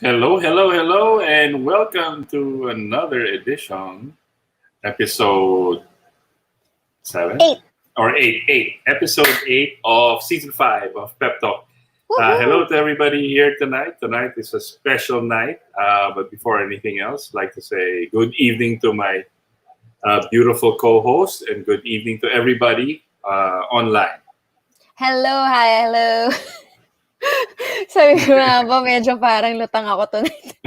Hello, hello, hello, and welcome to another edition, episode seven Eight. or episode 8 of season 5 of Pep Talk. Hello Woohoo! to everybody here tonight. Tonight is a special night, but before anything else, I'd like to say good evening to my beautiful co-host and good evening to everybody online. Hello, hi, hello. Sabi ko nga ba, medyo parang lutang ako tonight.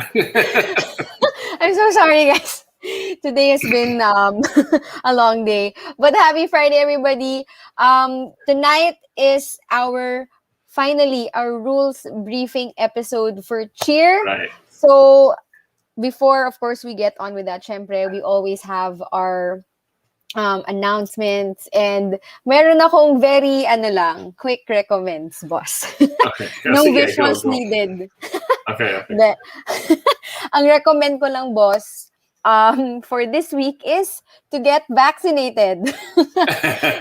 I'm so sorry, guys. Today has been a long day. But happy Friday, everybody. Tonight is finally, our rules briefing episode for Cheer. Right. So, before, of course, we get on with that, syempre, we always have our announcements, and meron akong very quick recommends, boss. Okay. No Sige, visuals go. needed. Okay. Hindi. Ang recommend ko lang, boss, for this week is to get vaccinated.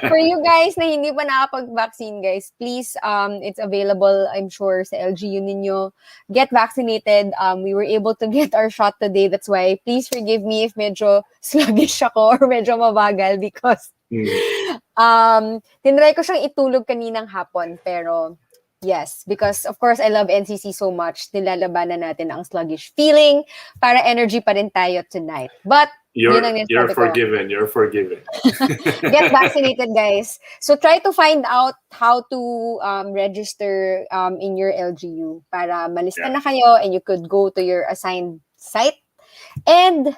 For you guys na hindi pa nakapag-vaccine, guys, please, it's available, I'm sure, sa LGU ninyo. Get vaccinated. We were able to get our shot today. That's why, please forgive me if medyo sluggish ako or medyo mabagal because tinry ko siyang itulog kaninang hapon. Pero, yes, because of course, I love NCC so much. Nilalabanan natin ang sluggish feeling para energy pa rin tayo tonight. But, You're ko. forgiven. You're forgiven. Get vaccinated, guys. So try to find out how to register in your LGU para malista na kayo and you could go to your assigned site and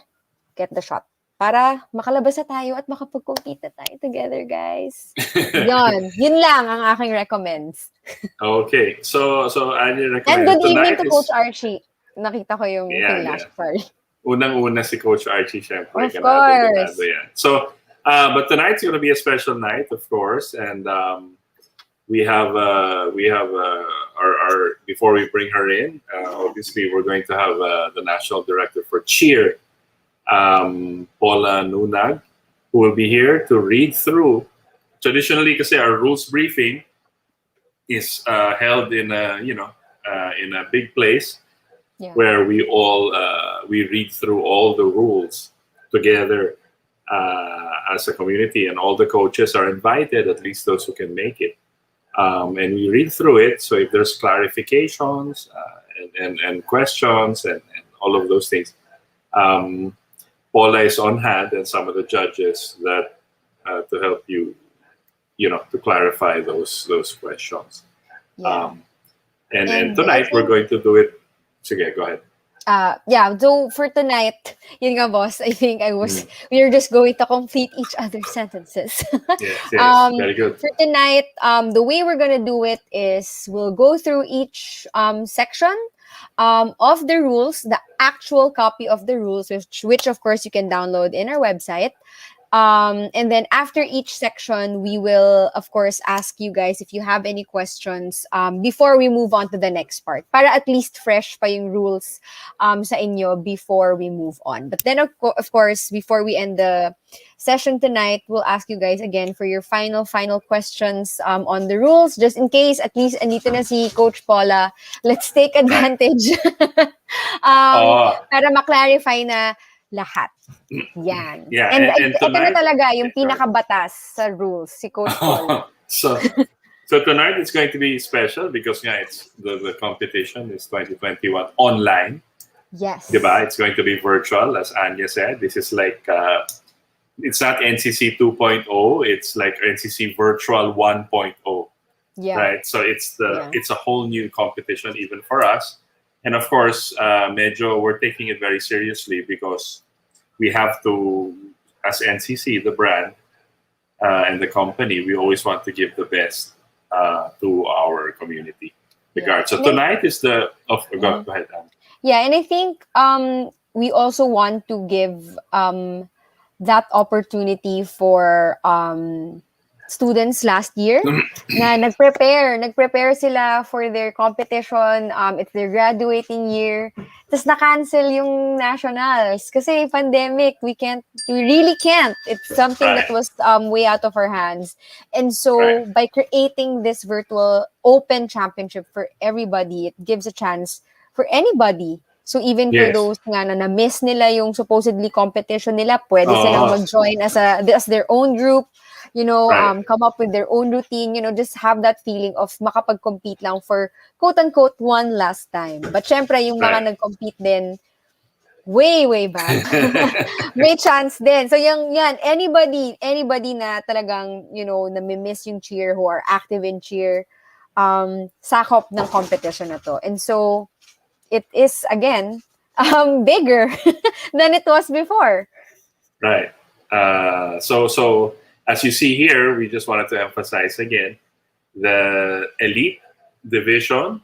get the shot. Para makalabas na tayo at makapag-compete na tayo together, guys. Yun lang ang aking recommends. Okay. So I recommend. And good evening to Tonight Coach Archie. Nakita ko yung thing last. Sorry. Unang-una si Coach Archie, syempre. Of course. Yan. So, but tonight's going to be a special night, of course, and we have our before we bring her in, obviously we're going to have the National Director for Cheer, Paula Nunag, who will be here to read through. Traditionally, kasi our rules briefing is held in a big place. Yeah. Where we all we read through all the rules together as a community, and all the coaches are invited, at least those who can make it, and we read through it. So if there's clarifications and questions and all of those things, Paula is on hand, and some of the judges that to help you, to clarify those questions. Yeah. And tonight we're going to do it. Sige, go ahead. So for tonight, yun nga, boss, I think we are just going to complete each other's sentences. Yes, very good. For tonight, the way we're gonna do it is we'll go through each section of the rules, the actual copy of the rules, which of course you can download in our website. And then after each section, we will, of course, ask you guys if you have any questions before we move on to the next part. Para at least fresh pa yung rules sa inyo before we move on. But then, of course, before we end the session tonight, we'll ask you guys again for your final questions on the rules. Just in case, at least andito na si Coach Paula, let's take advantage para ma-clarify na lahat. Yan. Yeah, and ito na talaga yung pinakabatas sa rules, si Coach Paul. So tonight it's going to be special because it's the competition is 2021 online. Yes. Diba? It's going to be virtual, as Anya said. This is like it's not NCC 2.0, it's like NCC Virtual 1.0. Yeah. Right? So it's a whole new competition even for us. And of course, we're taking it very seriously because we have to, as NCC, the brand and the company, we always want to give the best to our community. So tonight is the... go ahead, Anne. Yeah, and I think we also want to give that opportunity for students last year na nag-prepare sila for their competition. It's their graduating year. Tapos na-cancel yung nationals kasi pandemic. We really can't. It's something that was way out of our hands. And so by creating this virtual open championship for everybody, it gives a chance for anybody So even for Yes. those nga na na-miss nila yung supposedly competition nila, pwede silang Oh, mag-join as their own group, right. come up with their own routine, just have that feeling of makapag-compete lang for quote-unquote one last time. But syempre, yung Right. mga nag-compete din way, way back, may chance din. So yan, anybody na talagang, nami-miss yung cheer, who are active in cheer, sakop ng competition na to. And so, it is again bigger than it was before. Right. So as you see here, we just wanted to emphasize again the elite division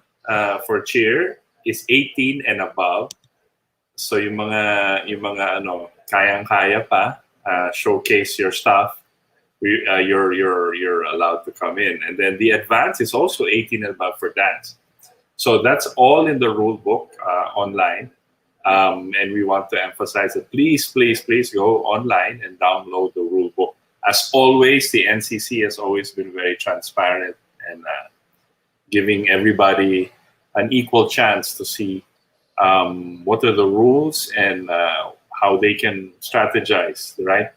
for cheer is 18 and above. So yung mga kayang-kaya pa, showcase your stuff. You're allowed to come in, and then the advance is also 18 and above for dance. So that's all in the rule book online. And we want to emphasize that please, please, please go online and download the rule book. As always, the NCC has always been very transparent and giving everybody an equal chance to see what are the rules and how they can strategize, right?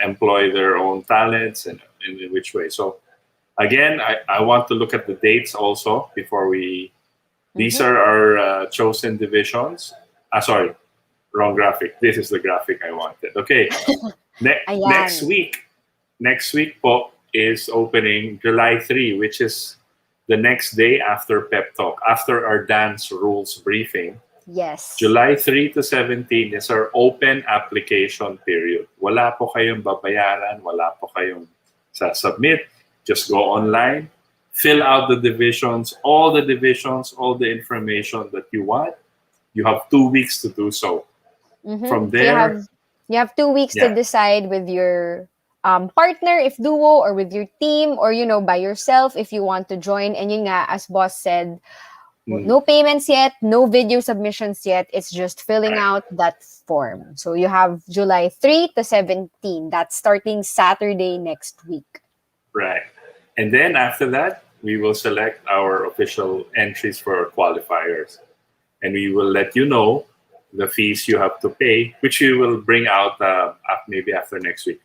Employ their own talents and in which way. So again, I want to look at the dates also before we. These are our chosen divisions. Sorry, wrong graphic. This is the graphic I wanted. Okay, next week. Next week po is opening July 3, which is the next day after Pep Talk, after our dance rules briefing. Yes. July 3 to 17 is our open application period. Wala po kayong babayaran, wala po kayong submit. Just go online, fill out the divisions, all the information that you want. You have 2 weeks to do so. From there, so you have 2 weeks to decide with your partner, if duo, or with your team, or by yourself if you want to join. And yun nga, as boss said, no payments yet, no video submissions yet. It's just filling out that form. So you have July 3 to 17. That's starting Saturday next week. Right. And then after that, we will select our official entries for qualifiers. And we will let you know the fees you have to pay, which we will bring out maybe after next week.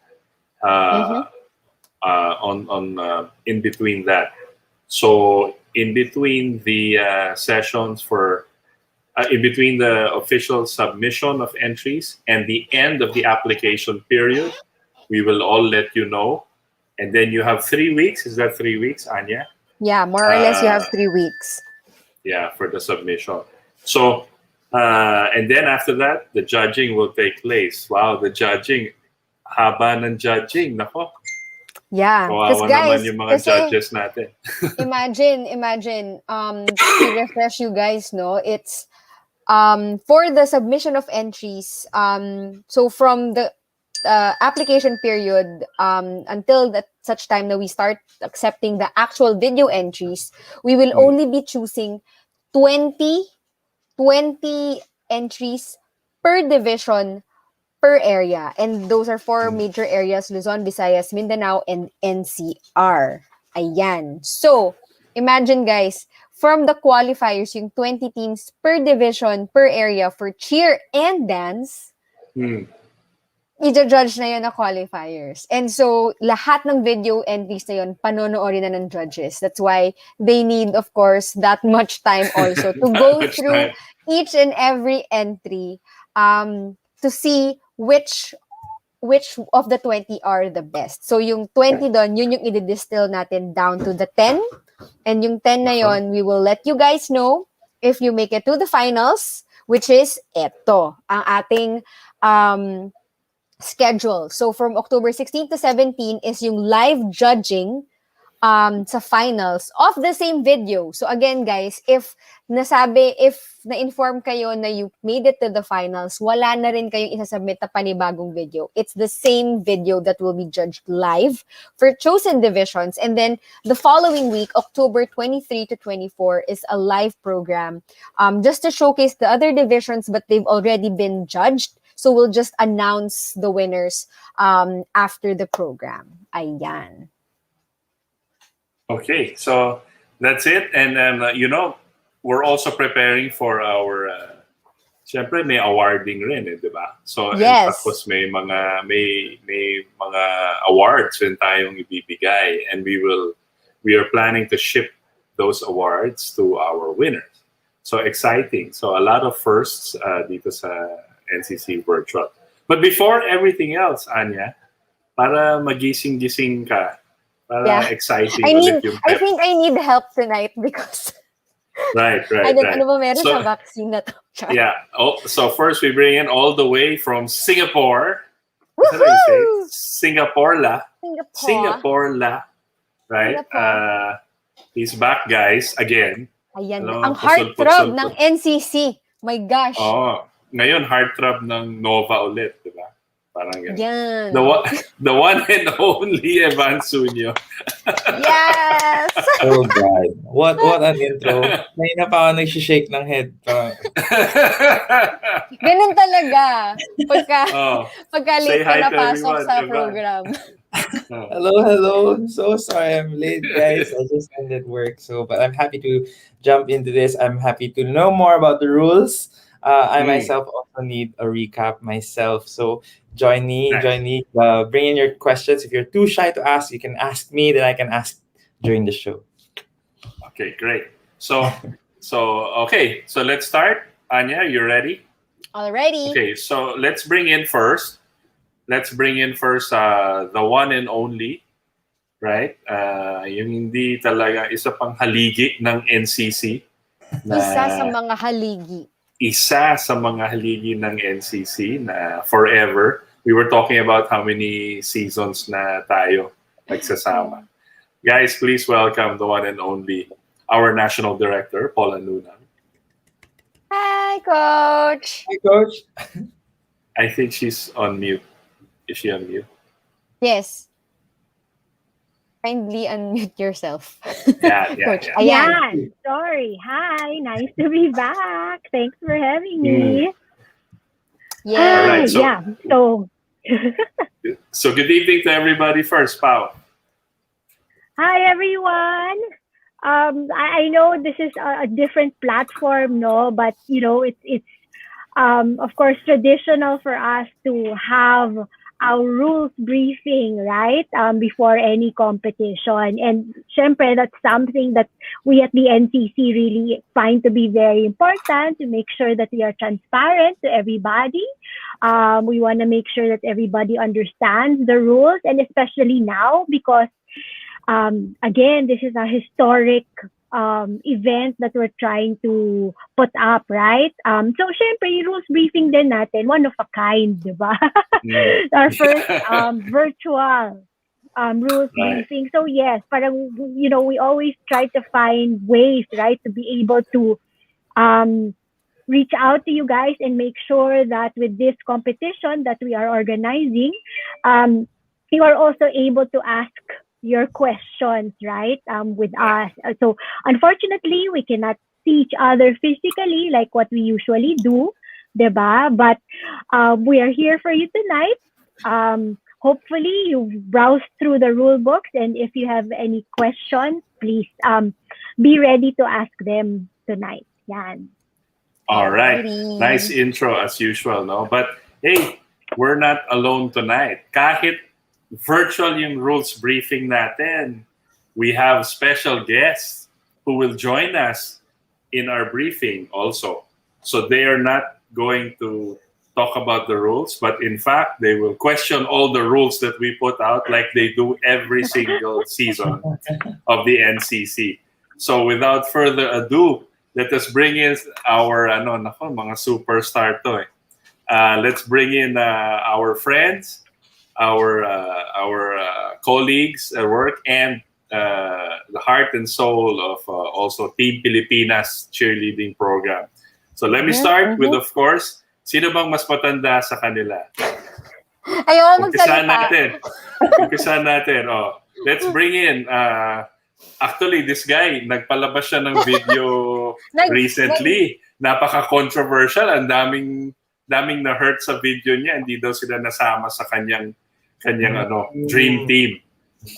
In between that. So in between the sessions in between the official submission of entries and the end of the application period, we will all let you know. And then you have 3 weeks. Is that 3 weeks, Anya? Yeah, more or less you have 3 weeks. Yeah, for the submission. So, and then after that, the judging will take place. Wow, the judging. Haba ng judging. Nako. Yeah. Kawawa guys, naman yung mga judges natin. imagine, to refresh you guys, no, it's for the submission of entries, so from the application period until that such time that we start accepting the actual video entries, we will only be choosing 20 entries per division per area. And those are 4 major areas: Luzon, Visayas, Mindanao, and NCR. Ayan. So, imagine guys, from the qualifiers, yung 20 teams per division, per area for cheer and dance, i-judge na yun na qualifiers. And so, lahat ng video entries na yun, panonoorin na ng judges. That's why they need, of course, that much time also to go through each and every entry to see which of the 20 are the best. So, yung 20 doon, yun yung i-distill natin down to the 10. And yung 10 na yun, we will let you guys know if you make it to the finals, which is eto, ang ating schedule. So, from October 16 to 17 is yung live judging sa finals of the same video. So, again, guys, if na-inform kayo na you made it to the finals, wala na rin kayong isasubmit na panibagong video. It's the same video that will be judged live for chosen divisions. And then, the following week, October 23 to 24, is a live program just to showcase the other divisions, but they've already been judged. So, we'll just announce the winners after the program. Ayan. Okay, so that's it. And we're also preparing for our syempre may awarding rin di ba? So Yes. tapos may mga awards rin tayong ibibigay, and we are planning to ship those awards to our winners. So exciting. So a lot of firsts dito sa NCC Virtual. But before everything else, Anya, para magising-gising ka, para exciting ulit yung I think I need help tonight because Right. ano ba meron So, sa vaccine na to? yeah. Oh, so first we bring in all the way from Singapore. Is that how you say it? Woohoo! Singapore la. Right? Singapore. He's back, guys, again. Ayan Hello, na. Ang heartthrob ng NCC. My gosh. Oh, ngayon heartthrob ng Nova ulit, di ba? Parang ganun. Yan. The one and only Evan Sunyo. Yes! Oh God. What an intro. May na pa ako nag-shake ng head. Ganun talaga. Pagka Say late hi ka to napasok everyone, sa Evan. program. Hello. So sorry I'm late, guys. I just ended work. But I'm happy to jump into this. I'm happy to know more about the rules. I myself also need a recap myself. So join me. Bring in your questions. If you're too shy to ask, you can ask me. Then I can ask during the show. Okay, great. So let's start. Anya, you ready? Alrighty. Okay, so let's bring in first the one and only, right? Yung hindi talaga isa pang haligi ng NCC. Isa sa mga haligi. Isa sa mga haligi ng NCC na forever. We were talking about how many seasons na tayo nagsasama. Guys, please welcome the one and only, our National Director, Paula Nunag. Hi, Coach. Hi, Coach. I think she's on mute. Is she on mute? Yes. Kindly unmute yourself. Yeah. Coach. Yeah. Ayan. Sorry. Hi. Nice to be back. Thanks for having me. Yeah. All right, so- yeah. So, So good evening to everybody first, Pao. hi everyone. I know this is a different platform, no, but it's of course traditional for us to have our rules briefing, right? Before any competition. And syempre, that's something that we at the NCC really find to be very important, to make sure that we are transparent to everybody. We want to make sure that everybody understands the rules, and especially now because, again, this is a historic event that we're trying to put up, right? So, syempre, yung rules briefing din natin, one of a kind, di ba? Our first virtual rules briefing. So, yes, parang, we always try to find ways, right, to be able to reach out to you guys and make sure that with this competition that we are organizing, you are also able to ask your questions, right, with us. So unfortunately, we cannot see each other physically like what we usually do, diba? But we are here for you tonight. Hopefully, you've browsed through the rule books, and if you have any questions, please be ready to ask them tonight. Yan. All right. Nice intro as usual, no? But hey, we're not alone tonight. Kahit virtual yung rules briefing natin, we have special guests who will join us in our briefing also. So they are not going to talk about the rules, but in fact, they will question all the rules that we put out like they do every single season of the NCC. So without further ado, let us bring in our mga superstar to eh. Let's bring in our friends, our colleagues at work, and the heart and soul of also Team Pilipinas cheerleading program. So let me start with, of course, sino bang mas matanda sa kanila? Ayaw magsalita. Umpisahan natin. Oh, let's bring in actually, this guy, nagpalabas siya ng video recently. Napaka-controversial. Ang daming na-hurt sa video niya. Hindi daw sila nasama sa kanyang dream team.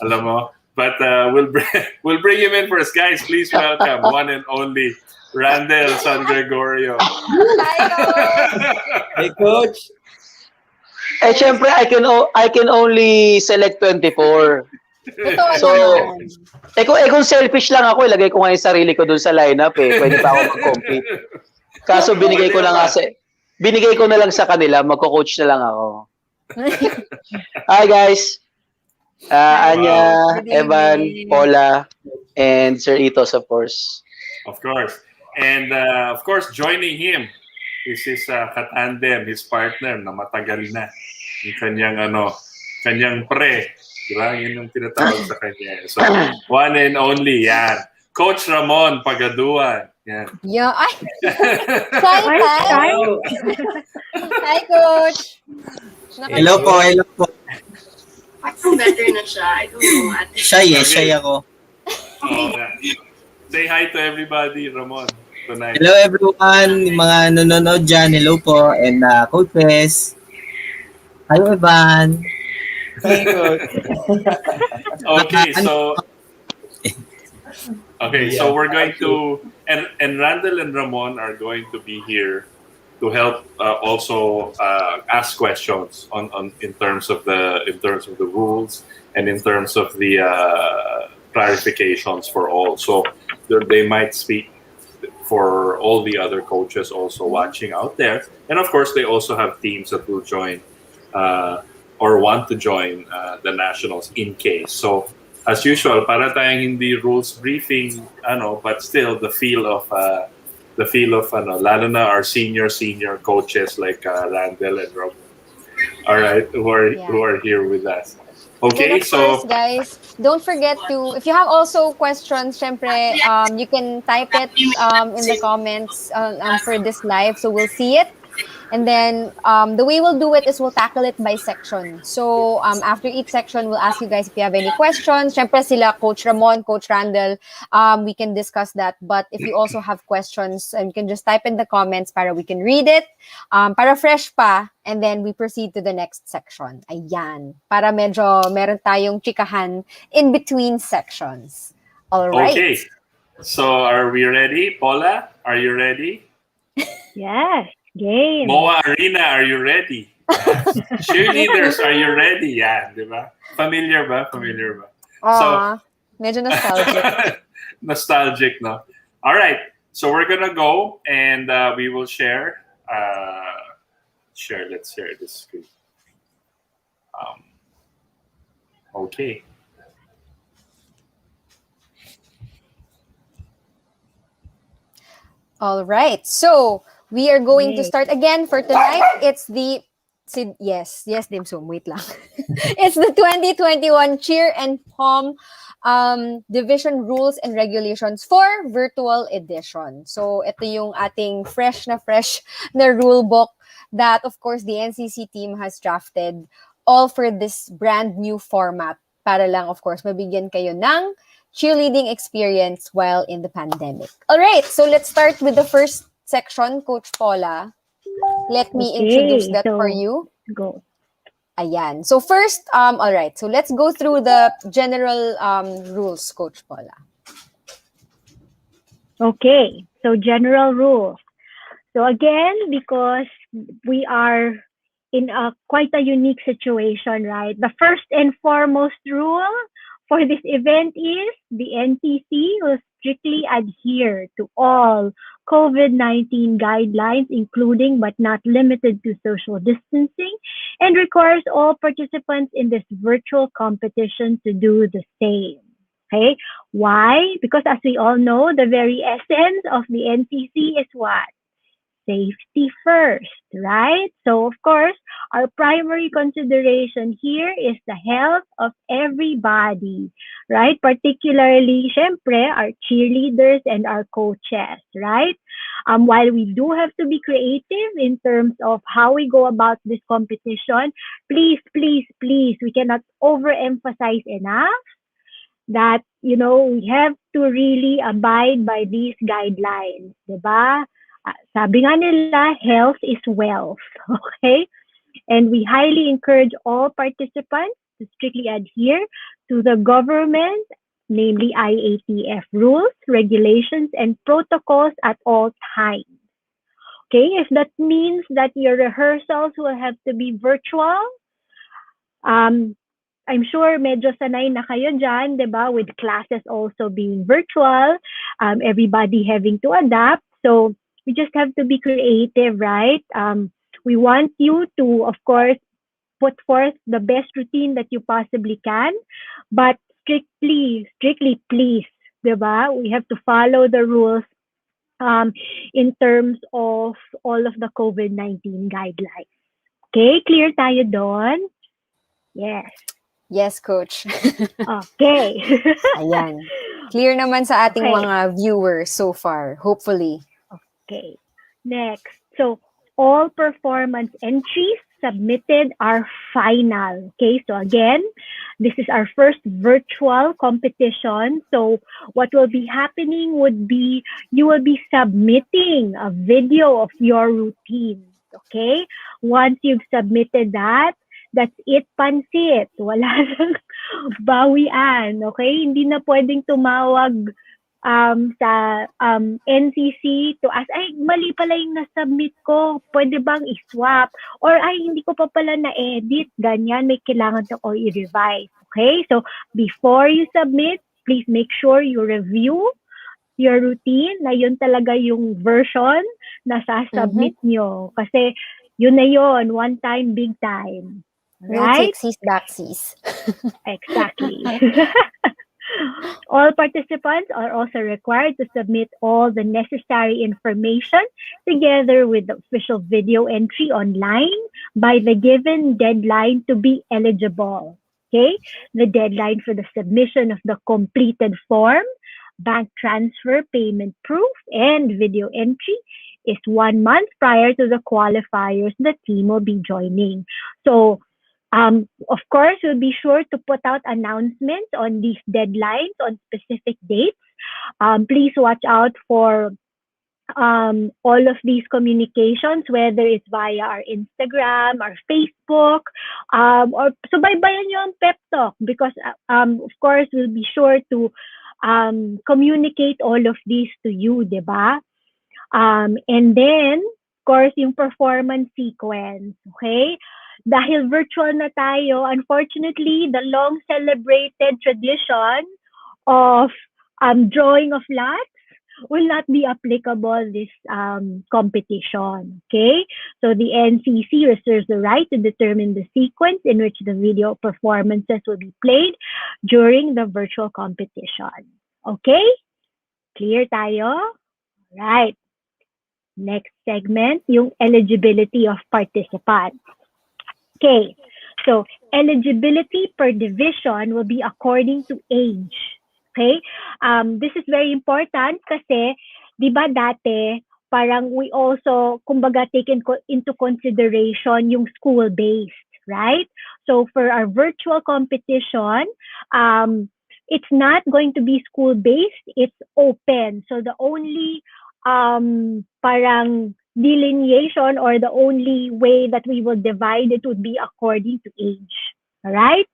Alam mo? But we'll bring him in first. Guys, please welcome one and only Randall San Gregorio. Hi, Coach. Hey, Coach. Eh, syempre, I can only select 24. Totoo So, naman. kung selfish lang ako, ilagay ko nga yung sarili ko dun sa lineup eh. Pwede pa ako mag-compete. Kaso binigay ko na nga binigay ko na lang sa kanila, magko-coach na lang ako. Hi guys. Anya, Good Evan, evening. Paula, and Sir Itos, of course. Of course. And of course, joining him is his katandem, his partner na matagal na. Yung kanyang pre. Diba? Yun yung tinatawag sa kanya. So, one and only, yan. Coach Ramon Pagaduan. Yan. Yeah. Ay, hi, hi. Hi, Coach. Hello po, hello po. Parang better na siya. I don't know what. Shy ako. Say hi to everybody, Ramon, tonight. Hello everyone, mga nanonood dyan. Hello po, and coaches. Hi, Evan. Hey, Coach. So we're going to and Randall and Ramon are going to be here to help also ask questions on in terms of the rules and in terms of the clarifications for all. So they might speak for all the other coaches also watching out there, and of course they also have teams that will join or want to join the nationals in case. So as usual, para tayong hindi rules briefing, but still the feel of lalo na our senior coaches like Randall and Rob. All right, who are here with us. Okay, and of course, guys, don't forget to, if you have also questions, syempre, you can type it in the comments for this live, so we'll see it. And then the way we'll do it is we'll tackle it by section. So after each section, we'll ask you guys if you have any questions. Syempre sila, Coach Ramon, Coach Randall, we can discuss that. But if you also have questions, you can just type in the comments para we can read it, para fresh pa, and then we proceed to the next section. Ayan. Para medyo meron tayong chikahan in between sections. All right. Okay. So are we ready? Paula, are you ready? Yes. Game. Moa Arena, are you ready? Cheerleaders, are you ready? Yeah, di ba? Familiar ba? Medyo nostalgic. Nostalgic, no? All right. So we're gonna go and we will share. Let's share this screen. Okay. All right. So we are going to start again for tonight. It's the yes, Dim Sum, wait lang. It's the 2021 Cheer and Pom Division Rules and Regulations for Virtual Edition. So ito yung ating fresh na rule book that of course the NCC team has drafted all for this brand new format para lang of course mabigyan kayo ng cheerleading experience while in the pandemic. All right, so let's start with the first section, Coach Paula. Let me introduce that for you. Go. Ayan. So first, all right, so let's go through the general rules, Coach Paula. Okay, so general rules. So again, because we are in quite a unique situation, right? The first and foremost rule for this event is the NTC will strictly adhere to all COVID-19 guidelines, including but not limited to social distancing, and requires all participants in this virtual competition to do the same. Okay? Why? Because as we all know, the very essence of the NTC is what? Safety first, right? So, of course, our primary consideration here is the health of everybody, right? Particularly, syempre, our cheerleaders and our coaches, right? While we do have to be creative in terms of how we go about this competition, please, we cannot overemphasize enough that, we have to really abide by these guidelines, diba? Sabi nga nila, health is wealth, okay? And we highly encourage all participants to strictly adhere to the government namely IATF rules, regulations, and protocols at all times. Okay, if that means that your rehearsals will have to be virtual, um, I'm sure medyo sanay na kayo dyan, di ba? With classes also being virtual, everybody having to adapt. So we just have to be creative, right? We want you to, of course, put forth the best routine that you possibly can, but strictly please, di ba? We have to follow the rules in terms of all of the COVID-19 guidelines. Okay, clear tayo doon? Yes. Yes, Coach. Okay. Ayan. Clear naman sa ating Okay. mga viewers so far, hopefully. Okay. Next. So, all performance entries submitted are final. Okay, so again, this is our first virtual competition. So, what will be happening would be you will be submitting a video of your routine. Okay, once you've submitted that, that's it, pansit. Wala nang bawian. Okay, hindi na pwedeng tumawag sa NCC to ask, ay, mali pala yung na-submit ko, pwede bang i-swap? Or, ay, hindi ko pa pala na-edit, ganyan, may kailangan ako i-revise. Okay? So, before you submit, please make sure you review your routine na yun talaga yung version na sasubmit nyo. Kasi, yun na yun, one time, big time. No Right? takesies, backsies. Exactly. All participants are also required to submit all the necessary information together with the official video entry online by the given deadline to be eligible. Okay? The deadline for the submission of the completed form, bank transfer, payment proof, and video entry is 1 month prior to the qualifiers the team will be joining. So, of course, we'll be sure to put out announcements on these deadlines on specific dates. Please watch out for all of these communications, whether it's via our Instagram, our Facebook, or subaybayan nyo ang pep talk because, of course, we'll be sure to communicate all of these to you, diba? And then, of course, yung performance sequence, okay? Dahil virtual na tayo, unfortunately, the long celebrated tradition of drawing of lots will not be applicable this competition. Okay? So the NCC reserves the right to determine the sequence in which the video performances will be played during the virtual competition. Okay? Clear tayo? Right. Next segment, yung eligibility of participants. Okay, so eligibility per division will be according to age. Okay, this is very important kasi, di ba dati, parang we also, kumbaga, take into consideration yung school-based, right? So for our virtual competition, it's not going to be school-based, it's open. So the only parang delineation or the only way that we will divide it would be according to age. All right?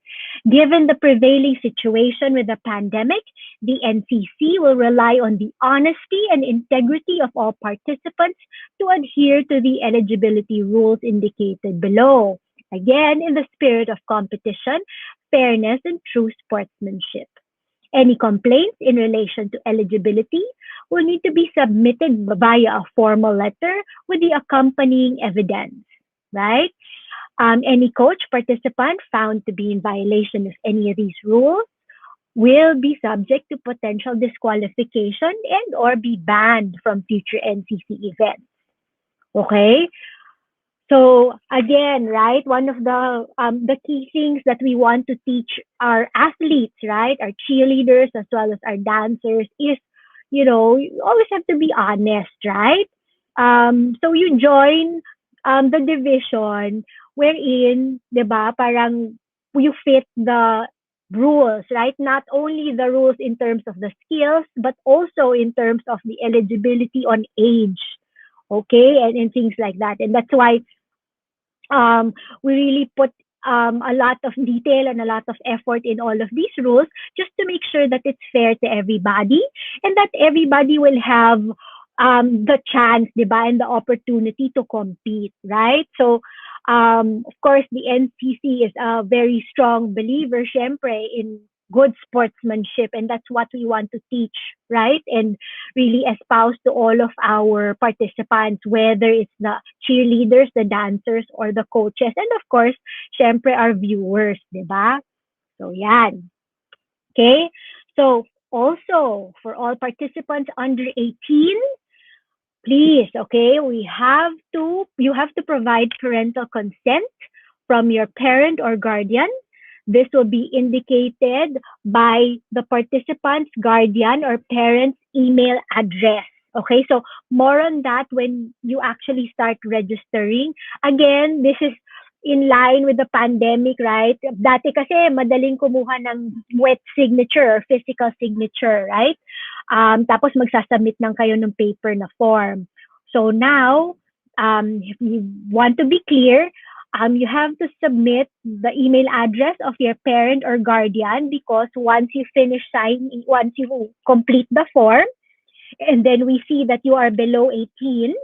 Given the prevailing situation with the pandemic, the NCC will rely on the honesty and integrity of all participants to adhere to the eligibility rules indicated below. Again, in the spirit of competition, fairness, and true sportsmanship. Any complaints in relation to eligibility will need to be submitted via a formal letter with the accompanying evidence, right? Any coach participant found to be in violation of any of these rules will be subject to potential disqualification and or be banned from future NCC events. Okay? So again, right, one of the key things that we want to teach our athletes, right, our cheerleaders as well as our dancers is, you know, you always have to be honest, right? So you join the division wherein, diba, parang you fit the rules, right? Not only the rules in terms of the skills, but also in terms of the eligibility on age, okay, and things like that. And that's why we really put a lot of detail and a lot of effort in all of these rules just to make sure that it's fair to everybody and that everybody will have the chance, diba, and the opportunity to compete, right? So, of course, the NCC is a very strong believer, syempre, in good sportsmanship, and that's what we want to teach, right? And really espouse to all of our participants, whether it's the cheerleaders, the dancers, or the coaches, and of course, syempre, our viewers, diba? So, yan. Okay? So, also, for all participants under 18, please, okay, you have to provide parental consent from your parent or guardian. This will be indicated by the participant's guardian or parent's email address. Okay, so more on that when you actually start registering. Again, this is in line with the pandemic, right? Dati kasi madaling kumuha ng wet signature or physical signature, right? Tapos magsasubmit lang kayo ng paper na form. So now, if you want to be clear, you have to submit the email address of your parent or guardian because once you complete the form, and then we see that you are below 18,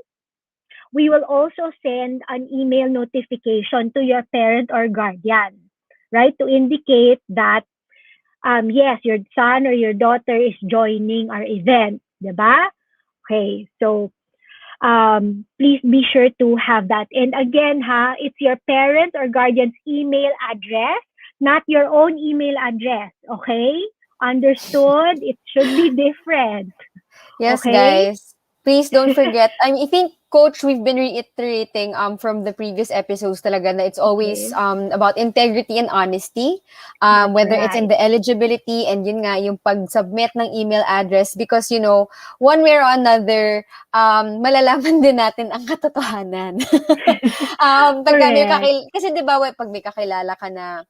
we will also send an email notification to your parent or guardian, right? To indicate that, yes, your son or your daughter is joining our event, diba? Okay, so please be sure to have that. And again, it's your parent or guardian's email address, not your own email address, okay? Understood? It should be different. Yes, Okay? guys. Please don't forget. I think, Coach, we've been reiterating from the previous episodes talaga na it's always about integrity and honesty. That's Whether it's in right. the eligibility and yun nga, yung pag-submit ng email address because, you know, one way or another, malalaman din natin ang katotohanan. Kasi di ba, pag may kakilala ka na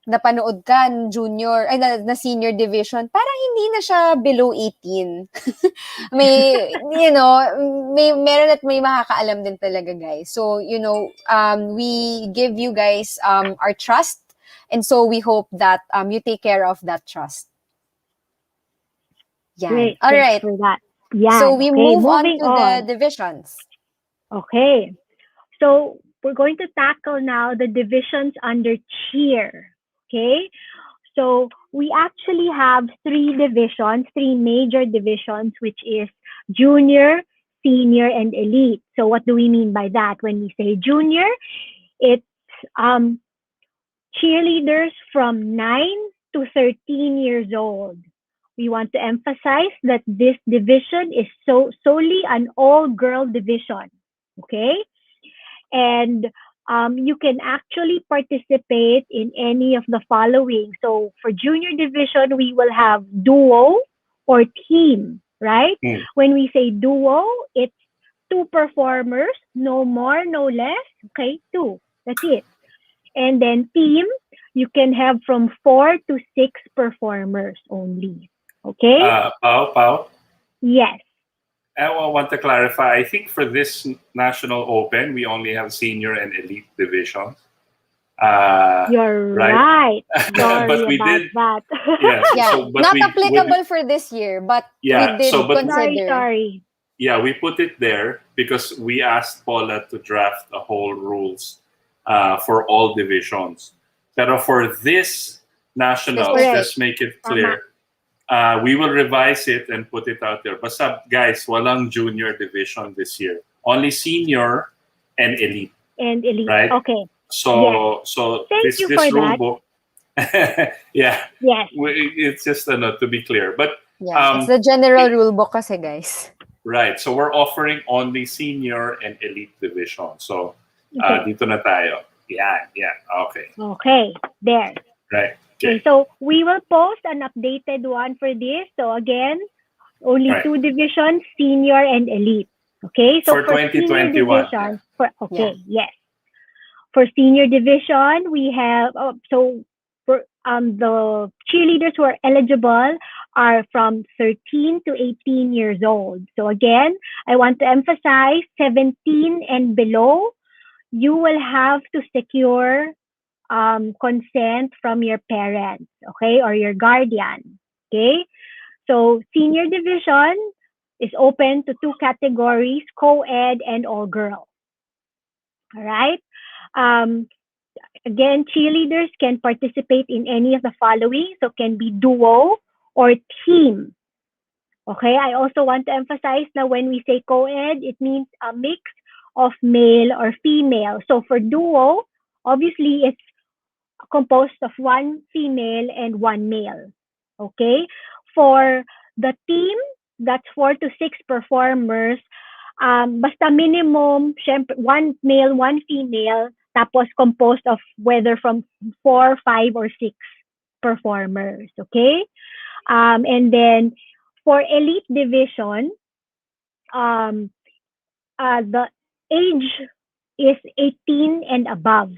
napanood ka junior, na senior division, parang hindi na siya below 18. may, you know, meron at may makakaalam din talaga, guys. So, you know, we give you guys our trust, and so we hope that you take care of that trust. Yan. Great, All right. for that. Yeah. So we move on moving to the divisions. Okay. So we're going to tackle now the divisions under cheer. Okay. So we actually have three major divisions, which is junior, senior, and elite. So what do we mean by that? When we say junior, it's cheerleaders from 9 to 13 years old. We want to emphasize that this division is solely an all-girl division. Okay? And you can actually participate in any of the following. So for junior division, we will have duo or team, right? When we say duo, it's 2 performers, no more, no less. Okay, 2. That's it. And then team, you can have from 4 to 6 performers only. Okay? Pao? Yes. I want to clarify. I think for this National Open, we only have senior and elite divisions. You're right. Sorry but we about did that. Yes. Yeah, but not applicable for this year, but Yeah, we did but consider. Sorry. Yeah, we put it there because we asked Paula to draft the whole rules for all divisions. But for this national, Correct. just make it clear. We will revise it and put it out there. Basta, guys, walang junior division this year. Only senior and elite. And elite. Right? Okay. So Thank this you for rule that. book. Yeah. Yes. It's just to be clear. But Yeah, it's the general rule book kasi, guys. right. So we're offering only senior and elite division. So dito na tayo. Yeah. Okay. Okay. There. Right. Okay, so we will post an updated one for this. So again, only 2 divisions, senior and elite. Okay, so for 2021. Division, yes. For senior division, we have for the cheerleaders who are eligible are from 13 to 18 years old. So again, I want to emphasize 17 and below. you will have to secure consent from your parents, okay, or your guardian, okay? So senior division is open to 2 categories, co-ed and all girls. All right. Um, Again, cheerleaders can participate in any of the following. So can be duo or team. Okay. I also want to emphasize that when we say co-ed, it means a mix of male or female. So for duo, obviously it's composed of 1 female and 1 male. Okay? For the team, that's 4 to 6 performers. Basta minimum, syempre, 1 male, 1 female, tapos composed of whether from 4, 5, or 6 performers. Okay? And then for elite division, the age is 18 and above.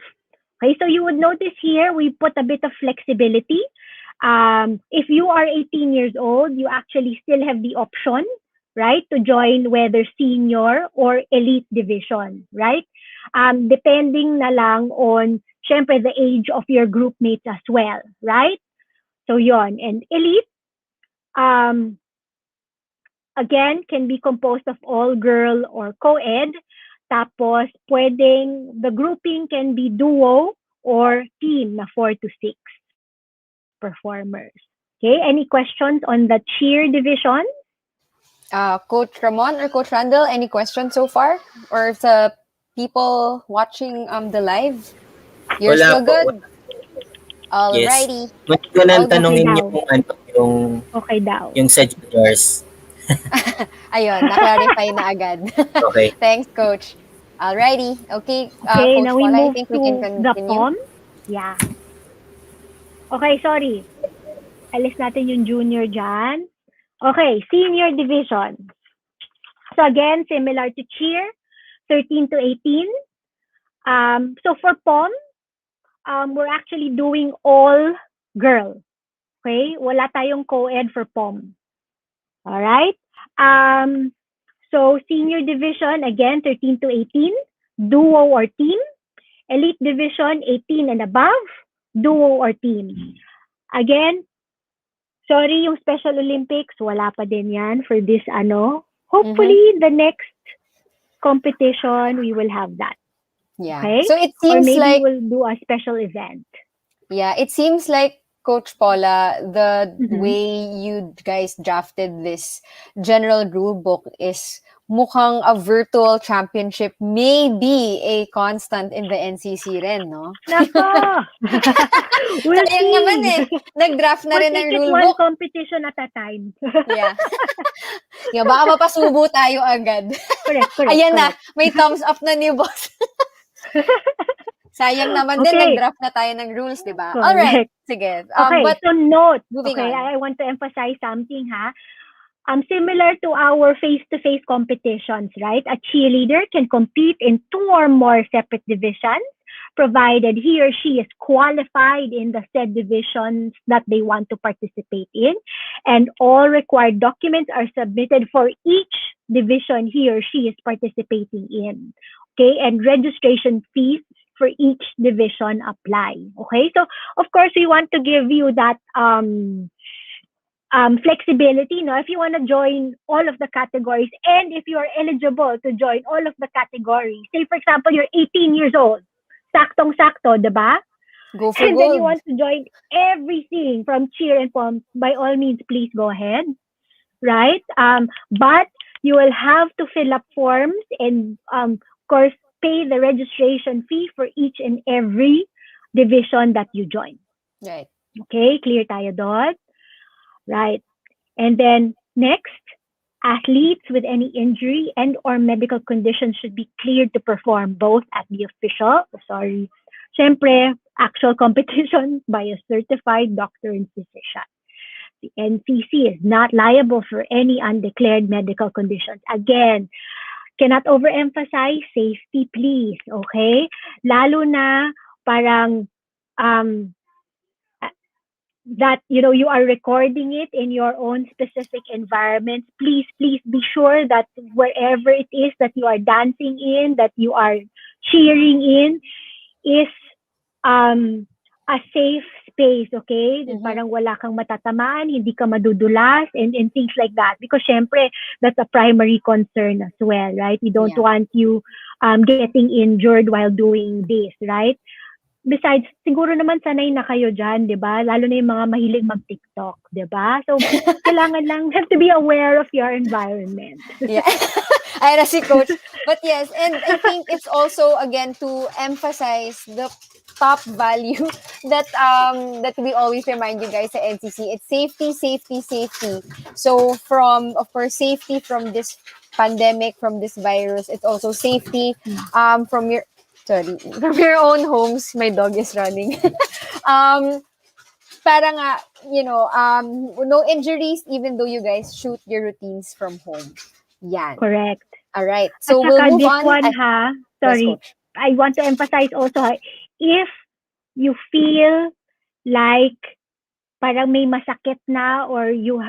Okay, so you would notice here we put a bit of flexibility. If you are 18 years old, you actually still have the option, right, to join whether senior or elite division, right? Depending na lang on, syempre, the age of your group mates as well, right? So yon. And elite, again, can be composed of all girl or co-ed. Tapos, the grouping can be duo or team na 4 to 6 performers. Okay, any questions on the cheer division? Coach Ramon or Coach Randall, any questions so far? Or the people watching the live? You're Wala still po. good? Yes. Alrighty. Gusto ko lang Okay tanungin daw. Okay daw. yung sa juniors. Ayun, na-clarify na agad. Okay. Thanks, Coach. Alrighty. Okay, Okay, Coach now we Paula, I move think we can to the continue. POM. Yeah. Okay, sorry. Alis natin yung junior dyan. Okay, senior division. So again, similar to cheer, 13 to 18. So for POM, we're actually doing all girl. Okay? Wala tayong co-ed for POM. All right? So senior division, again, 13 to 18, duo or team. Elite division, 18 and above, duo or team. Again, sorry, yung Special Olympics, wala pa din yan for this Hopefully, the next competition, we will have that. Yeah. Okay? So it Or seems maybe like we'll do a special event. Yeah, it seems like Coach Paula, the Mhm. way you guys drafted this general rule book is mukhang a virtual championship may be a constant in the NCC rin, no? Nako! We'll Sayang see. naman eh. Nag-draft na We'll rin ng take it rule one book. competition at a time. Yeah. Yeah, baka mapasubo tayo agad. Correct. Ayan na, may thumbs up na ni boss. Sayang naman din, Okay. nag-draft na tayo ng rules, di ba? Correct. Alright, sige. Okay, But so note. moving Okay, on. I want to emphasize something, ha? Similar to our face-to-face competitions, right? A cheerleader can compete in 2 or more separate divisions, provided he or she is qualified in the said divisions that they want to participate in, and all required documents are submitted for each division he or she is participating in. Okay, and registration fees for each division apply. Okay, so of course we want to give you that flexibility, no? If you want to join all of the categories, and if you are eligible to join all of the categories, say for example you're 18 years old, saktong-sakto, diba? Go for And gold. then you want to join everything from cheer and POM, by all means, please go ahead, right? But you will have to fill up forms and, of course, pay the registration fee for each and every division that you join. Right. Okay, clear tayo doon? Right. And then next, athletes with any injury and or medical condition should be cleared to perform both at the syempre, actual competition by a certified doctor and physician. The NCC is not liable for any undeclared medical conditions. Again, cannot overemphasize safety, please, okay? Lalo na parang that you are recording it in your own specific environment. Please be sure that wherever it is that you are dancing in, that you are cheering in is a safe space, okay? Parang wala kang matatamaan, hindi ka madudulas, and things like that. Because syempre, that's a primary concern as well, right? We don't want you getting injured while doing this, right? Besides, siguro naman sanay na kayo dyan, di ba? Lalo na yung mga mahilig mag-TikTok, di ba? So, kailangan lang, have to be aware of your environment. Yeah. I si Coach. But yes, and I think it's also, again, to emphasize the top value that we always remind you guys at NCC. It's safety, safety, safety. So from, of course, safety from this pandemic, from this virus, it's also safety from your own homes. My dog is running. Para nga, no injuries even though you guys shoot your routines from home. Yan. Correct. All right. So At we'll saka move this on. one, sorry. I want to emphasize also, if you feel like parang may masakit na, or you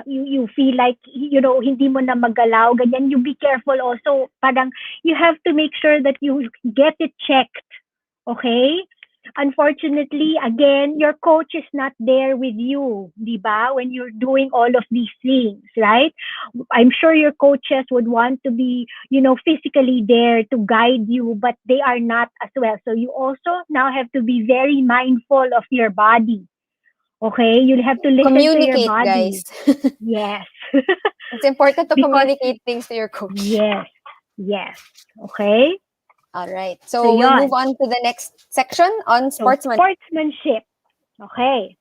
feel like, hindi mo na magalaw, ganyan, you be careful also. Parang you have to make sure that you get it checked. Okay? Unfortunately, again, your coach is not there with you, di ba? When you're doing all of these things, right? I'm sure your coaches would want to be, physically there to guide you, but they are not as well. So you also now have to be very mindful of your body. Okay? You'll have to listen to your body. Guys. Yes. It's important to communicate things to your coach. Yes. Okay? All right. So we'll move on to the next section on sportsmanship. Okay.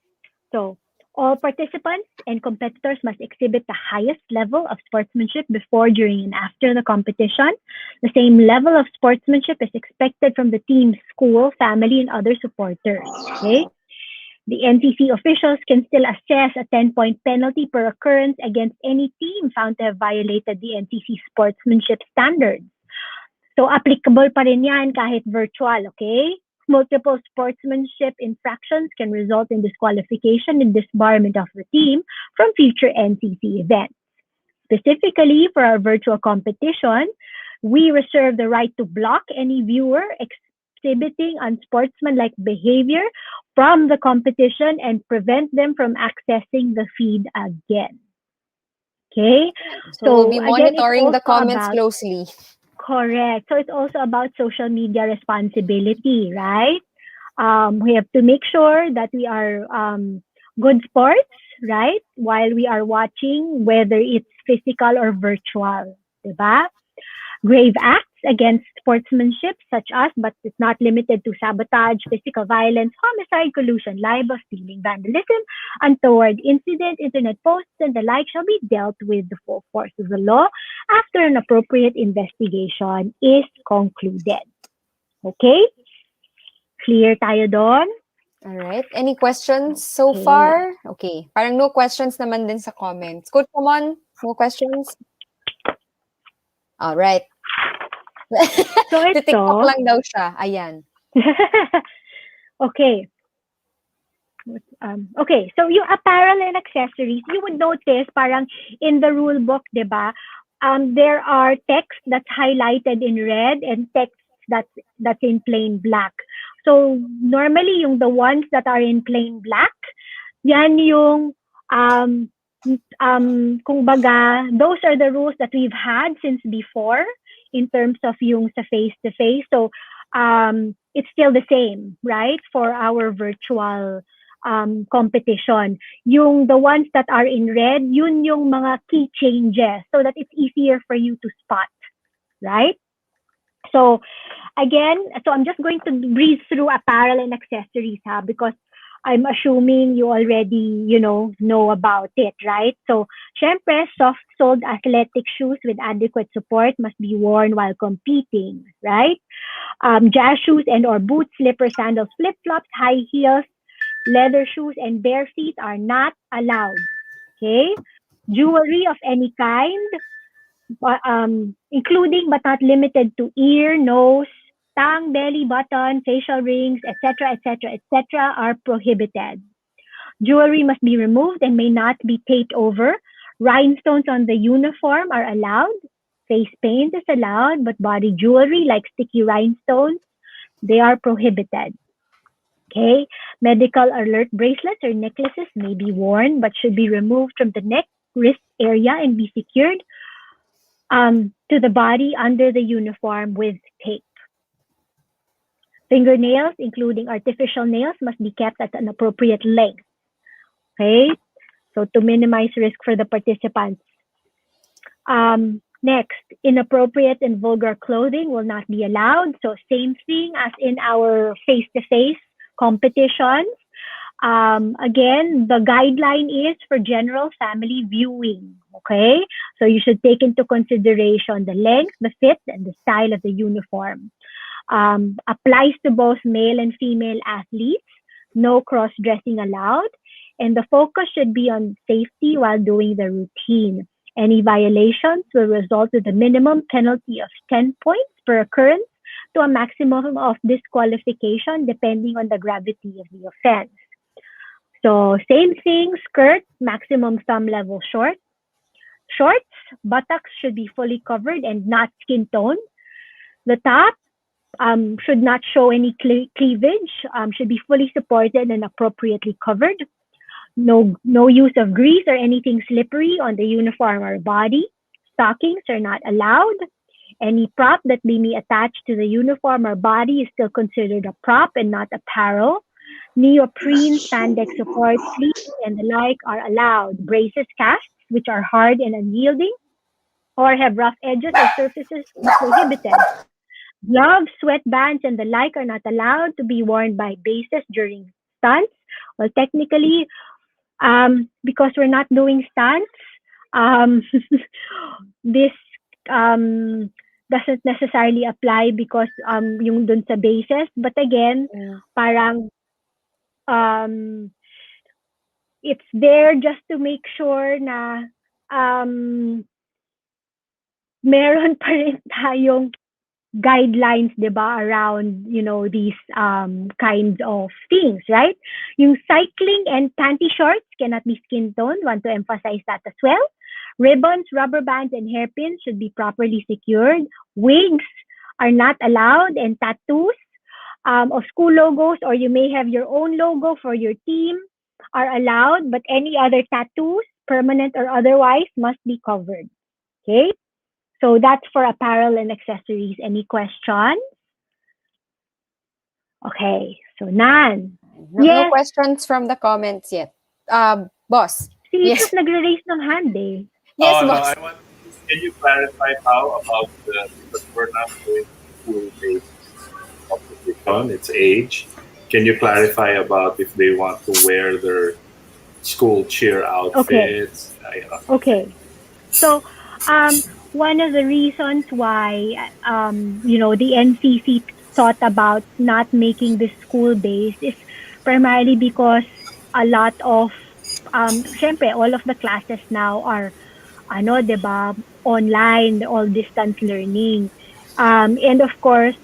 So all participants and competitors must exhibit the highest level of sportsmanship before, during, and after the competition. The same level of sportsmanship is expected from the team, school, family, and other supporters. Okay. The NCC officials can still assess a 10-point penalty per occurrence against any team found to have violated the NCC sportsmanship standards. So, applicable pa rin yan kahit virtual, okay? Multiple sportsmanship infractions can result in disqualification and disbarment of the team from future NCC events. Specifically, for our virtual competition, we reserve the right to block any viewer exhibiting unsportsmanlike behavior from the competition and prevent them from accessing the feed again. Okay? So we'll be monitoring the comments closely. Correct. So it's also about social media responsibility, right? We have to make sure that we are good sports, right? While we are watching, whether it's physical or virtual, diba? Grave acts against sportsmanship, such as, but it's not limited to, sabotage, physical violence, homicide, collusion, libel, stealing, vandalism, untoward incident, internet posts, and the like shall be dealt with the full force of the law after an appropriate investigation is concluded. Okay? Clear tayo doon? Alright. Any questions so far? Okay. Parang no questions naman din sa comments. Coach, come on. No questions? Alright. So ito, TikTok lang daw siya. Ayan. Okay. Okay, so yung apparel and accessories, you would notice parang in the rule book, diba, there are text that's highlighted in red and text that's in plain black. So normally yung the ones that are in plain black, yan yung kung baga, those are the rules that we've had since before in terms of yung sa face-to-face. So it's still the same, right, for our virtual competition. Yung the ones that are in red, yun yung mga key changes so that it's easier for you to spot, right? So again, I'm just going to breeze through apparel and accessories, because I'm assuming you already, know about it, right? So, syempre, soft-soled athletic shoes with adequate support must be worn while competing, right? Jazz shoes and or boots, slippers, sandals, flip-flops, high heels, leather shoes, and bare feet are not allowed, okay? Jewelry of any kind, including but not limited to ear, nose, tongue, belly button, facial rings, etc., are prohibited. Jewelry must be removed and may not be taped over. Rhinestones on the uniform are allowed. Face paint is allowed, but body jewelry like sticky rhinestones, They are prohibited. Okay, medical alert bracelets or necklaces may be worn but should be removed from the neck, wrist area and be secured to the body under the uniform with tape. Fingernails, including artificial nails, must be kept at an appropriate length. Okay, so to minimize risk for the participants. Next, inappropriate and vulgar clothing will not be allowed. So same thing as in our face-to-face competitions. Again, the guideline is for general family viewing. Okay, so you should take into consideration the length, the fit, and the style of the uniform. Applies to both male and female athletes. No cross-dressing allowed. And the focus should be on safety while doing the routine. Any violations will result in a minimum penalty of 10 points per occurrence to a maximum of disqualification depending on the gravity of the offense. So same thing, skirt, maximum thumb level shorts, buttocks should be fully covered and not skin tone. The top should not show any cleavage, should be fully supported and appropriately covered. No use of grease or anything slippery on the uniform or body. Stockings are not allowed. Any prop that may be attached to the uniform or body is still considered a prop and not apparel. Neoprene, spandex support, sleeves, and the like are allowed. Braces, casts, which are hard and unyielding or have rough edges or surfaces, are prohibited. Gloves, sweatbands, and the like are not allowed to be worn by bases during stunts. Well, technically, because we're not doing stunts, this doesn't necessarily apply because yung dun sa bases. But again, parang it's there just to make sure na meron pa rin tayong guidelines, diba, around, these kinds of things, right? Yung cycling and panty shorts cannot be skin toned. Want to emphasize that as well. Ribbons, rubber bands, and hairpins should be properly secured. Wigs are not allowed, and tattoos of school logos, or you may have your own logo for your team, are allowed, but any other tattoos, permanent or otherwise, must be covered. Okay? So that's for apparel and accessories. Any questions? Okay, so Nan. No questions from the comments yet. Boss. Si Yes. Yusuf nagre-raise ng hand eh. Yes, no, boss. I want. Can you clarify how about because we're not doing school-based competition? It's age. Can you clarify about if they want to wear their school cheer outfits? Okay. So, one of the reasons why, the NCC thought about not making this school-based is primarily because a lot of, syempre, all of the classes now are, diba, online, all distance learning. And of course,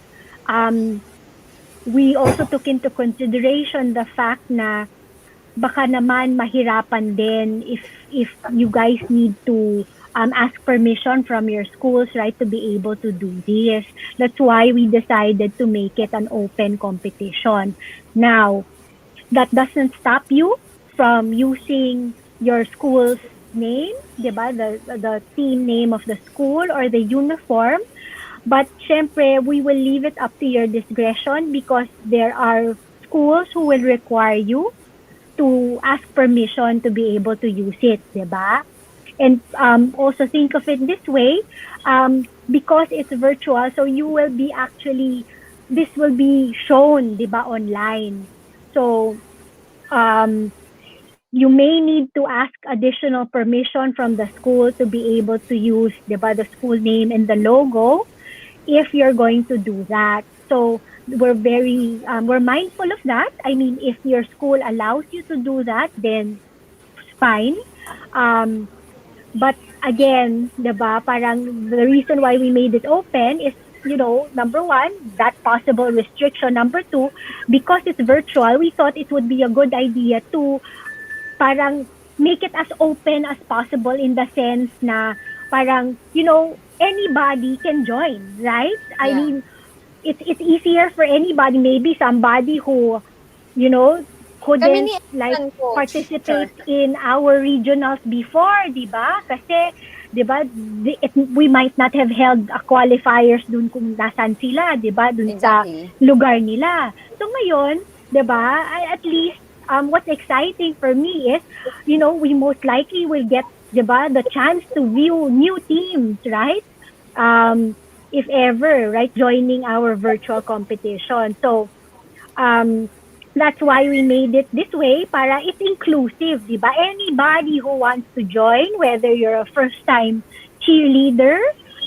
we also took into consideration the fact na baka naman mahirapan din if you guys need to ask permission from your schools, right, to be able to do this. That's why we decided to make it an open competition. Now, that doesn't stop you from using your school's name, diba? The team name of the school or the uniform. But syempre, we will leave it up to your discretion because there are schools who will require you to ask permission to be able to use it, diba? And also think of it this way, because it's virtual, so you will be this will be shown, diba, online. So, you may need to ask additional permission from the school to be able to use, diba, the school name and the logo if you're going to do that. So, we're mindful of that. I mean, if your school allows you to do that, then it's fine. But again, diba, parang the reason why we made it open is, number one, that possible restriction. Number two, because it's virtual, we thought it would be a good idea to parang make it as open as possible in the sense na parang, anybody can join, right? I mean, it's easier for anybody, maybe somebody who, you know, Kami couldn't ni like Evan, coach. participate in our regionals before, di ba? Kasi, di ba, we might not have held a qualifiers dun kung nasan sila, di ba? Dun sa Exactly. lugar nila. So ngayon, di ba, at least, what's exciting for me is, you know, we most likely will get, di ba, the chance to view new teams, right? If ever, right, joining our virtual competition. So, that's why we made it this way para it's inclusive, di ba? Anybody who wants to join, whether you're a first-time cheerleader,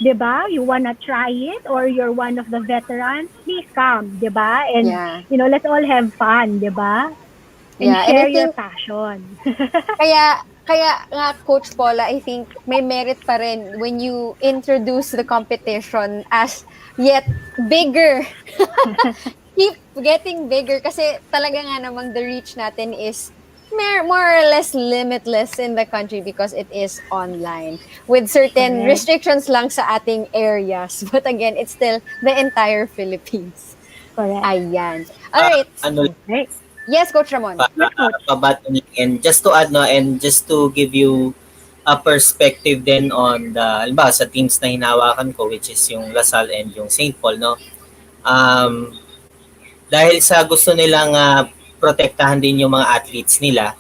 di ba? You wanna try it, or you're one of the veterans, please come, di ba? And, Yeah. you know, let's all have fun, di ba? And Yeah, and I share your think passion. kaya nga, Coach Paula, I think may merit pa rin when you introduce the competition as yet bigger. Keep getting bigger kasi talaga nga namang the reach natin is more or less limitless in the country because it is online with certain Correct. restrictions lang sa ating areas. But again, it's still the entire Philippines. Correct. Ayan. Alright. Ano Okay. Yes, Coach Ramon. Yes, Coach. pabato and just to add no and just to give you a perspective then on the halimbawa sa teams na hinawakan ko which is yung Lasal and yung St. Paul no dahil sa gusto nilang protektahan din yung mga athletes nila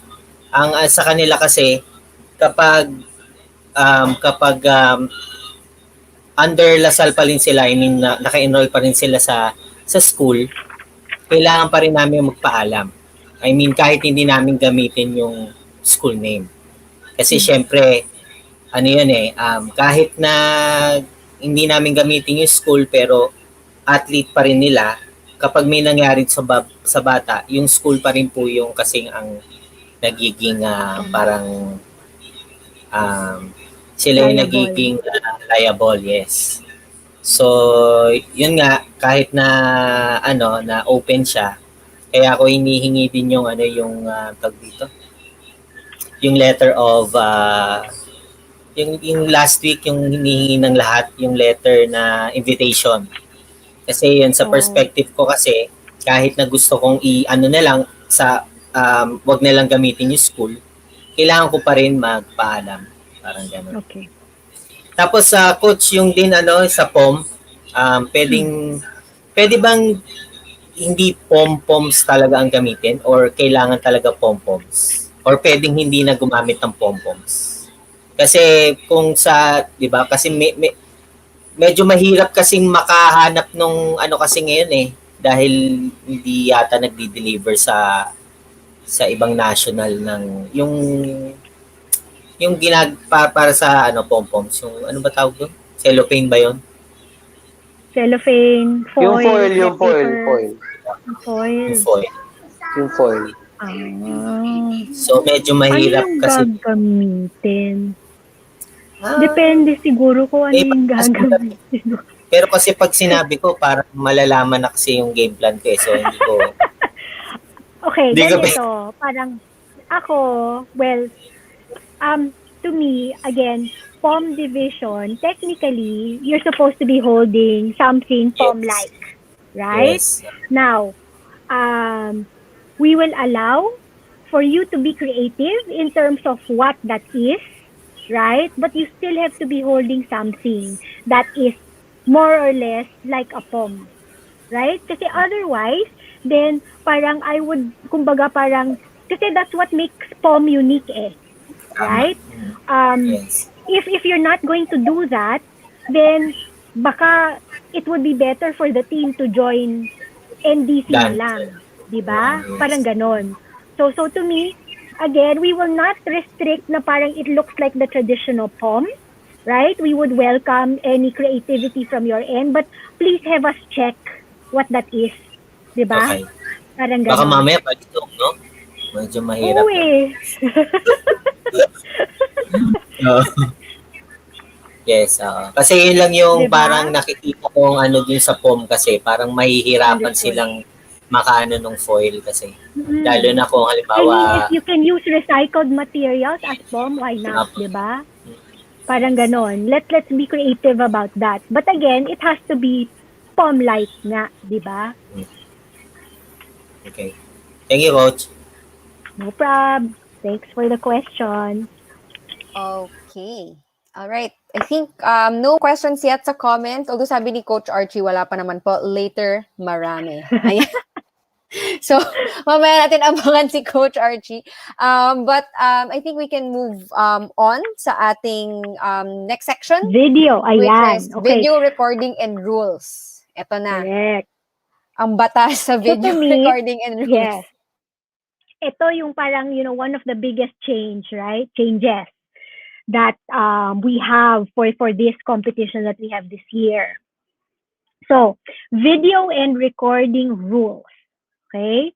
ang sa kanila kasi kapag under Lasal pa rin sila I mean naka-enroll pa rin sila sa school kailangan pa rin namin magpaalam I mean kahit hindi namin gamitin yung school name kasi syempre ano yun kahit na hindi namin gamitin yung school pero athlete pa rin nila kapag may nangyari sa bata yung school pa rin po yung kasing ang nagiging parang sila yung Liable. nagiging liable yes so yun nga kahit na na open siya kaya ako hinihingi din yung yung tag dito yung letter of yung last week yung hinihingi ng lahat yung letter na invitation kasi yun sa perspective ko kasi kahit na gusto kong na lang sa wag na lang gamitin yung school kailangan ko pa rin magpaalam parang gano'n. Okay. Tapos sa coach yung din sa POM pwede bang hindi pom-poms talaga ang gamitin or kailangan talaga pom-poms or pwedeng hindi na gumamit ng pom-poms kasi kung sa 'di ba kasi medyo mahirap kasing makahanap nung kasi ngayon dahil hindi yata nagdi-deliver sa ibang national ng yung para sa pom-poms yung ano ba tawag doon cellophane ba yon Cellophane, foil, Yung foil. Yung foil. so medyo mahirap ano yung kasi gagamitin? Depende siguro kung ano yung gagamitin. pero kasi pag sinabi ko parang malalaman na kasi yung game plan ko so hindi ko Okay, Di ka ganito. Parang ako, well, to me, again, POM division, technically, you're supposed to be holding something POM-like, right? yes Now, we will allow for you to be creative in terms of what that is, right? But you still have to be holding something that is more or less like a POM, right? Kasi otherwise, then parang I would, kumbaga parang, kasi that's what makes POM unique right? yes If you're not going to do that, then baka it would be better for the team to join NDC na lang, di ba? Yes. Parang ganon. So to me, again, we will not restrict na parang it looks like the traditional POM, right? We would welcome any creativity from your end, but please have us check what that is, di ba? okay Parang baka ganon. mamaya pag ito no medyo mahirap Oo yes kasi yun lang yung Diba? parang nakikita kong dun sa POM kasi parang mahihirapan Understood. silang makaano nung foil kasi Mm. lalo na kung I mean, halimbawa if you can use recycled materials as POM, why not, di ba? Parang ganon. Let's be creative about that. But again, it has to be pom light nga, di ba? Okay. Thank you, Coach. No prob. Thanks for the question. Okay. All right. I think no questions yet sa comment. Although sabi ni Coach Archie, wala pa naman po. Later, marami. Ayan. So, mamaya natin abangan si Coach Archie. But I think we can move on sa ating next section, Video, which ayan. is Okay. video recording and rules. Ito na. Correct. Ang batas sa So, video to me, recording and rules. yes. Ito yung parang, one of the biggest changes that we have for this competition that we have this year. So, video and recording rules. Okay?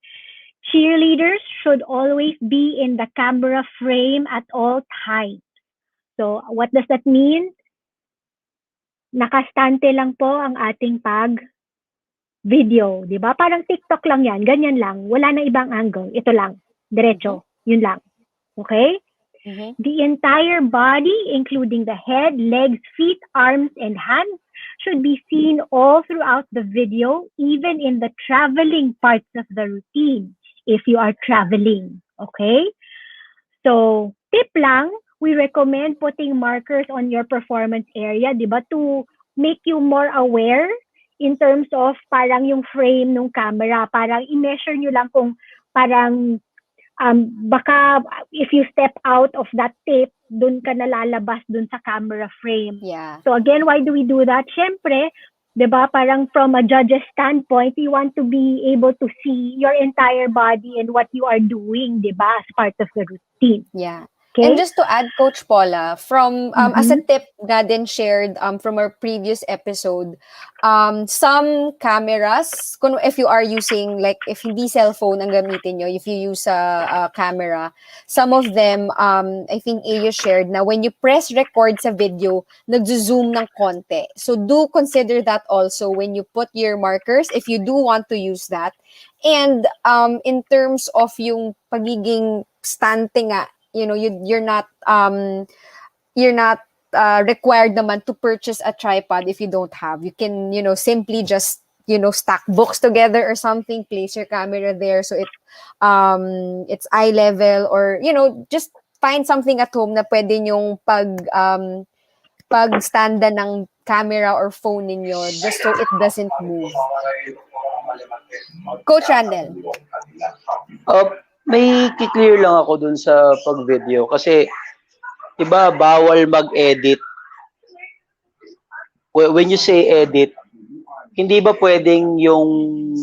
Cheerleaders should always be in the camera frame at all times. So, what does that mean? Nakastante lang po ang ating video, di ba? Parang TikTok lang yan, ganyan lang. Wala na ibang angle. Ito lang. Diretso. Yun lang. Okay? Mhm. The entire body, including the head, legs, feet, arms, and hands, should be seen all throughout the video, even in the traveling parts of the routine, if you are traveling. Okay? So, tip lang, we recommend putting markers on your performance area, di ba, to make you more aware in terms of parang yung frame ng camera. Parang i-measure nyo lang kung parang baka if you step out of that tape, dun ka nalalabas dun sa camera frame. Yeah. So again, why do we do that? Syempre, 'di ba, parang from a judge's standpoint, you want to be able to see your entire body and what you are doing, 'di ba, as part of the routine. Yeah. Okay? And just to add, Coach Paula, from as a Mhm. tip na din shared from our previous episode, some cameras, if you are using, like, if hindi cellphone ang gamitin nyo, if you use a camera, some of them, I think Ayo shared na when you press record sa video, nagzo-zoom ng konti. So do consider that also when you put your markers, if you do want to use that. And in terms of yung pagiging stante nga, you're not required naman to purchase a tripod if you don't have. You can, simply just, stack books together or something, place your camera there so it's eye level, or, just find something at home na pwede nyong pag-standa ng camera or phone ninyo just so it doesn't move. Coach Randall. May clear lang ako dun sa pag-video kasi iba bawal mag-edit. When you say edit, hindi ba pwedeng yung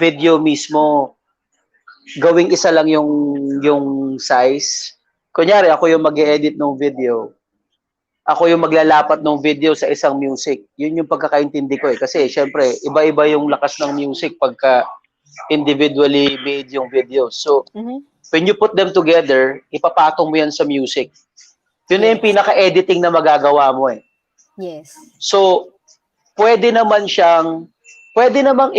video mismo gawing isa lang yung size? Kunyari ako yung mag-edit ng video. Ako yung maglalapat ng video sa isang music. Yun yung pagkakaintindi ko kasi syempre iba-iba yung lakas ng music pagka individually made yung video. So, when you put them together, ipapatong mo yan sa music. Yun na yung pinaka-editing na magagawa mo eh. Yes. So, pwede namang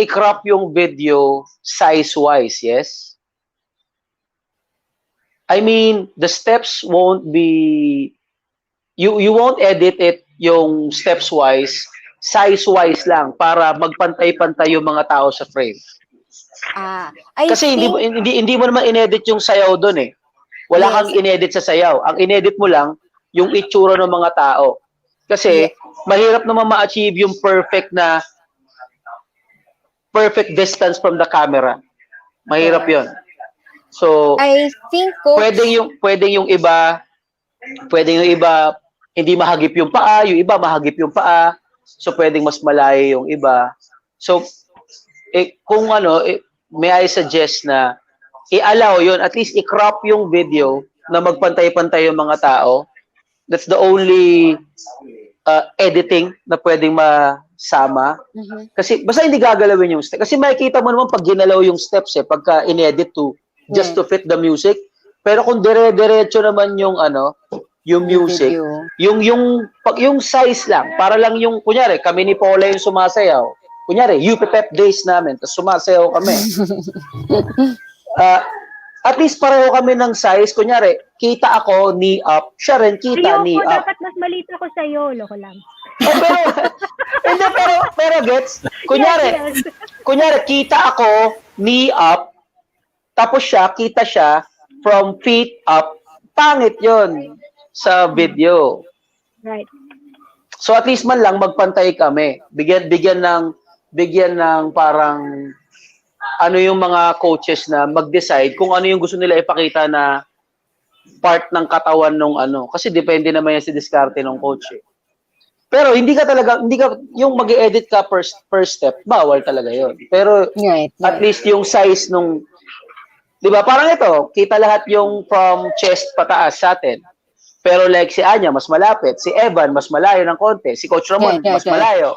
i-crop yung video size-wise, yes? I mean, the steps won't be, you won't edit it yung steps-wise, size-wise lang para magpantay-pantay yung mga tao sa frame. Kasi hindi mo naman inedit yung sayaw doon eh. Wala kang inedit sa sayaw. Ang inedit mo lang yung itsura ng mga tao. Kasi mahirap naman ma-achieve yung perfect distance from the camera. Mahirap 'yon. So I think pwedeng yung iba hindi mahagip yung paa, yung iba mahagip yung paa. So pwedeng mas malayo yung iba. So kung may I suggest na i-allow yun, at least i-crop yung video na magpantay-pantay yung mga tao. That's the only editing na pwedeng masama. Kasi basta hindi gagalawin yung steps. Kasi makikita mo naman pag ginalaw yung steps pagka in-edit just to fit the music. Pero kung dire-diretso naman yung yung music, yung size lang, para lang yung, kunyari, kami ni Paula yung sumasayaw. Kunyari, UP days namin, tapos sumasayaw kami. At least pareho kami ng size. Kunyari, kita ako, knee up. Siya rin, kita, knee up. Dapat mas maliit ako sa'yo. Loko lang. pero, hindi, pero gets, Yes. kunyari, kita ako, knee up, tapos kita siya, from feet up, pangit yon sa video. Right. So at least man lang magpantay kami. Bigyan ng parang ano yung mga coaches na mag-decide kung ano yung gusto nila ipakita na part ng katawan nung ano. Kasi depende naman yan sa diskarte ng coach eh. Pero hindi ka yung mag-edit ka first step, bawal talaga yon. Pero Right. at least yung size nung, di ba, parang ito, kita lahat yung from chest pataas sa atin. Pero like si Anya, mas malapit. Si Evan, mas malayo ng konti. Si Coach Ramon, Right. mas malayo.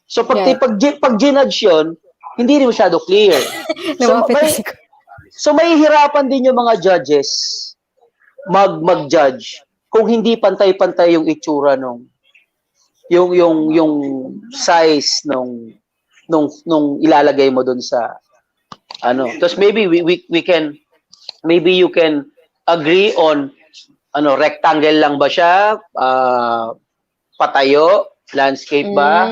So pag Right. ginudge yun, hindi rin masyado clear. Lumapit So may hirapan din yung mga judges mag-judge kung hindi pantay-pantay yung itsura nung yung size nung ilalagay mo dun sa ano. Tapos maybe we can, maybe you can agree on ano, rectangle lang ba siya, patayo, landscape ba,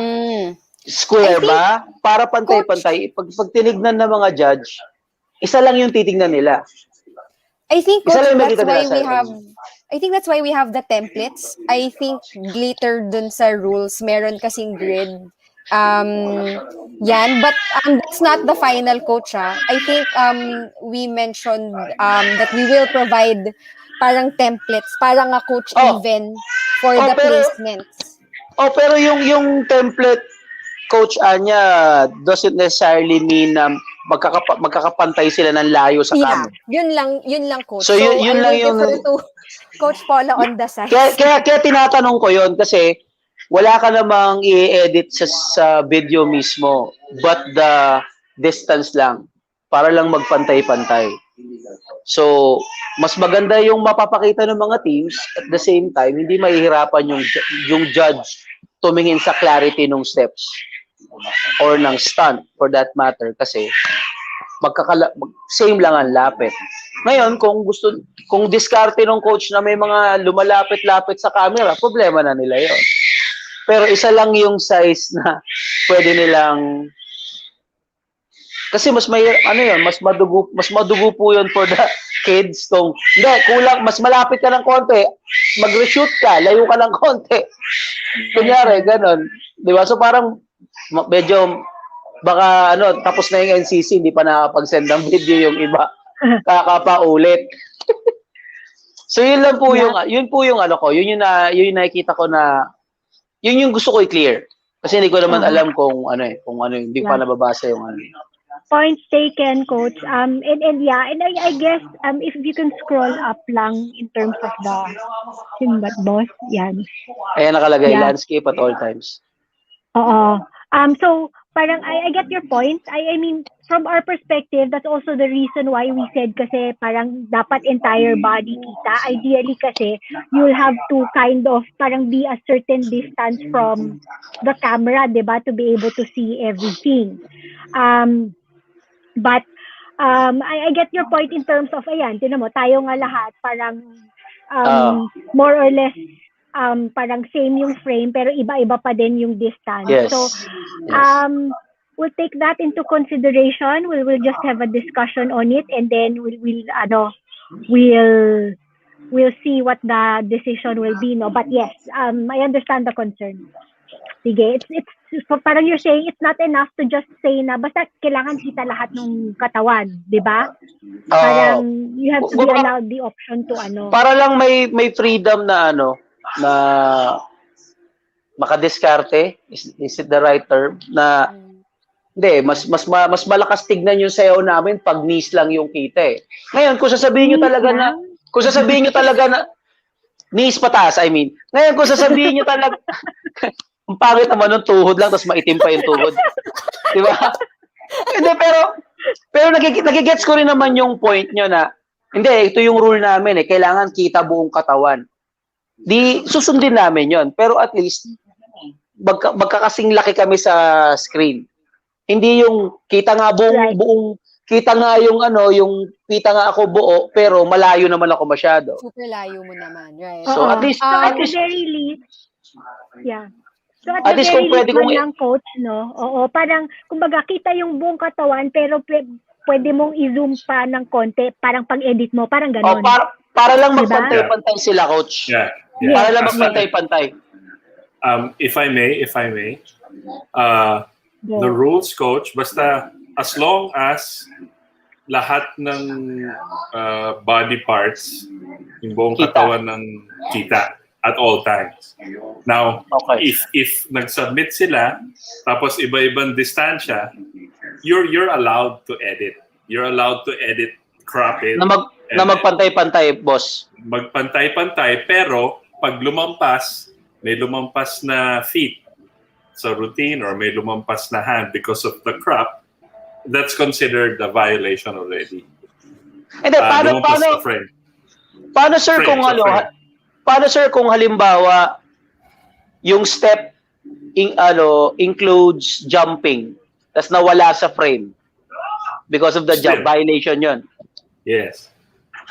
square ba, para pantay-pantay. Pag tinignan ng mga judge, isa lang yung titignan nila. I think Isa lang yung that's makita why nila we sa have that's why we have the templates. I think later dun sa rules, meron kasing grid. Yan, but that's not the final, coach. I think we mentioned that we will provide parang templates, parang a coach even for the placements. Pero yung template, Coach Anya, doesn't necessarily mean na magkakapantay sila ng layo sa camera. Yun lang, coach. So yun lang yung defer to Coach Paula on the side. Kaya tinatanong ko yon kasi wala ka namang i-edit sa video mismo, but the distance lang para lang magpantay-pantay. So, mas maganda yung mapapakita ng mga teams at the same time hindi mahihirapan yung judge tumingin sa clarity ng steps or ng stunt for that matter kasi same lang ang lapit. Ngayon, kung diskarte ng coach na may mga lumalapit-lapit sa camera, problema na nila yon. Pero isa lang yung size na pwede nilang, kasi mas madugo po yun for the kids. Kung hindi, kulang, mas malapit ka ng konti, mag-reshoot ka, layo ka ng konti. Kunyari, ganun. Di ba? So parang medyo baka tapos na yung NCC, hindi pa nakapag-send ng video yung iba. Kakapaulit. So yun lang po yun po yung yun yung nakikita ko na yun yung gusto ko i-clear. Kasi hindi ko naman alam kung hindi pa nababasa yung Point taken, coach. And I guess if you can scroll up lang in terms of the simbat boss, yan. Ayan nakalagay, landscape at all times. Oo. So parang I get your point. I mean, from our perspective, that's also the reason why we said kasi parang dapat entire body kita. Ideally kasi you'll have to kind of parang be a certain distance from the camera, 'di ba, to be able to see everything. But I get your point in terms of ayan, tinan mo, tayo nga lahat parang more or less parang same yung frame pero iba-iba pa din yung distance. Yes. So we'll take that into consideration. We'll just have a discussion on it and then we'll see what the decision will be, no. But yes, I understand the concern. Sige, it's so parang you're saying it's not enough to just say na basta kailangan kita lahat ng katawan, 'di ba? Parang you have to be allowed the option to Para lang may freedom na na makadiskarte, is it the right term, na hindi, mas malakas tignan yung sayaw namin pag knees lang yung kita eh. Ngayon, kung sasabihin nyo talaga na knees pataas, I mean. Ngayon, kung sasabihin nyo talaga ang pangit naman ng tuhod lang tapos maitim pa yung tuhod. Di ba? Hindi, pero nagigets ko rin naman yung point nyo na hindi, ito yung rule namin eh, kailangan kita buong katawan. Di susundin namin yon, pero at least magkakasing laki kami sa screen. Hindi yung kita nga buong kita nga yung yung kita nga ako buo pero malayo naman ako masyado. Super layo mo naman, right? So at least very least, yeah. So at At the least very kung pwede least kong man lang, coach, no? Oo, parang, kumbaga, kita yung buong katawan, pero pwede mong i-zoom pa ng konti, parang pag-edit mo, parang oh, ganon. para lang Diba? magpantay-pantay sila, coach. Yeah. Para lang As long- magpantay-pantay. if I may, the rules, coach, basta as long as lahat ng body parts, yung buong Kita. katawan ng kita at all times. Now, Okay. if nag-submit sila, tapos iba-ibang distansya, you're allowed to edit. You're allowed to edit, crop it. Na magpantay-pantay, boss. Magpantay-pantay, pero pag lumampas, may lumampas na feet sa routine or may lumampas na hand because of the crop, that's considered a violation already. And then, Lumampas na frame. paano sir Frame, kung sa frame. paano sir kung halimbawa yung step includes jumping, tas nawala sa frame because of the jump, Still. violation yun. Yes.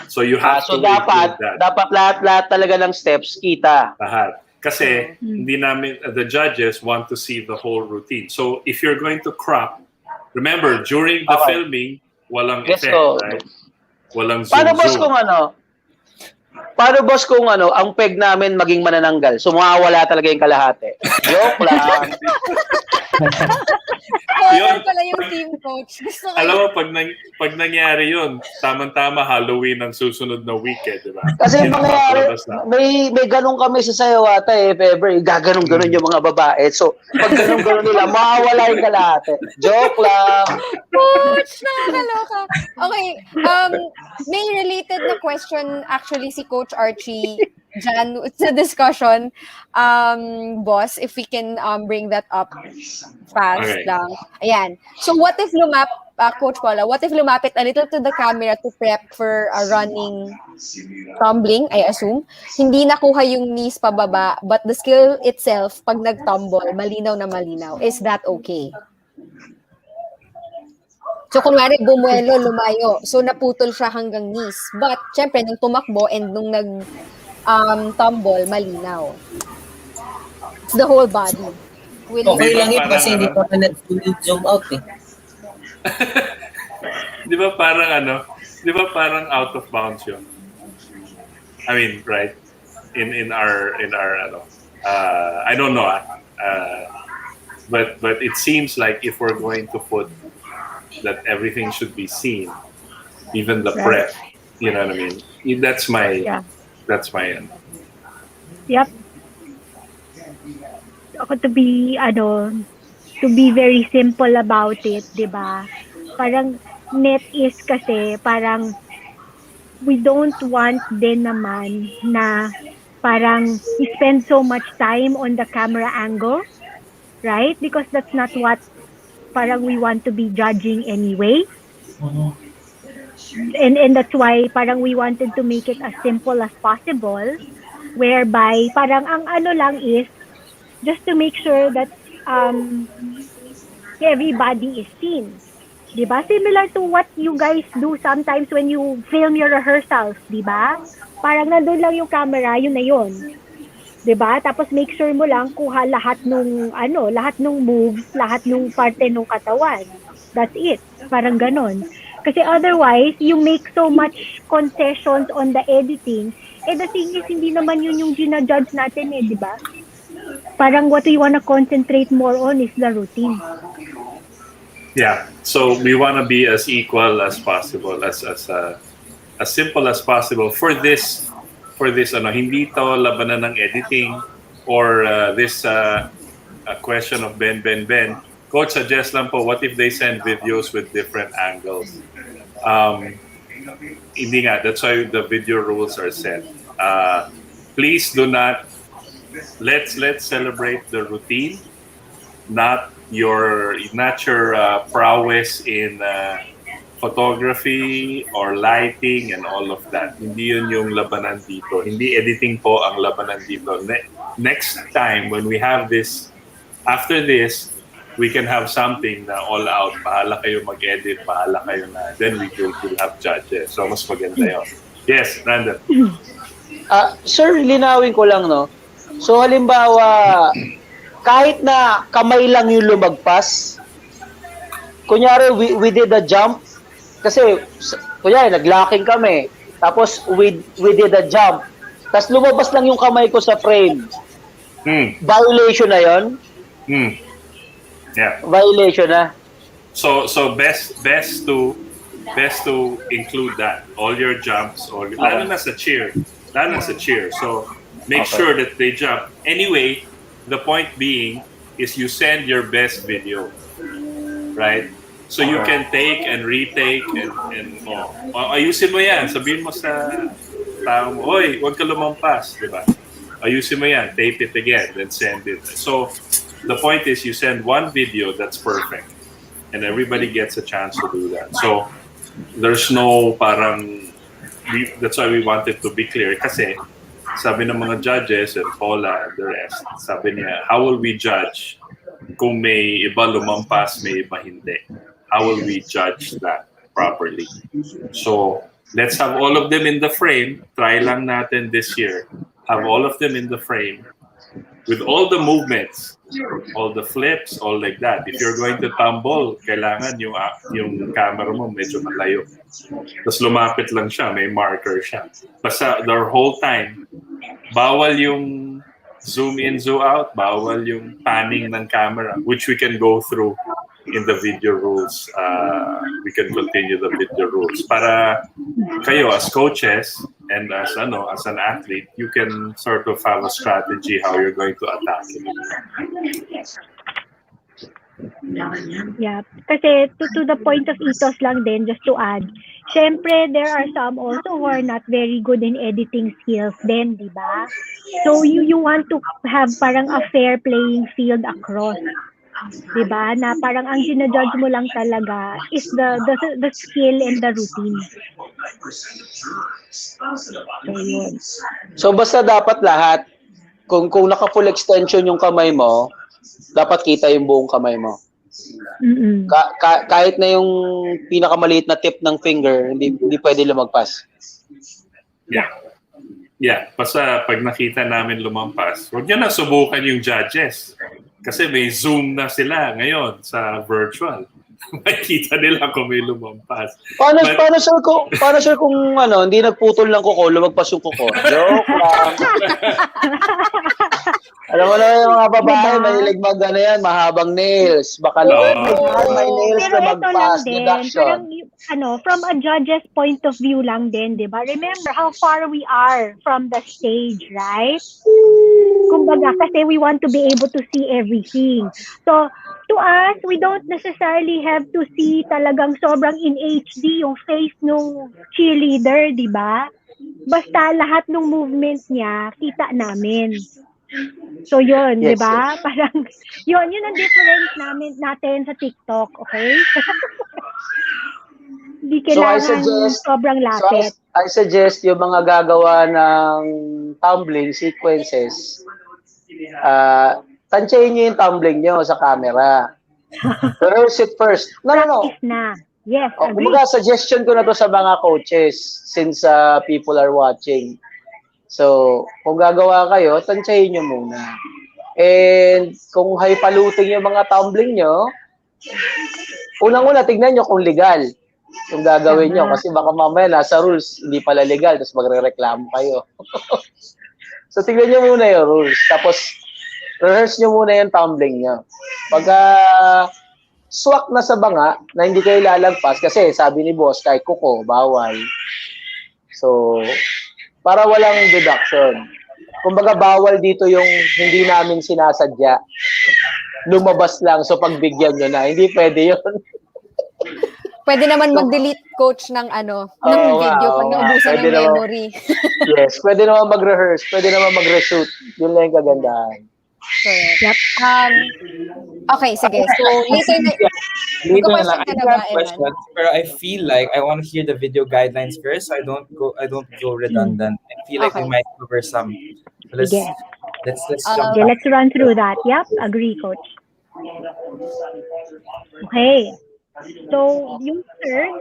So you have So to include that. dapat lahat talaga ng steps kita. Lahat. Kasi hindi namin, the judges want to see the whole routine. So if you're going to crop, remember, during the Okay. filming, walang Yes, effect, so, right? Walang zoom. Paano boss kung ang peg namin maging manananggal? So mawawala talaga yung kalahati. Joke lang. Yun pala yung team coach. Gusto ko Alam mo, pag nangyari yun, tamang-tama Halloween ang susunod na weekend, di ba? Kasi Yun ang mangyayari, papalabas na. may ganun kami sa sayo ata if ever, gaganon-ganon yung mga babae. So, pag ganon-ganon nila, mawawala yung kalahati. Joke lang. Coach, nakakaloka. Okay, may related na question actually si Coach Archie dyan sa discussion. Boss, if we can bring that up fast Okay. lang. Ayan. So what if Coach Paula, what if lumapit a little to the camera to prep for a running tumbling, I assume? Hindi nakuha yung knees pababa, but the skill itself, pag nag-tumble, malinaw na malinaw. Is that okay? So, kunwari, bumuelo, lumayo. So, naputol siya hanggang knees. But, syempre, nung tumakbo and nung tumble, malinaw. It's the whole body. Okay lang yun Parang kasi hindi pa nag-zoom out eh. Di ba parang out of bounds yun? I mean, right? In our I don't know. But it seems like if we're going to put that everything should be seen, even the prep, you know what I mean? That's my end. Yep. Ako to be very simple about it, 'di ba? Parang net is kasi parang we don't want din naman na parang we spend so much time on the camera angle, right? Because that's not what parang we want to be judging anyway. And that's why parang we wanted to make it as simple as possible, whereby parang ang ano lang is just to make sure that everybody is seen. Diba? Similar to what you guys do sometimes when you film your rehearsals, diba? Parang nandun lang yung camera, yun na yun. Diba? Tapos make sure mo lang kuha lahat nung moves, lahat nung parte nung katawan. That's it. Parang ganon. Kasi otherwise, you make so much concessions on the editing. The thing is, hindi naman yun yung ginajudge natin diba? Parang what we wanna concentrate more on is the routine. Yeah. So we want to be as equal as possible, as simple as possible for this hindi to labanan ng editing or this a question of Ben. Coach, suggest lang po, what if they send videos with different angles? Hindi nga, that's why the video rules are set. Please do not, let's celebrate the routine, not your prowess in photography or lighting and all of that. Hindi yun yung labanan dito. Hindi editing po ang labanan dito. Next time when we have this, after this, we can have something na all out. Bahala kayo mag-edit, bahala kayo na. Then we will have judges. So mas maganda yun. Yes, Brandon. Sir, linawin ko lang, no? So halimbawa, kahit na kamay lang yung lumagpas, kunyari we did a jump, kasi kunyari naglocking kami, tapos we did a jump, tapos lumabas lang yung kamay ko sa frame. Violation na yon? Yeah. Violation na. So best to include that. All your jumps, lalo na sa cheer. So make sure that they jump. Anyway, the point being is you send your best video, right? So you can take and retake and ayusin mo yan. Sabihin mo sa tao mo, oy, huwag ka lumampas, di ba? Ayusin mo yan, tape it again, then send it. So the point is you send one video that's perfect and everybody gets a chance to do that. So there's no parang, that's why we wanted to be clear kasi sabi ng mga judges and Paula and the rest, sabi niya, how will we judge kung may iba lumampas, may iba hindi? How will we judge that properly? So let's have all of them in the frame. Try lang natin this year. Have all of them in the frame with all the movements, all the flips, all like that. If you're going to tumble, kailangan yung camera mo medyo malayo. Tapos lumapit lang siya, may marker siya. Basta the whole time, bawal yung zoom in, zoom out, bawal yung panning ng camera, which we can go through in the video rules. We can continue the video rules. Para kayo as coaches and as an athlete, you can sort of have a strategy how you're going to attack it. Yeah. Kasi to the point of ethos lang din, just to add, syempre, there are some also who are not very good in editing skills din, di ba? So, you want to have parang a fair playing field across. Di ba? Na parang ang ginajudge mo lang talaga is the skill and the routine. So, yun. So basta dapat lahat, kung naka full extension yung kamay mo, dapat kita yung buong kamay mo. Kahit na yung pinakamaliit na tip ng finger, hindi pwede lumagpas. Yeah, basta pag nakita namin lumampas, huwag niyo na subukan yung judges. Kasi may Zoom na sila ngayon sa virtual. Makikita nila kung may lumampas. Paano sir kung hindi nagputol ng kuko, lumagpas yung kuko? Joke lang. Alam mo na yung mga babae, mahilig mahabang nails. Baka may nails na magpas, deduction. From a judge's point of view lang din, di ba? Remember how far we are from the stage, right? Kumbaga, kasi we want to be able to see everything. So, to us, we don't necessarily have to see talagang sobrang in HD yung face nung cheerleader, di ba? Basta lahat ng movement niya, kita namin. So, yun, Yes, di ba? yes. Parang, yun ang difference natin sa TikTok, okay? Di kailangan sobrang lapit. So I suggest yung mga gagawa ng tumbling sequences, tansyahin nyo yung tumbling nyo sa camera. Rehearse it first. No. Practice na. Yes, agree. Kumbaga, suggestion ko na to sa mga coaches since people are watching. So, kung gagawa kayo, tansyahin nyo muna. And kung highfalutin yung mga tumbling nyo, unang-una, tignan nyo kung legal yung gagawin nyo. Kasi baka mamaya nasa rules, hindi pala legal, tapos magre-reklamo kayo. So, tignan nyo muna yung rules. Tapos, rehearse nyo muna yung tumbling nyo. Pagka swak na sa banga, na hindi kayo lalagpas, kasi sabi ni boss, kahit kuko, bawal. So, para walang deduction. Kumbaga, bawal dito yung hindi namin sinasadya. Lumabas lang, so pagbigyan nyo na. Hindi pwede yun. Pwede naman mag-delete coach ng video pag naubusan ng memory. Yes, pwede naman mag-rehearse, pwede naman mag-reshoot. Yun lang yung kagandahan. Yep. Okay, sige. So, later na lang. I have questions, pero I feel like I want to hear the video guidelines first, so I don't go redundant. I feel like we might cover some. So let's jump. Okay, let's run through that. Yep, agree, coach. Okay. So, yung third,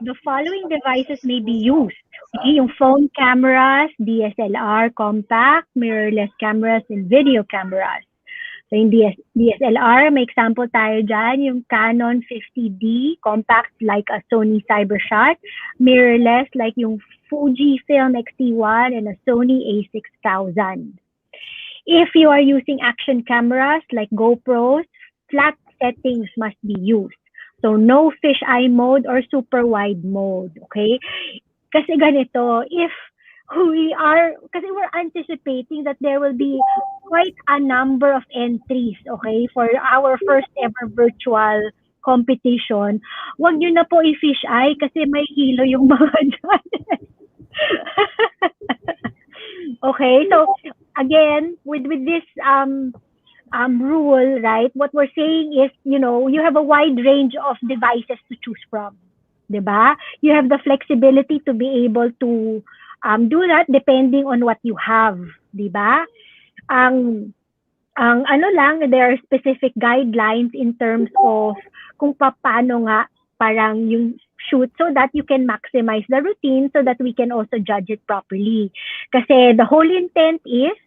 the following devices may be used. Okay, yung phone cameras, DSLR, compact, mirrorless cameras, and video cameras. So yung DSLR, may example tayo dyan, yung Canon 50D, compact like a Sony Cybershot, mirrorless like yung Fujifilm X-T1 and a Sony A6000. If you are using action cameras like GoPros, flat settings must be used. So no fisheye mode or super wide mode, okay? Kasi ganito, kasi we're anticipating that there will be quite a number of entries, okay, for our first ever virtual competition. Huwag nyo na po i-fisheye kasi may hilo yung mga dyan. Okay, so again, with this rule, right, what we're saying is, you have a wide range of devices to choose from. Diba? You have the flexibility to be able to do that depending on what you have, diba? Ang ano lang, there are specific guidelines in terms of kung paano nga parang yung shoot so that you can maximize the routine so that we can also judge it properly. Kasi the whole intent is,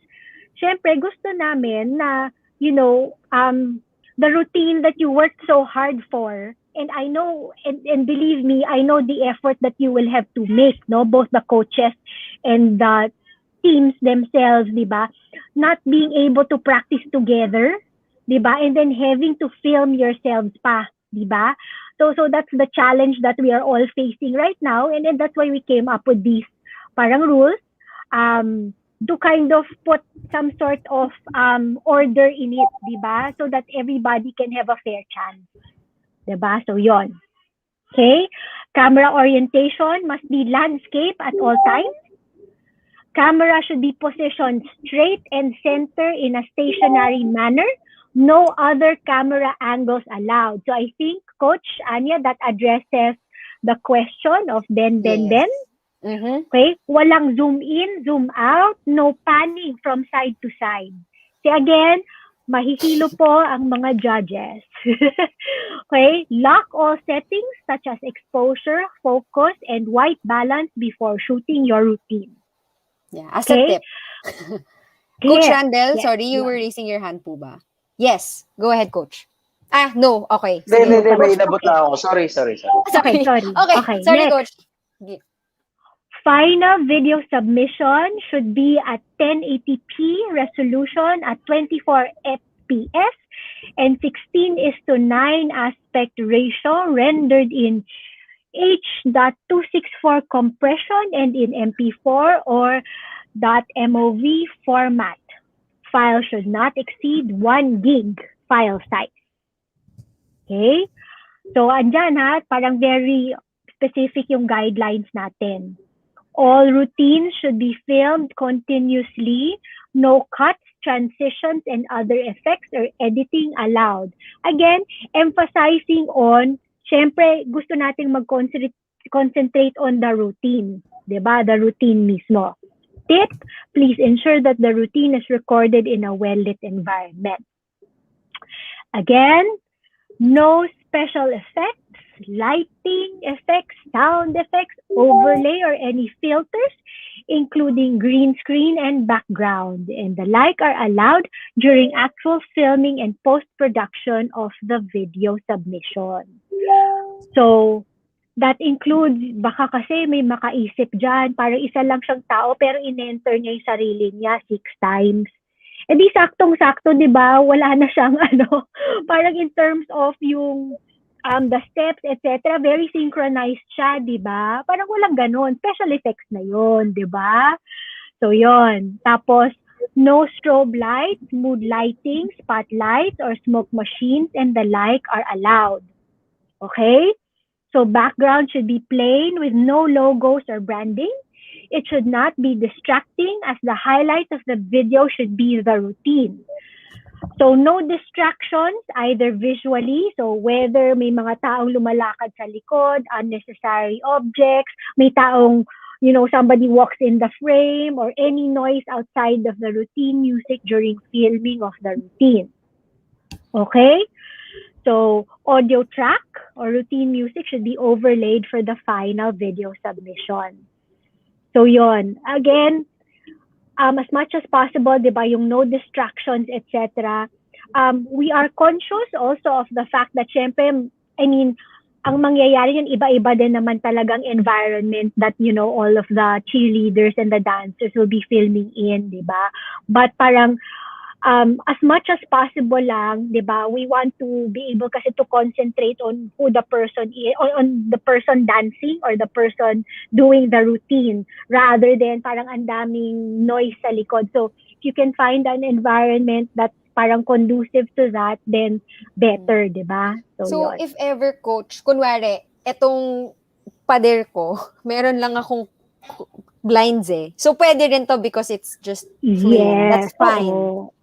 syempre gusto namin na, the routine that you worked so hard for, and I know, and believe me, I know the effort that you will have to make, no, both the coaches and the teams themselves, diba? Not being able to practice together, diba? And then having to film yourselves pa, diba? So that's the challenge that we are all facing right now, and then that's why we came up with these parang rules, to kind of put some sort of order in it, diba? So that everybody can have a fair chance. Diba? So yon. Okay? Camera orientation must be landscape at all times. Camera should be positioned straight and center in a stationary manner. No other camera angles allowed. So I think, Coach Anya, that addresses the question of then. Mm-hmm. Okay? Walang zoom in, zoom out, no panning from side to side. See, again, mahihilo po ang mga judges. Okay? Lock all settings such as exposure, focus, and white balance before shooting your routine. Yeah, as a tip. Coach Randel, sorry, you were raising your hand po ba? Yes. Go ahead, Coach. No. Okay. Hindi, may inabot na ako. Sorry. Sorry. Okay, sorry, Coach. Final video submission should be at 1080p resolution at 24 fps and 16:9 aspect ratio rendered in H.264 compression and in MP4 or .mov format. File should not exceed 1 gig file size. Okay? So, andyan parang very specific yung guidelines natin. All routines should be filmed continuously. No cuts, transitions, and other effects or editing allowed. Again, emphasizing on, syempre, gusto nating mag-concentrate on the routine. Diba? The routine mismo. Tip, please ensure that the routine is recorded in a well-lit environment. Again, no special effects, lighting effects, sound effects, overlay, or any filters, including green screen and background, and the like are allowed during actual filming and post-production of the video submission. So, that includes, baka kasi may makaisip dyan, parang isa lang siyang tao, pero in-enter niya yung sarili niya 6 times. E di saktong-sakto, di ba? Wala na siyang parang in terms of yung the steps, etc., very synchronized siya, di ba? Parang walang ganun. Special effects na yon, di ba? So, yon. Tapos, no strobe lights, mood lighting, spotlights, or smoke machines, and the like are allowed. Okay? So, background should be plain with no logos or branding. It should not be distracting as the highlight of the video should be the routine. So, no distractions, either visually, so whether may mga taong lumalakad sa likod, unnecessary objects, may taong, somebody walks in the frame, or any noise outside of the routine music during filming of the routine. Okay? So, audio track or routine music should be overlaid for the final video submission. So, yon. Again, as much as possible, di ba, yung no distractions, etc., we are conscious also of the fact that syempre, I mean, ang mangyayari yun, iba-iba din naman talagang environment that, all of the cheerleaders and the dancers will be filming in, di ba? But parang, as much as possible lang, di ba, we want to be able kasi to concentrate on who the person is, on the person dancing or the person doing the routine, rather than parang ang daming noise sa likod. So, if you can find an environment that's parang conducive to that, then better, di ba? So, yun. if ever, coach, kunwari, etong pader ko, meron lang akong blinds eh. So, pwede rin to because it's just flame. That's fine.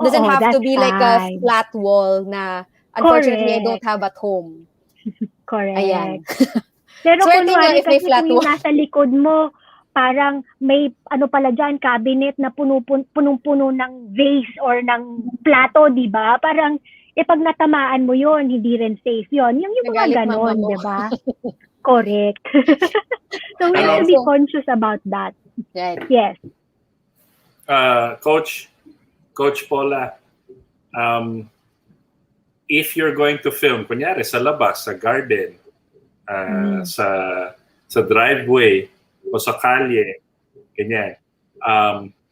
Doesn't have to be like a flat wall na unfortunately I don't have at home. Correct. Ayan. Pero Swerte nga kunwari if may kasi flat kung yung wall. nasa likod mo, parang may pala dyan, cabinet na punong-puno ng vase or ng plato, di ba? Parang, pag natamaan mo yon hindi rin safe yon. Yung mga Nagalit ganon, mama mo. di ba? Correct. So we have to be conscious about that. Right. Yes. Coach Paula, if you're going to film, kunyari sa labas, sa garden, sa driveway, o sa kalye, ganyan,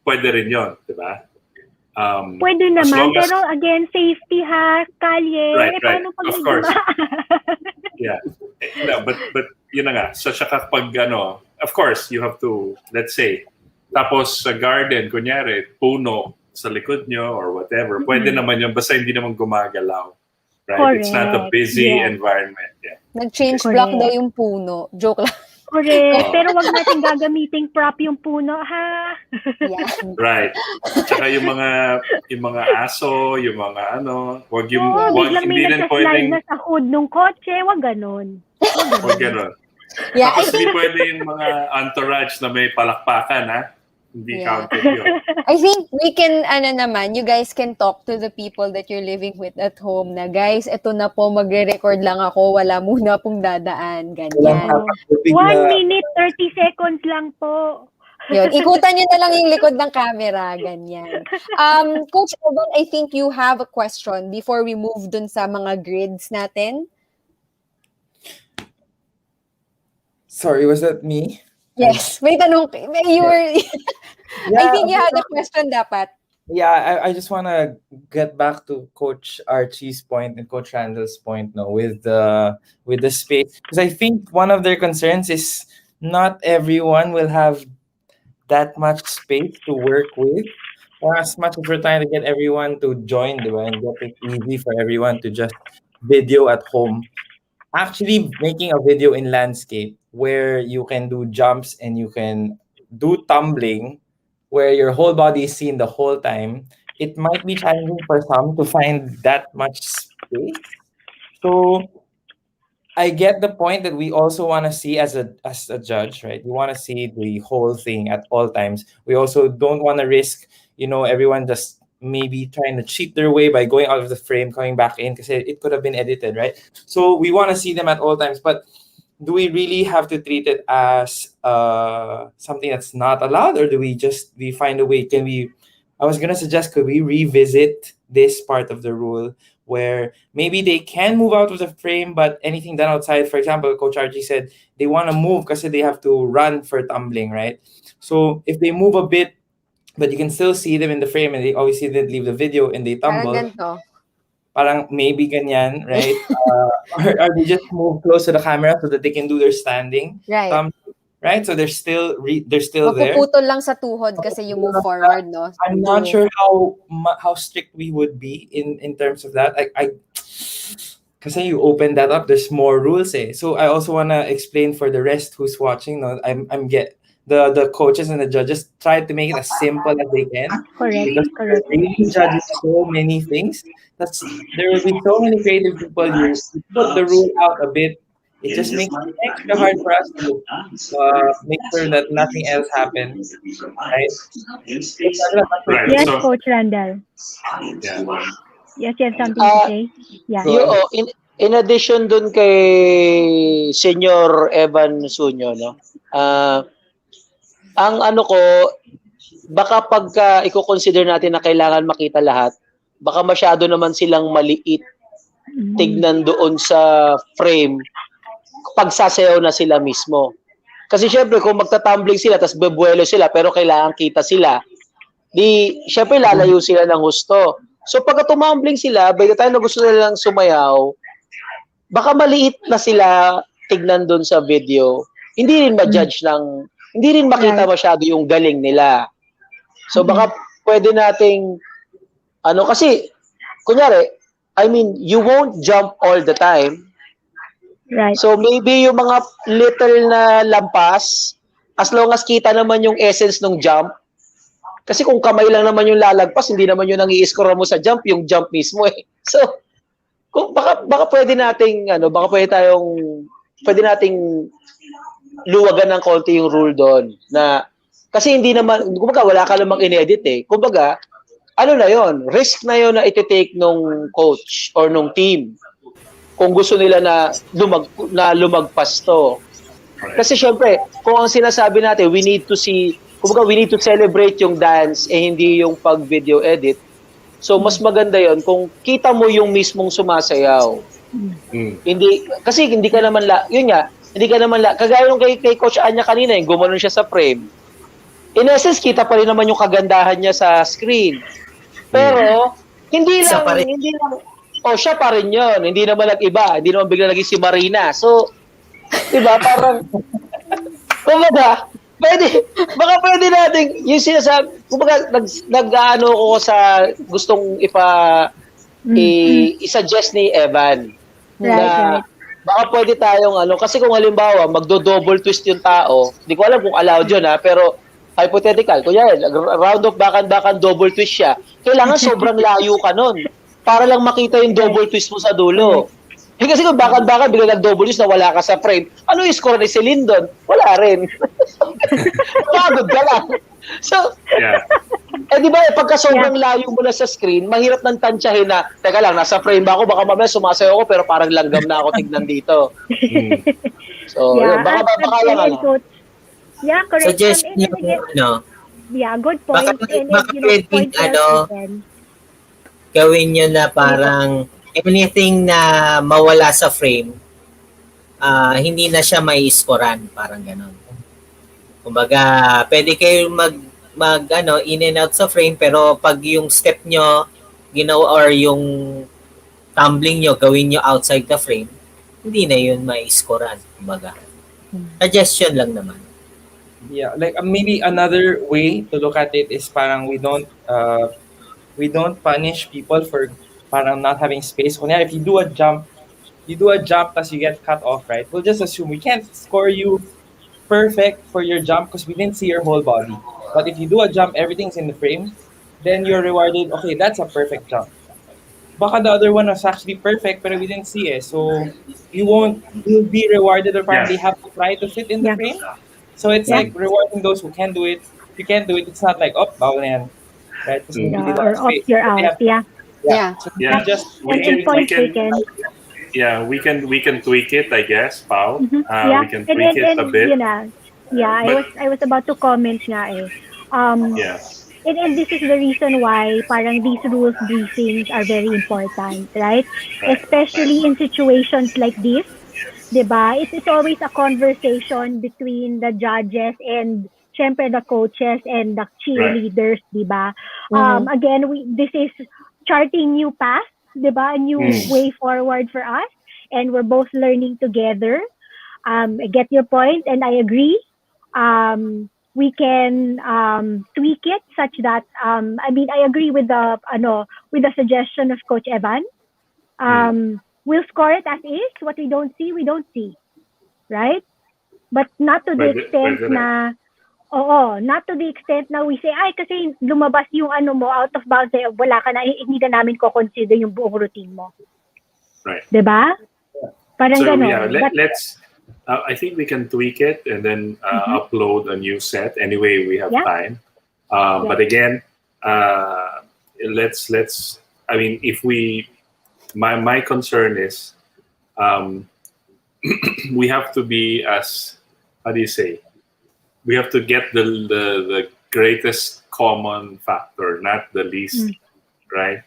pwede rin yun, di ba? Pwede naman, pero again, safety ha, kalye. Right. Paano pag Of course. Yeah. No, but yun na nga. So, saka pag of course, you have to, let's say, tapos sa garden, kunyari, puno sa likod nyo or whatever, pwede naman yun, basta hindi naman gumagalaw. Right? Correct. It's not a busy environment. Yeah. Nag-change block daw yung puno. Joke lang. Correct. Pero wag natin gagamiting prop yung puno, ha? Yeah. Right. Tsaka yung mga aso, yung mga wag yung biglang may hindi rin nagsaslide pwedeng na sa hood ng kotse, wag ganon. wag ganun. Yeah, Tapos hindi pwede yung mga entourage na may palakpakan, ha? Hindi counted yun. I think we can, you guys can talk to the people that you're living with at home na, guys, eto na po, magre-record lang ako, wala muna pong dadaan, ganyan. 1 minute, 30 seconds lang po. Yun, ikutan nyo na lang yung likod ng camera, ganyan. Coach Evan, I think you have a question before we move dun sa mga grids natin. Sorry, was that me? Yes, may tanong. You were, I think you had a question dapat. Yeah, I just want to get back to Coach Archie's point and Coach Randall's point, with the space, because I think one of their concerns is not everyone will have that much space to work with, or as much as we're trying to get everyone to join and get it easy for everyone to just video at home. Actually, making a video in landscape where you can do jumps and you can do tumbling, where your whole body is seen the whole time, it might be challenging for some to find that much space. So I get the point that we also want to see as a judge, right? We want to see the whole thing at all times. We also don't want to risk, everyone just maybe trying to cheat their way by going out of the frame, coming back in, because it could have been edited, right? So we want to see them at all times, but do we really have to treat it as something that's not allowed, or do we find a way? I was going to suggest, could we revisit this part of the rule where maybe they can move out of the frame, but anything done outside, for example, Coach Archie said they want to move because they have to run for tumbling, right? So if they move a bit, but you can still see them in the frame and they obviously didn't leave the video and they tumble. Parang maybe ganyan, right? Or they just move close to the camera so that they can do their standing. Right. Right? So they're still there. Mapuputol lang sa tuhod kasi you move forward, no? I'm not sure how strict we would be in terms of that. Kasi you open that up, there's more rules, eh. So I also want to explain for the rest who's watching, the coaches and the judges try to make it as simple as they can. Correct. Because really judges so many things. There will be so many creative people. You put the rule out a bit, it just makes it extra hard for us to make sure that nothing else happens. Right? Right. Yes, So, Coach Randall. yeah. Yes, you have something to say? Yeah. In addition dun kay Senior Evan Sunyo, no? Ang baka pagka i-consider natin na kailangan makita lahat, baka masyado naman silang maliit tignan doon sa frame pag sasayaw na sila mismo. Kasi syempre kung magtatumbling sila tapos bebuelo sila pero kailangan kita sila, di syempre lalayo sila ng husto. So pagka tumambling sila, by the time na gusto nilang sumayaw, baka maliit na sila tignan doon sa video. Hindi rin ma-judge hindi rin makita masyado yung galing nila. So baka pwede nating kasi kunyari, I mean, you won't jump all the time. Right. So maybe yung mga little na lampas, as long as kita naman yung essence ng jump. Kasi kung kamay lang naman yung lalagpas, hindi naman yung nang-i-score mo sa jump, yung jump mismo eh. So kung baka pwede nating pwede nating luwagan ng konti yung rule doon na kasi hindi naman kumbaga wala ka namang inedit eh. Kumbaga na yon, risk na yon na iti-take nung coach or nung team kung gusto nila na lumagpas to. Kasi syempre, kung ang sinasabi natin, we need to celebrate yung dance hindi yung pag-video edit. So mas maganda yon kung kita mo yung mismong sumasayaw. Kasi hindi ka naman kagaya nung kay Coach Anya kanina, yung gumanon siya sa frame. In essence, kita pa rin naman yung kagandahan niya sa screen. Pero, hindi lang, siya pa rin yun. Hindi naman nag-iba. Hindi naman bigla naging si Marina. So, diba, parang, baka pwede natin, yung sinasabi, nag-ano ko sa gustong i-suggest ni Evan. Right. Baka pwede tayong kasi kung halimbawa, magdo-double twist yung tao, hindi ko alam kung allowed yun pero, hypothetical, kunyari, round of bakan-bakan, double twist siya. Kailangan sobrang layo ka nun para lang makita yung double twist mo sa dulo. Kasi kung bakan-bakan, bigla nag-double twist na wala ka sa frame, ano yung score ni Celine doon? Wala rin. Pagod ka lang. So, di ba, pagka sobrang layo mo na sa screen, mahirap nang tansyahin na, teka lang, nasa frame ba ako? Baka mamaya sumasayaw ako, pero parang langgam na ako tignan dito. So, baka lang Yeah, correct. Suggestion Yeah, good point. Baka pwedeng gawin nyo na parang anything na mawala sa frame, hindi na siya may scorean, parang ganon. Kumbaga, pwede kayo in and out sa frame, pero pag yung step nyo, or yung tumbling nyo, gawin nyo outside the frame, hindi na yun may scorean. Kumbaga, suggestion lang naman. Yeah, like maybe another way to look at it is parang we don't punish people for parang not having space. Kunya, if you do a jump as you get cut off, right? We'll just assume we can't score you perfect for your jump because we didn't see your whole body. But if you do a jump, everything's in the frame, then you're rewarded, okay, that's a perfect jump. Baka the other one was actually perfect but we didn't see it. So you'll be rewarded or probably have to try to fit in the frame. So it's like rewarding those who can do it. If you can't do it, it's not like, bawal na yan. Right? Or you're out. So we can tweak it, I guess, Pao. We can tweak it a bit. I was about to comment nga eh. And this is the reason why parang these rules briefings are very important, right? Especially in situations like this. Diba? It's always a conversation between the judges and syempre the coaches and the cheerleaders, diba? Again, this is charting new path, diba? A new way forward for us, and we're both learning together. I get your point, and I agree. We can tweak it such that I agree with the suggestion of Coach Evan. We'll score it as is. What we don't see. Right? But not to the extent na, not to the extent na we say, ay, kasi lumabas yung mo, out of bounds, wala ka na, hindi na namin ko-consider yung buong routine mo. Right. Diba? Parang ganon. Let's, I think we can tweak it and then upload a new set. Anyway, we have time. But again, let's, I mean, if we, my concern is we have to be as, how do you say, we have to get the greatest common factor, not the least, right?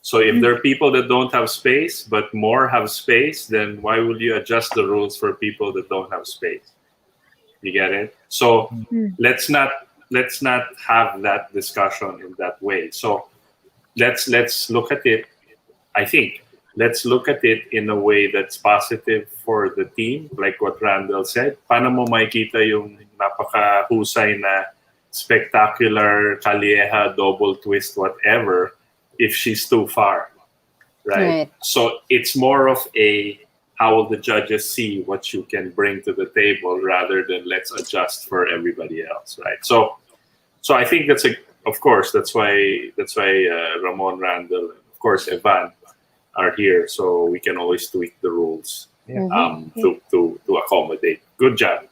So if there are people that don't have space, but more have space, then why would you adjust the rules for people that don't have space? You get it? So let's not have that discussion in that way. So let's look at it. I think let's look at it in a way that's positive for the team, like what Randall said. Paano mo makikita yung napakahusay na spectacular, kalieha, double twist, whatever, if she's too far, right? So it's more of a, how will the judges see what you can bring to the table rather than let's adjust for everybody else, right? So I think of course, that's why Ramon, Randall, and of course Evan are here, so we can always tweak the rules to accommodate. Good job.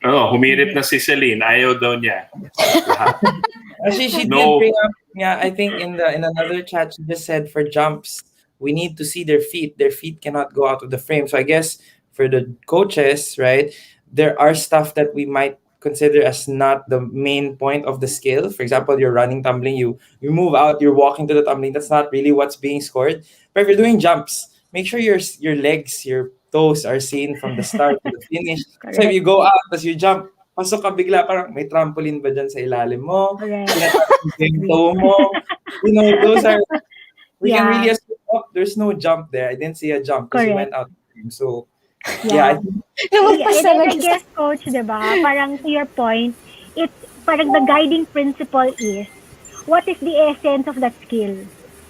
Humirit na si Celine. Ayaw daw niya. Actually, she did bring up. Yeah, I think in another chat she just said for jumps we need to see their feet. Their feet cannot go out of the frame. So I guess for the coaches, right, there are stuff that we might consider as not the main point of the skill. For example, you're running, tumbling, you move out, you're walking to the tumbling. That's not really what's being scored. But if you're doing jumps, make sure your legs, your toes are seen from the start to the finish. So if you go out, as you jump, pasok ka bigla, parang may trampoline ba dyan sa ilalim mo? Yung toe mo? You know, those are, we can really assume, there's no jump there. I didn't see a jump because you went out. So, I think, I guess, Coach, diba? Parang to your point, it's parang the guiding principle is, what is the essence of that skill?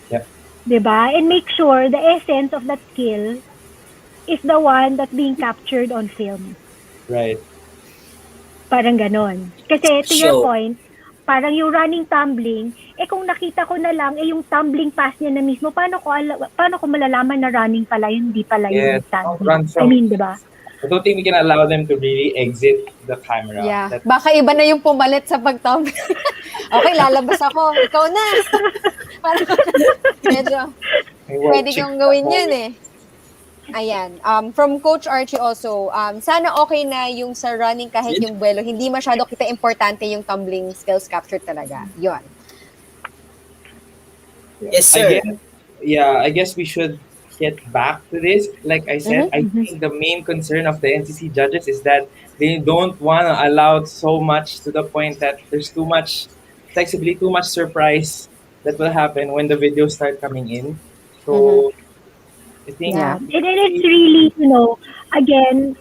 Yep. Diba? And make sure the essence of that skill is the one that's being captured on film. Right. Parang ganon. Kasi to your point, parang yung running, tumbling, kung nakita ko na lang, yung tumbling pass niya na mismo, paano ko malalaman na running pala yun, hindi pala yung tumbling? I mean, diba? I don't think we can allow them to really exit the camera. Yeah. Baka iba na yung pumalit sa pag-tumbling. Okay, lalabas ako. Ikaw na. Parang medyo pwede kong gawin yun eh. Ayan. From Coach Archie also, sana okay na yung sa running kahit yung buwelo. Hindi masyado kita importante yung tumbling skills captured talaga. Yun. Yes, sir. I guess we should get back to this. Like I said, I think the main concern of the NCC judges is that they don't want to allow so much to the point that there's too much flexibility, too much surprise that will happen when the videos start coming in. So I think it's really, again,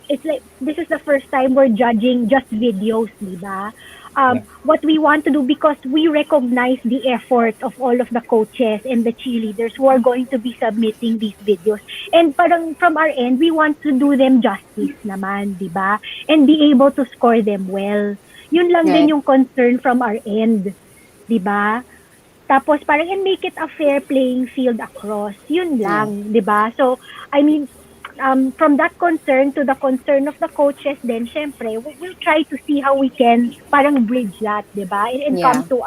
it's like this is the first time we're judging just videos, diba? What we want to do, because we recognize the effort of all of the coaches and the cheerleaders who are going to be submitting these videos. And parang from our end, we want to do them justice naman, diba? And be able to score them well. Yun lang din yung concern from our end, diba? Tapos parang and make it a fair playing field across. Yun lang, diba? So, I mean, from that concern to the concern of the coaches, then syempre, we'll try to see how we can parang bridge that, diba? And come to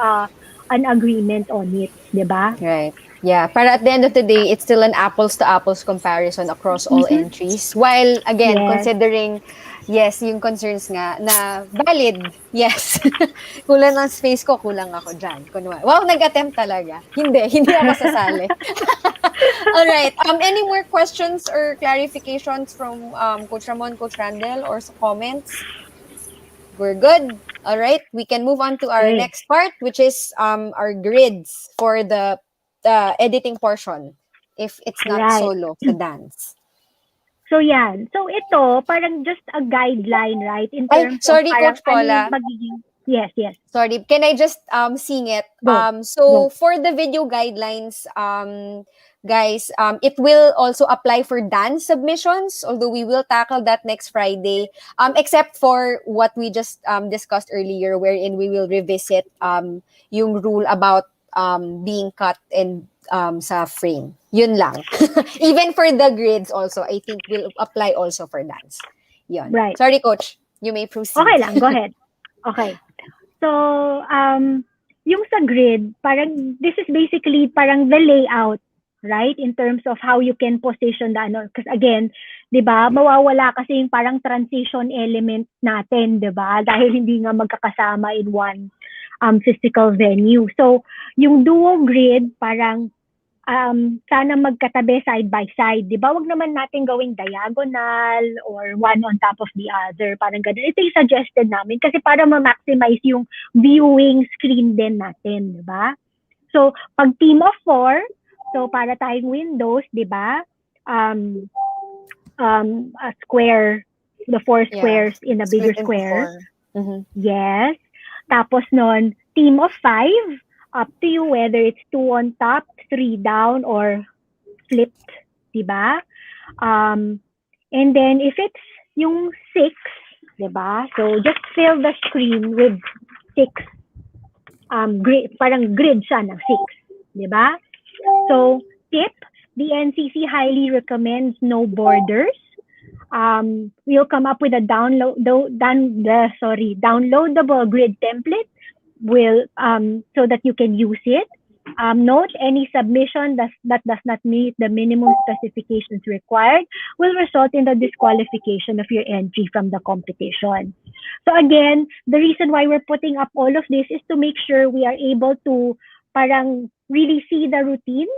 an agreement on it, diba? Right. Yeah, para at the end of the day, it's still an apples to apples comparison across all entries. While, again, considering, yung concerns nga na valid, yes. Kulang ng space ko, kulang ako dyan. Wow, nag-attempt talaga. Hindi ako sasali. Alright, any more questions or clarifications from Coach Ramon, Coach Randall, or comments? We're good. Alright, we can move on to our next part, which is our grids for the editing portion, if it's not solo, the dance. So, So, ito, parang just a guideline, right? In terms sorry, of Coach Paula. Yes. Sorry, can I just sing it? For the video guidelines, guys, it will also apply for dance submissions, although we will tackle that next Friday, except for what we just discussed earlier, wherein we will revisit yung rule about being cut and sa frame. Yun lang. Even for the grids also, I think will apply also for dance. Yun. Right. Sorry, Coach. You may proceed. Okay lang. Go ahead. Okay. So, yung sa grid, parang this is basically parang the layout, right? In terms of how you can position the ano. Because again, di ba, mawawala kasi yung parang transition element natin, di ba? Dahil hindi nga magkakasama in one physical venue. So, yung duo grid, parang sana magkatabi side by side. Di ba? Wag naman natin gawing diagonal or one on top of the other. Parang ganun. Ito yung suggested namin kasi para ma-maximize yung viewing screen din natin. Di ba? So, pag team of 4, so para tayong windows, di ba? A square, the 4 squares in a bigger Split into square. 4. Mm-hmm. Yes. Tapos nun, team of 5, up to you whether it's 2 on top, 3 down, or flipped, diba? And then if it's yung 6, diba? So just fill the screen with 6. Grid, parang grid siya ng 6, diba? So tip, the NCC highly recommends no borders. We'll come up with a downloadable grid template so that you can use it. Note, any submission that does not meet the minimum specifications required will result in the disqualification of your entry from the competition. So again, the reason why we're putting up all of this is to make sure we are able to parang really see the routine,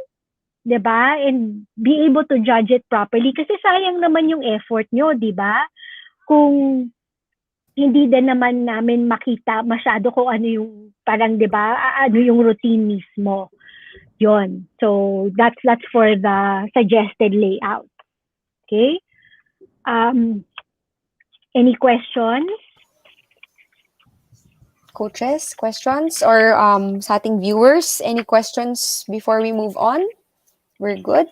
diba? And be able to judge it properly. Kasi sayang naman yung effort nyo, diba? Kung hindi din naman namin makita masyado kung ano yung parang, diba, ano yung routine mismo. Yon. So, that's for the suggested layout. Okay? Any questions? Coaches, questions? Or sa ating viewers, any questions before we move on? We're good?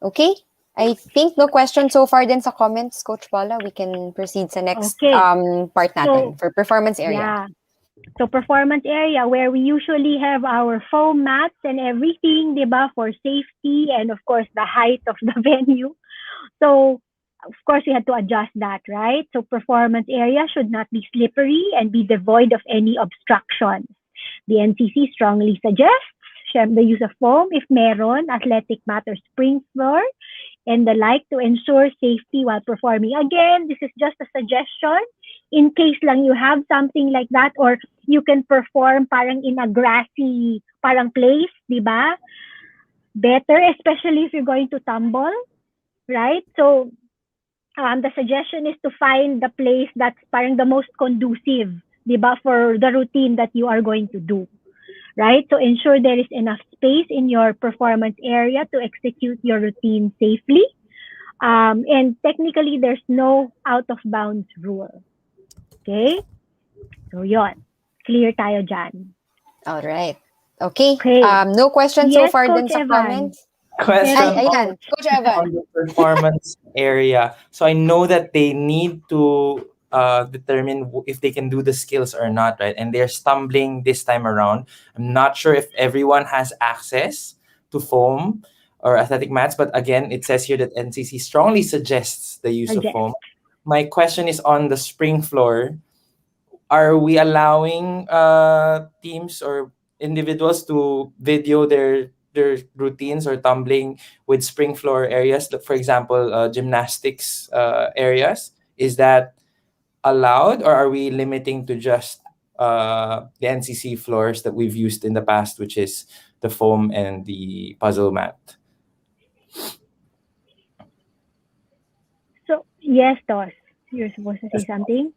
Okay. I think no questions so far din sa comments, Coach Paula. We can proceed sa next part natin for performance area. Yeah. So performance area where we usually have our foam mats and everything, diba, for safety and of course the height of the venue. So of course we had to adjust that, right? So performance area should not be slippery and be devoid of any obstructions. The NCC strongly suggests the use of foam if meron, athletic mat or spring floor, and the like to ensure safety while performing. Again, this is just a suggestion in case lang you have something like that or you can perform parang in a grassy parang place, diba? Better, especially if you're going to tumble, right? So the suggestion is to find the place that's parang the most conducive, diba, for the routine that you are going to do. Right? So ensure there is enough space in your performance area to execute your routine safely. And technically, there's no out of bounds rule. Okay? So yon. Clear tayo dyan. All right. Okay. Okay. No questions so Yes, far Coach din sa Evan. comments. Question Ayan, Coach Evan. on the performance area. So I know that they need to determine if they can do the skills or not, right? And they're stumbling this time around. I'm not sure if everyone has access to foam or athletic mats, but again, it says here that NCC strongly suggests the use of foam. My question is on the spring floor. Are we allowing teams or individuals to video their routines or tumbling with spring floor areas? For example, gymnastics areas. Is that allowed, or are we limiting to just the NCC floors that we've used in the past, which is the foam and the puzzle mat? So, yes, Tos, you're supposed to say something?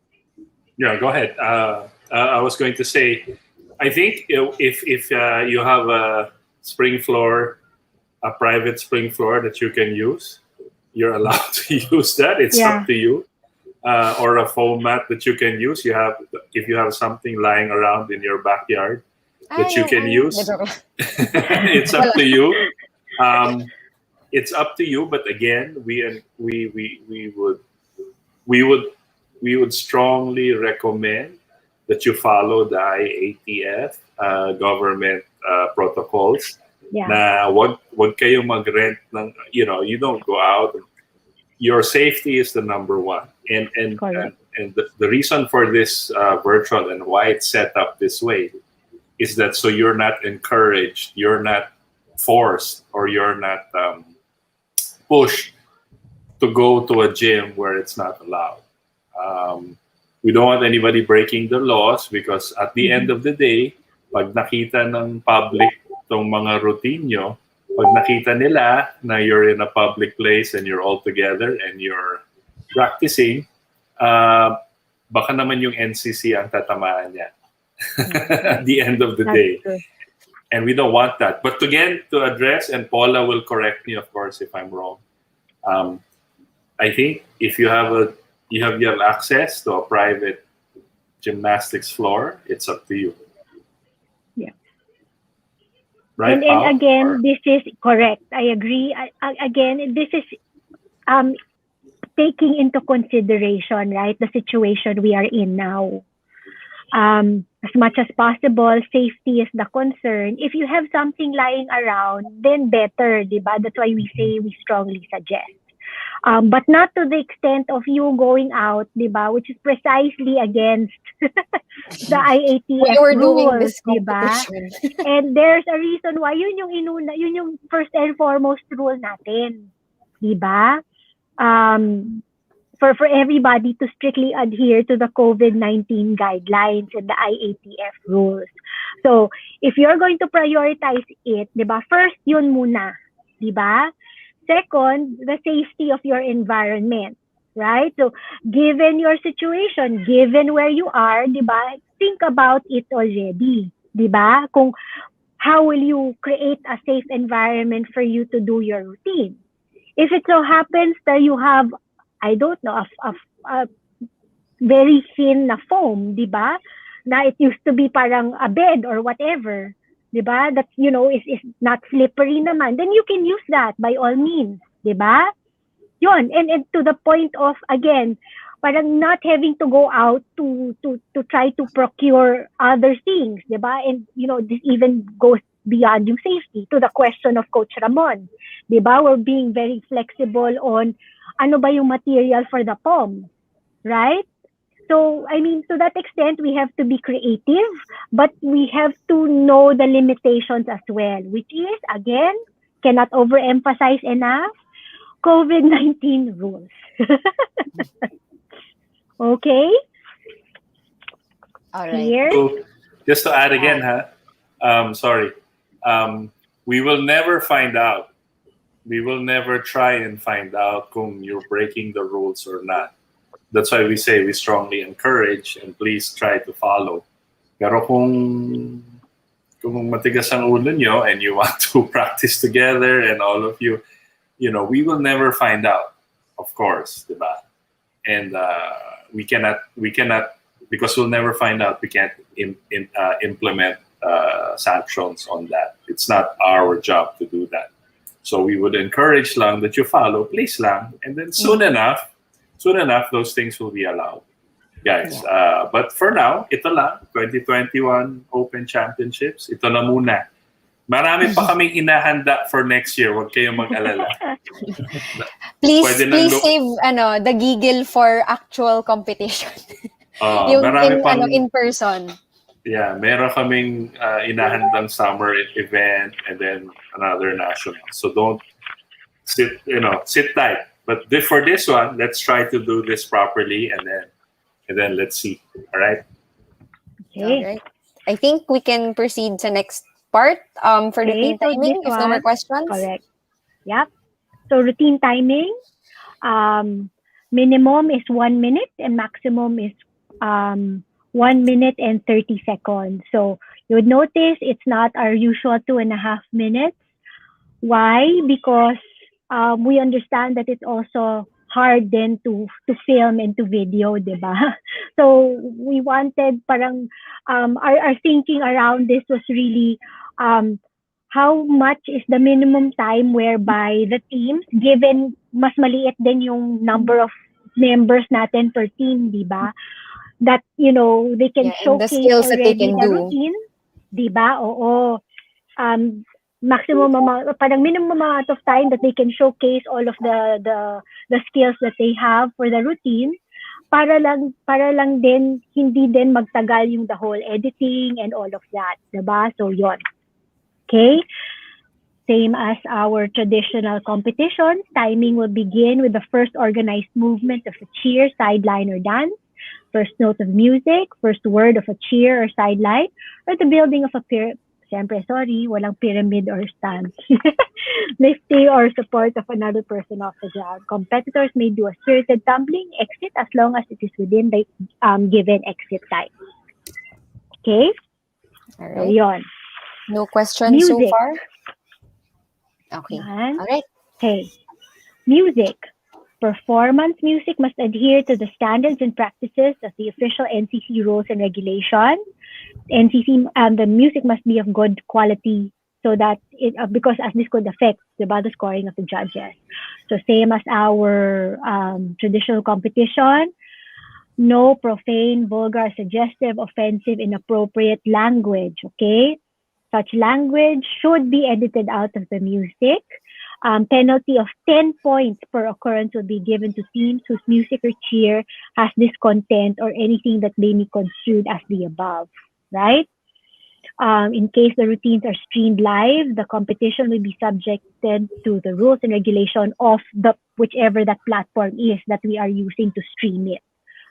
Yeah, go ahead. I was going to say, I think if you have a spring floor, a private spring floor that you can use, you're allowed to use that. It's up to you. Or a foam mat that you can use. If you have something lying around in your backyard that you can use, it's up to you. It's up to you. But again, we would strongly recommend that you follow the IATF government protocols. Yeah. Na wag kayo mag-rent ng, you don't go out. Your safety is the number one. And the reason for this virtual and why it's set up this way is that so you're not encouraged, you're not forced, or you're not pushed to go to a gym where it's not allowed. We don't want anybody breaking the laws because at the end of the day, pag nakita ng public tong mga routine nyo, pag nakita nila na you're in a public place and you're all together and you're practicing, baka naman yung NCC ang tatamaan niya at the end of the day. True. And we don't want that. But again, to address, and Paula will correct me, of course, if I'm wrong. I think if you have access to a private gymnastics floor, it's up to you. Yeah. Right. And again, this is correct. I agree. Again, this is taking into consideration, right, the situation we are in now. As much as possible, safety is the concern. If you have something lying around, then better, diba? That's why we say we strongly suggest. But not to the extent of you going out, diba? Which is precisely against the IATF We're doing rules, this diba? competition. And there's a reason why yun yung first and foremost rule natin, diba? For everybody to strictly adhere to the COVID-19 guidelines and the IATF rules. So, if you're going to prioritize it, diba? First, yun muna, diba? Second, the safety of your environment, right? So, given your situation, given where you are, diba? Think about it already, diba? Kung how will you create a safe environment for you to do your routine? If it so happens that you have, I don't know, a very thin na foam, diba? Na it used to be parang a bed or whatever, diba? That, is not slippery naman. Then you can use that by all means, diba? Yun. And to the point of, again, parang not having to go out to try to procure other things, diba? And, this even goes beyond yung safety to the question of Coach Ramon, diba? We're being very flexible on ano ba yung material for the POM, right? So, I mean, to that extent, we have to be creative, but we have to know the limitations as well, which is, again, cannot overemphasize enough, COVID-19 rules. Okay? All right. Clear? So, just to add again, we will never find out. We will never try and find out kung you're breaking the rules or not. That's why we say we strongly encourage and please try to follow. Pero kung matigas ang ulo nyo and you want to practice together and all of you, we will never find out, of course, diba? And we cannot, because we'll never find out, we can't implement sanctions on that. It's not our job to do that. So we would encourage lang that you follow, please lang, and then soon enough, those things will be allowed, guys. But for now, ito lang, 2021 Open Championships, ito na muna. Marami pa kaming inahanda for next year. Huwag kayong mag-alala. Please save the giggle for actual competition. Yung in person. Yeah, meron kaming inahandang summer event and then another national. So don't sit tight. But for this one, let's try to do this properly and then let's see. All right? Okay. All right. I think we can proceed to next part for routine timing. If no more questions. Correct. Yep. So routine timing, minimum is 1 minute and maximum is 1 minute and 30 seconds. So you would notice it's not our usual 2.5 minutes. Why? Because we understand that it's also hard then to film and to video, diba? So we wanted parang our thinking around this was really how much is the minimum time whereby the teams, given mas maliit din yung number of members natin per team, diba? That, they can showcase the skills that they can the do. routine, diba? Oo. Parang minimum amount of time that they can showcase all of the skills that they have for the routine para lang din hindi din magtagal yung the whole editing and all of that, diba? So yon. Okay? Same as our traditional competition, timing will begin with the first organized movement of a cheer, sideline, or dance, first note of music, first word of a cheer or sideline, or the building of a Siyempre, sorry, walang pyramid or stance. Lifting or support of another person off the ground. Competitors may do a spirited tumbling exit as long as it is within the given exit time. Okay? All So, right. yon. No questions so Music. far? Okay. Yan. All right. Okay. Music. Performance music must adhere to the standards and practices of the official NCC rules and regulations. NCC, the music must be of good quality so that it, because as this could affect the scoring of the judges. So same as our traditional competition, no profane, vulgar, suggestive, offensive, inappropriate language, okay? Such language should be edited out of the music. Penalty of 10 points per occurrence will be given to teams whose music or cheer has this content or anything that may be construed as the above, right? In case the routines are streamed live, the competition will be subjected to the rules and regulation of the whichever that platform is that we are using to stream it.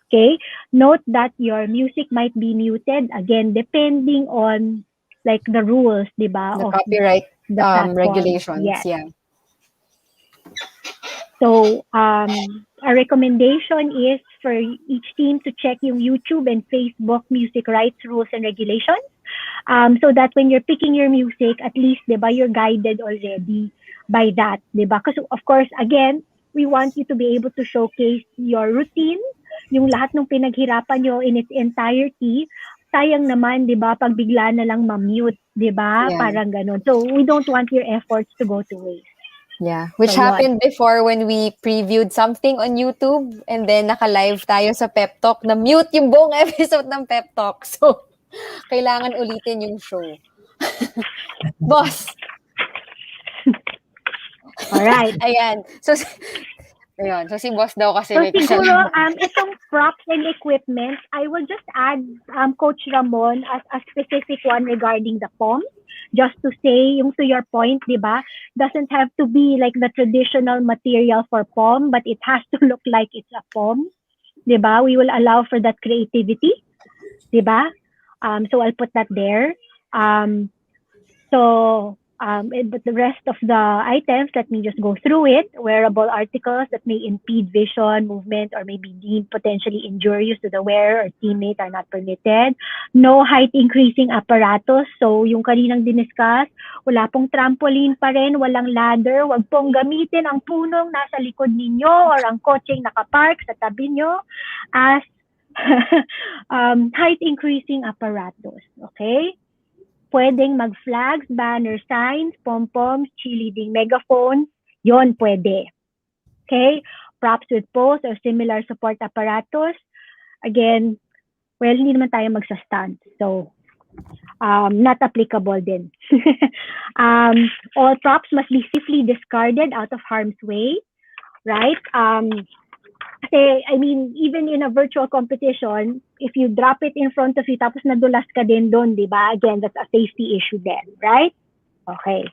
Okay? Note that your music might be muted, again, depending on like the rules, diba, The of copyright the platform. regulations. Yes. Yeah. So, a recommendation is for each team to check yung YouTube and Facebook music rights rules and regulations. So that when you're picking your music, at least, diba, you're guided already by that, diba? Because of course, again, we want you to be able to showcase your routine, yung lahat ng pinaghirapan nyo in its entirety. Sayang naman, diba, pag bigla na lang ma-mute, diba? Yeah. Parang ganun. So, we don't want your efforts to go to waste. Yeah, which So, happened before when we previewed something on YouTube and then naka-live tayo sa Pep Talk na mute yung buong episode ng Pep Talk. So, kailangan ulitin yung show. Boss! Alright. Ayan. So, ayun. So, si boss daw kasi So may siguro, itong props and equipment, I will just add Coach Ramon as a specific one regarding the POM. Just to say, yung to your point, di ba, doesn't have to be like the traditional material for POM, but it has to look like it's a POM. Di ba? We will allow for that creativity. Di ba? So I'll put that there. But the rest of the items, let me just go through it. Wearable articles that may impede vision, movement, or may be deemed potentially injurious to the wearer or teammate are not permitted. No height-increasing apparatus. So, yung kaninang diniscuss, wala pong trampoline pa rin, walang ladder. Wag pong gamitin ang punong nasa likod ninyo or ang kotseng nakapark sa tabi nyo as height-increasing apparatus. Okay? Pwedeng mag-flags, banner signs, pom-poms, cheerleading megaphones, yon pwede. Okay? Props with poles or similar support apparatus. Again, well, hindi naman tayo magsa-stand. So, not applicable din. All props must be safely discarded out of harm's way. Right? Kasi, I mean, even in a virtual competition, if you drop it in front of you, tapos nadulas ka din doon, di ba? Again, that's a safety issue then, right? Okay.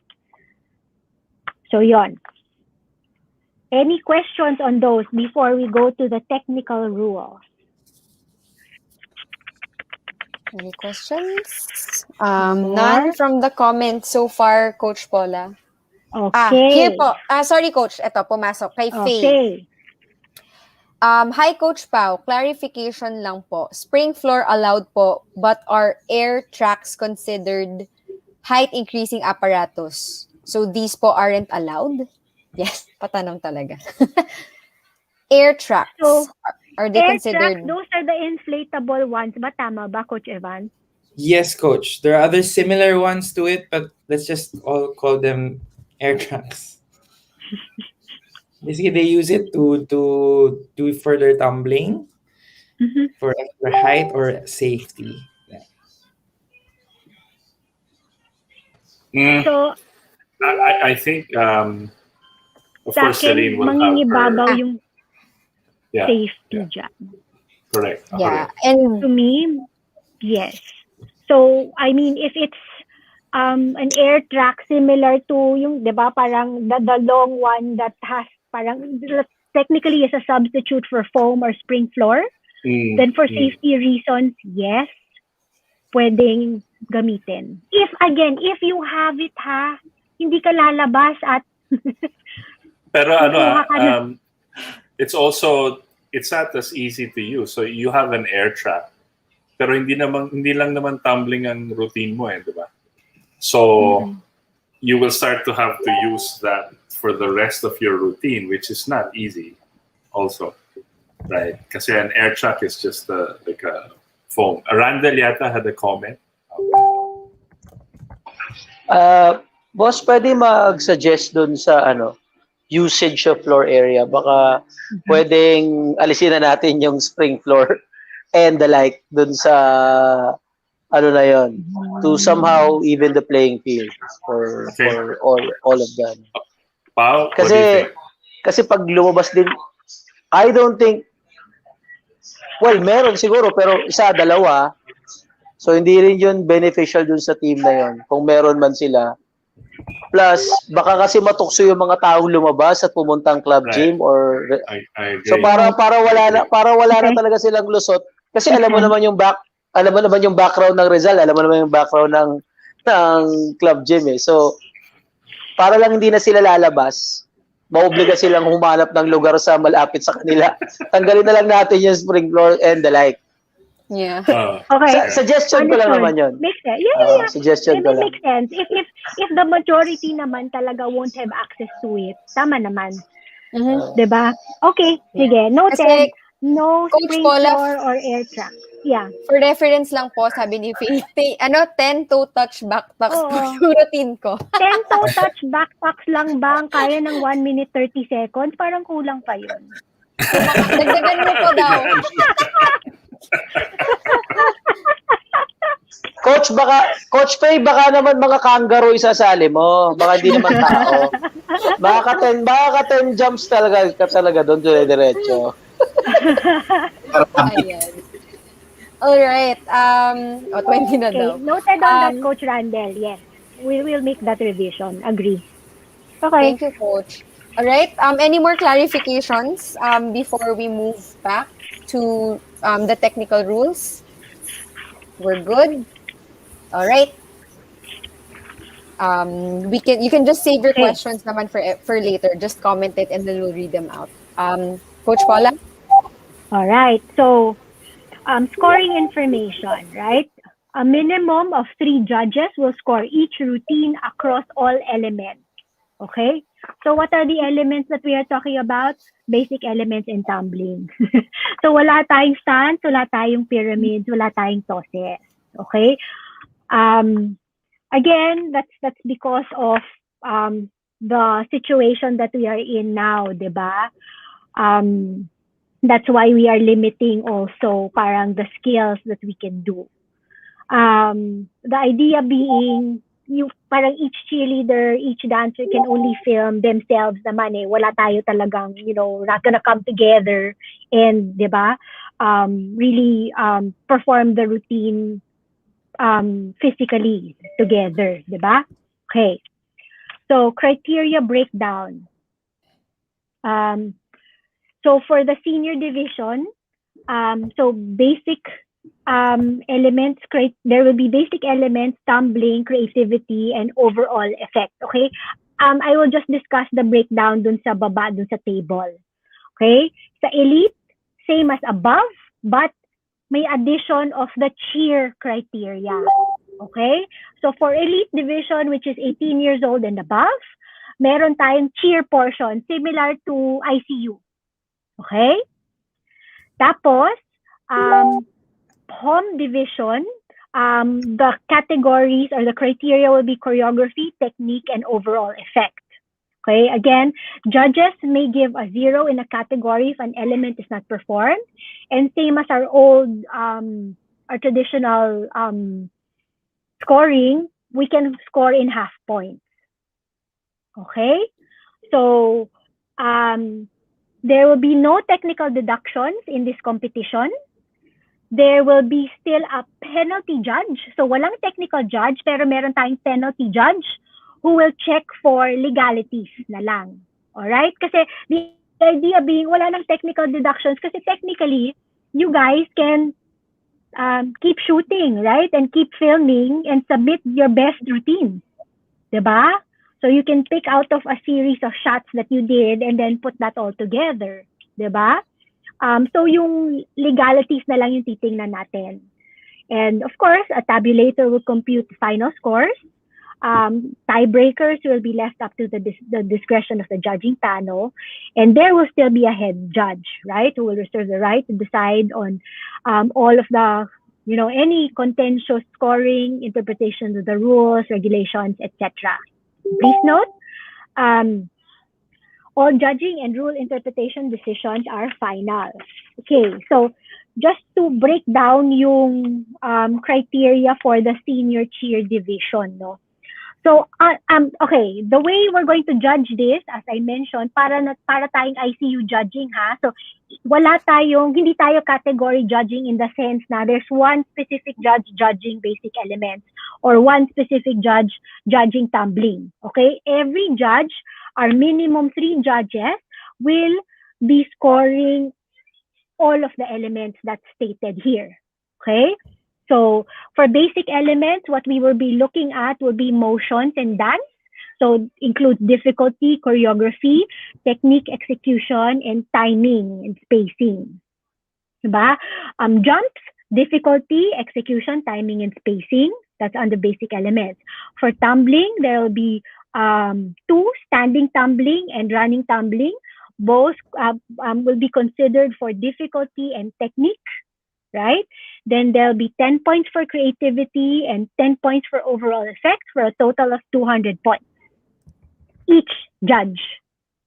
So, yon. Any questions on those before we go to the technical rules? Any questions? None from the comments so far, Coach Paula. Okay. Here po. Sorry, Coach. Ito, pumasok. Kay Faye. Okay. Hi, Coach Pao. Clarification lang po. Spring floor allowed po, but are air tracks considered height-increasing apparatus? So, these po aren't allowed? Yes, patanong talaga. Air tracks. So, are they air considered? tracks, those are the inflatable ones. Ba tama ba, Coach Evan? Yes, Coach. There are other similar ones to it, but let's just all call them air tracks. Basically, they use it to do further tumbling for extra height or safety. So, I think, of course, sa Celine akin, will have mangingibabaw her. yung Yeah, safety dyan. correct. Yeah. Correct. And To me, yes. So, I mean, if it's an air track similar to yung, di ba, parang the long one that has parang technically is a substitute for foam or spring floor, then for safety reasons, yes. pwedeng gamitin. If you have it ha, hindi ka lalabas at Pero kukuha ka na. it's not as easy to use. So you have an air trap. Pero hindi lang naman tumbling ang routine mo di ba? So you will start to have to use that for the rest of your routine, which is not easy also. Right? Kasi an air trap is just like a foam. Randall yata had a comment. Boss, pwede mag-suggest dun sa usage of floor area. Baka pwedeng alisin na natin yung spring floor and the like dun sa na yon, to somehow even the playing field for all of them. Pao, what do you think? Kasi pag lumabas din, I don't think, well, meron siguro pero isa, dalawa. So hindi rin yun beneficial dun sa team na yon kung meron man sila. Plus, baka kasi matukso yung mga taong lumabas at pumuntang club gym or I agree. so para wala na talaga silang lusot kasi alam mo naman yung background ng Rizal, alam mo naman yung background ng club gym So para lang hindi na sila lalabas, maobliga silang humanap ng lugar sa malapit sa kanila. Tanggalin na lang natin yung spring floor and the like. Yeah. Okay. Suggestion ko lang naman yun. Makes sense. Yeah. Suggestion ko lang. Makes sense. If the majority naman talaga won't have access to it, tama naman. Diba? Okay, sige. Noted. No Coach spring Paula, floor or air track. Yeah. For reference lang po, sabi ni Faye, 10 toe touch backpacks po yung routine ko. 10 toe touch backpacks lang ba ang kaya ng 1 minute 30 seconds? Parang kulang pa yun. Dagdagan mo po daw. Coach Faye, baka naman mga kangaroo isasali mo. Baka hindi naman tao. Baka 10 jumps talaga doon diretso. Ayan. Alright. 20 na daw. Noted on that, Coach Randall. Yes. We will make that revision. Agree. Okay. Thank you, Coach. Alright. Any more clarifications before we move back to the technical rules? We're good. Alright. You can just save your questions naman for later. Just comment it and then we'll read them out. Coach Paula? All right. So, scoring information, right? A minimum of 3 judges will score each routine across all elements. Okay? So, what are the elements that we are talking about? Basic elements in tumbling. So, wala tayong stands, wala tayong pyramids, wala tayong tosses. Okay? Again, that's because of the situation that we are in now, diba? That's why we are limiting also parang the skills that we can do. The idea being, parang each cheerleader, each dancer can only film themselves naman Wala tayo talagang, not gonna come together and, diba, really perform the routine physically together, diba? Okay. So, criteria breakdown. So for the senior division, so basic elements, there will be basic elements, tumbling, creativity, and overall effect. Okay? I will just discuss the breakdown dun sa baba, dun sa table. Okay? Sa elite, same as above, but may addition of the cheer criteria. Okay? So for elite division, which is 18 years old and above, meron tayong cheer portion, similar to ICU. Okay? Tapos, home division, the categories or the criteria will be choreography, technique, and overall effect. Okay? Again, judges may give a 0 in a category if an element is not performed. And same as our traditional scoring, we can score in half points. Okay? So, there will be no technical deductions in this competition. There will be still a penalty judge. So walang technical judge, pero meron tayong penalty judge who will check for legalities na lang. Alright? Kasi the idea being wala nang technical deductions kasi technically, you guys can keep shooting, right? And keep filming and submit your best routine. Diba? So you can pick out of a series of shots that you did and then put that all together. Diba? So yung legalities na lang yung titingnan natin. And of course, a tabulator will compute final scores. Tiebreakers will be left up to the discretion of the judging panel, and there will still be a head judge, right, who will reserve the right to decide on all of the, any contentious scoring, interpretation of the rules, regulations, etc. Please note, all judging and rule interpretation decisions are final. Okay, so just to break down yung criteria for the senior cheer division, no? So, okay, the way we're going to judge this, as I mentioned, para tayong ICU judging, ha? So, hindi tayo category judging in the sense na there's one specific judge judging basic elements or one specific judge judging tumbling, okay? Every judge, our minimum 3 judges, will be scoring all of the elements that's stated here, okay? So for basic elements, what we will be looking at will be motions and dance. So includes difficulty, choreography, technique, execution, and timing and spacing. Diba? Jumps, difficulty, execution, timing, and spacing. That's under basic elements. For tumbling, there will be 2, standing tumbling and running tumbling. Both will be considered for difficulty and technique, right? Then there'll be 10 points for creativity and 10 points for overall effect for a total of 200 points. Each judge.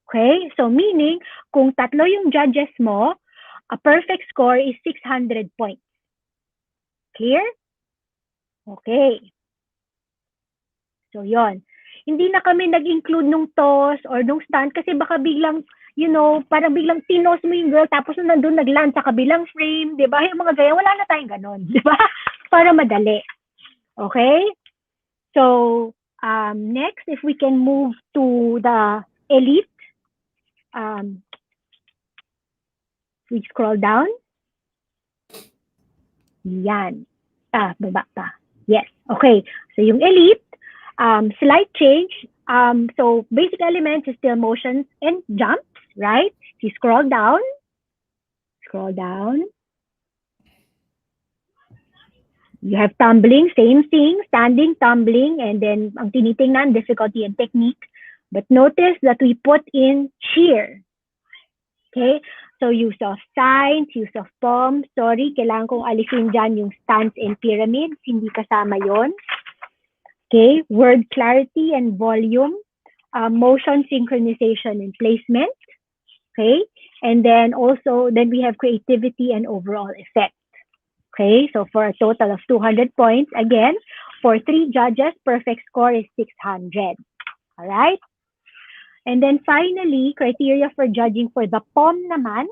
Okay? So meaning, kung tatlo yung judges mo, a perfect score is 600 points. Clear? Okay. So yon. Hindi na kami nag-include nung toss or nung stunt kasi baka biglang parang biglang tinos mo yung girl tapos nandun nagland sa kabilang frame, di ba? Yung mga gaya, wala na tayong ganon, di ba? Para madali. Okay? So, next, if we can move to the elite. We scroll down. Yan. Baba pa. Yes. Okay. So, yung elite, slight change. So, basic elements is still motions and jumps. Right? If you scroll down, you have tumbling, same thing, standing, tumbling, and then ang tinitingnan, difficulty and technique. But notice that we put in cheer. Okay? So use of signs, use of palms. Sorry, kailangan kong alisin dyan yung stance and pyramids. Hindi kasama yon. Okay? Word clarity and volume. Motion synchronization and placement. Okay, and then we have creativity and overall effect. Okay, so for a total of 200 points, again, for 3 judges, perfect score is 600. All right, and then finally, criteria for judging for the POM naman.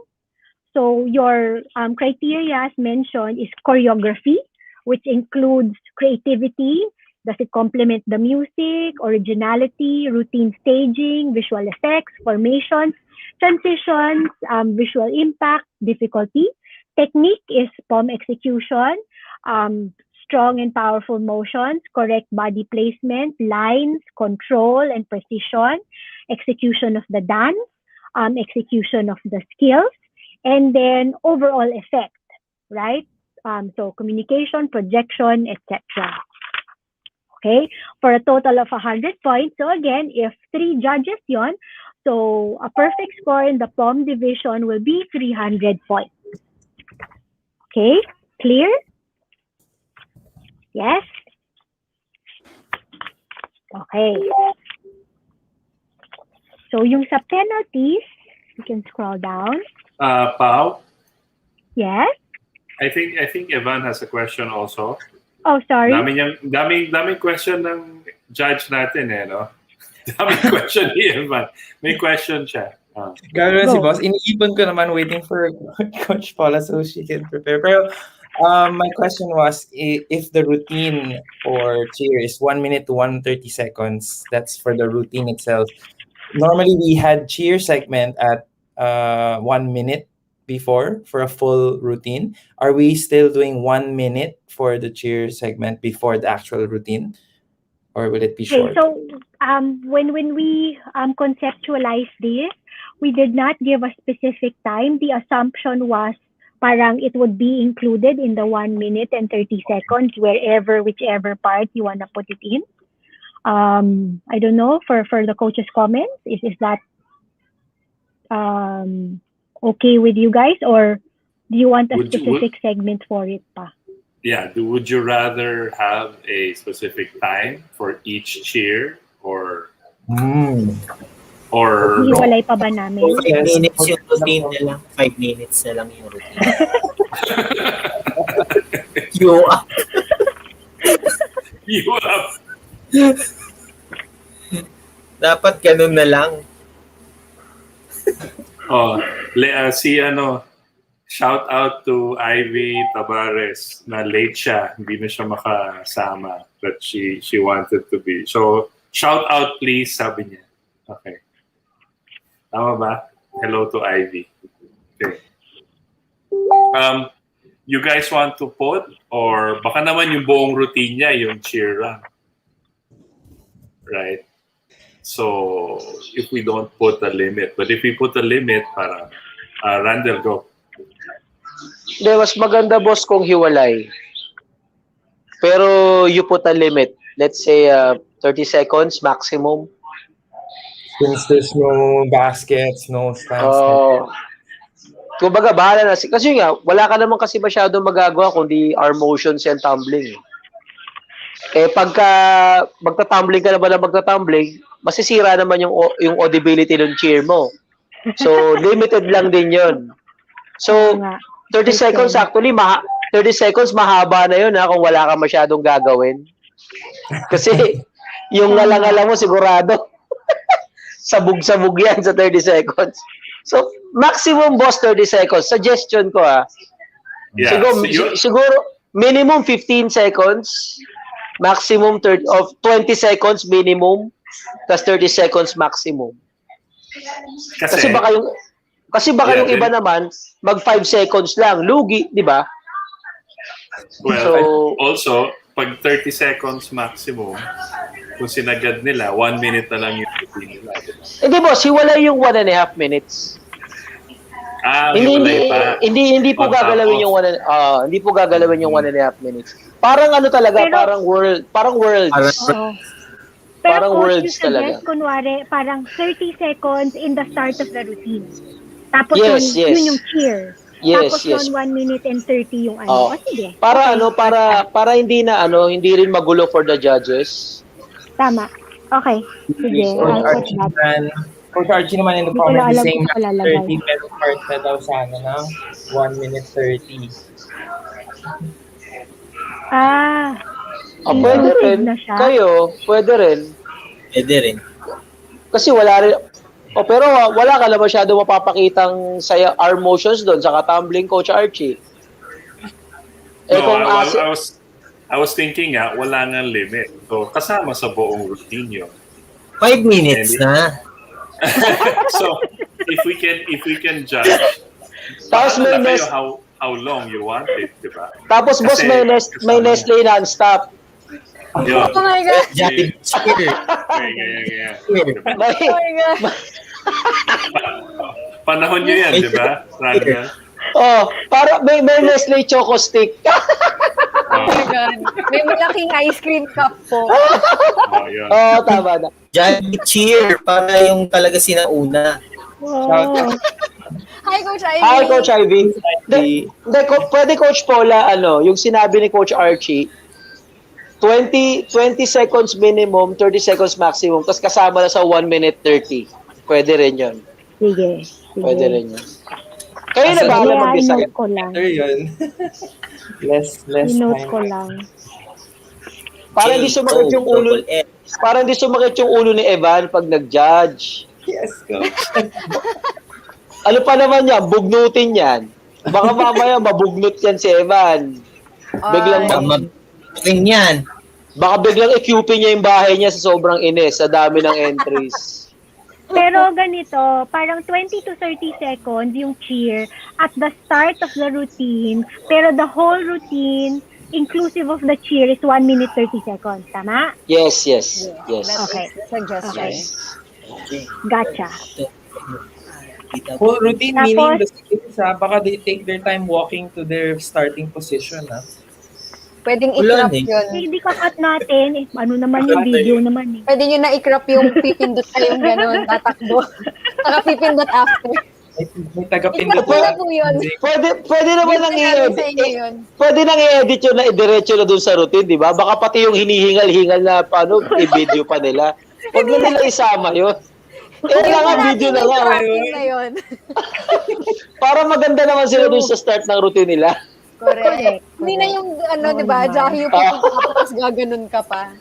So your criteria as mentioned is choreography, which includes creativity. Does it complement the music, originality, routine staging, visual effects, formations, transitions, visual impact, difficulty. Technique is POM execution, strong and powerful motions, correct body placement, lines, control and precision, execution of the dance, execution of the skills, and then overall effect, right? So communication, projection, etc. Okay, for a total of 100 points. So again, if 3 judges yon, so a perfect score in the POM division will be 300 points. Okay, clear? Yes? Okay. So yung sa penalties, you can scroll down. Pao? Yes? I think Evan has a question also. Oh, sorry. Daming question ng judge natin no? Daming question ni Evan. May question siya. Gano'n si boss. Iniipon ko naman waiting for Coach Paula so she can prepare. Pero my question was, if the routine for cheer is 1 minute to 130 seconds, that's for the routine itself. Normally, we had cheer segment at 1 minute before for a full routine? Are we still doing 1 minute for the cheer segment before the actual routine? Or will it be Okay, short? so when we conceptualize this, we did not give a specific time. The assumption was parang it would be included in the 1 minute and 30 seconds, whichever part you wanna put it in. I don't know for the coach's comments. Is that okay with you guys, or do you want a specific segment for it pa? Yeah, would you rather have a specific time for each cheer or Hiwalay pa ba namin? 5 minutes yung routine na lang. 5 minutes na lang yung routine. You up. You up. Dapat ganun na lang. Shout out to Ivy Tabares na late siya, hindi na siya makasama, but she wanted to be. So, shout out please, sabi niya. Okay. Tama ba? Hello to Ivy. Okay. You guys want to put, or baka naman yung buong routine niya, yung cheer run. Right? So, if we don't put a limit, but if we put a limit, para Randall, go. Hindi, mas maganda, boss, kung hiwalay. Pero you put a limit. Let's say 30 seconds maximum. Since there's no baskets, no stands. Kumbaga, bahala na. Kasi nga, wala ka naman kasi masyadong magagawa kundi arm motions and tumbling. Eh, pagka magta-tumbling ka na ba na magta-tumbling, masisira naman yung audibility ng cheer mo. So, limited lang din yun. So, 30 seconds actually, 30 seconds mahaba na yun kung wala ka masyadong gagawin. Kasi, yung ngalangala mo sigurado, sabog-sabog yan sa 30 seconds. So, maximum, boss, 30 seconds. Suggestion ko, Yeah, siguro, minimum 15 seconds, maximum 20 seconds minimum, plus 30 seconds maximum. Kasi baka yung iba naman, mag 5 seconds lang. Lugi, di ba? Well, also, pag 30 seconds maximum, kung sinagad nila, 1 minute na lang yung routine nila. Hindi, boss, hiwalay yung 1.5 minutes. Hindi po gagalawin yung hindi po gagalawin yung 1.5 minutes. Parang ano talaga, parang worlds. Parang worlds talaga. Kunwari, parang 30 seconds in the start of the routine. Tapos yes. yun yung cheer. Yes, Tapos 1 minute and 30 yung sige. Para hindi rin magulo for the judges. Tama. Okay. Sige. Coach Archie naman in the comments saying 30 pero part na daw sana ng 1 minute 30. Pwede rin. Kayo, pwede rin. Pwede rin. Kasi wala rin. Pero wala ka na masyado mapapakitang arm motions doon sa tumbling, Coach Archie. I was thinking wala nga limit. So, kasama sa buong routine yun. 5 minutes na. So, if we can judge, tapos how long you want it, di ba? Tapos, boss, may Nestle non-stop. Oh my God! Cheer. Yeah. Panahon nyo yan, di ba? Para may Nestle Choco Stick. Oh my God. May malaking ice cream cup po. Tama na. Johnny Cheer, para yung talaga sinauna. Hi, Coach Ivy. Hi, Coach Ivy. Pwede, Coach Paula, yung sinabi ni Coach Archie, 20 seconds minimum, 30 seconds maximum, tapos kasama na sa 1 minute 30. Pwede rin yun. Sige. Pwede rin yun. Kayo na bahala mag-decide. Ko lang. Yun. less Inote time. ko lang. Para hindi sumakit yung ulo. Para hindi sumakit yung ulo ni Evan pag nag-judge. Yes, Coach. Ano pa naman yan? Bugnutin yan. Baka mamaya mabugnut yan si Evan. Yan. Baka biglang i-QP niya yung bahay niya sa sobrang inis, sa dami ng entries. Pero ganito, parang 20 to 30 seconds yung cheer at the start of the routine, pero the whole routine, inclusive of the cheer, is 1 minute 30 seconds. Tama? Yes. That Okay. is the suggestion. Okay. Gotcha. Whole routine Tapos- meaning the students, baka they take their time walking to their starting position. Pwedeng Wala i-crop eh. yun. Hindi ka-cut natin. Ano naman yung video naman eh. Pwede nyo na i-crop yung pipindot na yung gano'n, tatakbo. Saka pipindot after. May taga-pindot Wala po yun. Pwede naman nang Gift namin sa inyo i-edit. yun. Pwede nang i-edit yun na idiretso na dun sa routine, di ba? Baka pati yung hinihingal-hingal na paano, i-video pa nila. Huwag na nila isama yun. Kaya nga, video na nga. Cropping na yun. Para maganda naman sila dun sa start ng routine nila. Correct. Hindi na yung, di ba, Jahi yung pipindot ka tapos gaganon ka pa.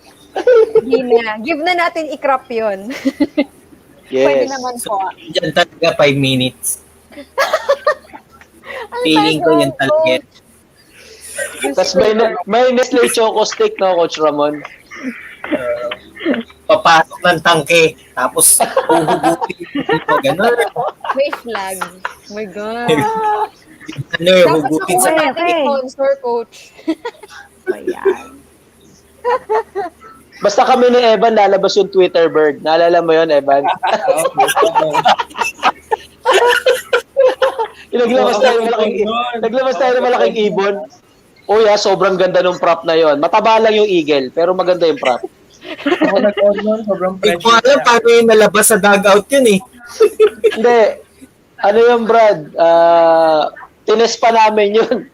Hindi na. Give na natin i-crop yun. Pwede Yes. naman po. Diyan talaga 5 minutes. Feeling ko yun talaga. Tapos may Nestle Choco Stick, no, Coach Ramon? Papasok ng tangke, tapos huhugutin mo, gano'n. May flag. Oh my God. Ano, Dapat hugutin nakuha sa... natin i-sponsor, Coach. Ayan. Basta kami ni Evan, lalabas yung Twitter bird. Naalala mo yun, Evan? Naglabas tayo ng malaking ibon. Oh yeah, sobrang ganda ng prop na yon. Mataba lang yung eagle, pero maganda yung prop. Ako nag-on nun, sobrang Hindi ko pressure. alam paano yung nalabas sa dugout yun eh. Hindi. Ano yung Brad? Tines pa namin yun.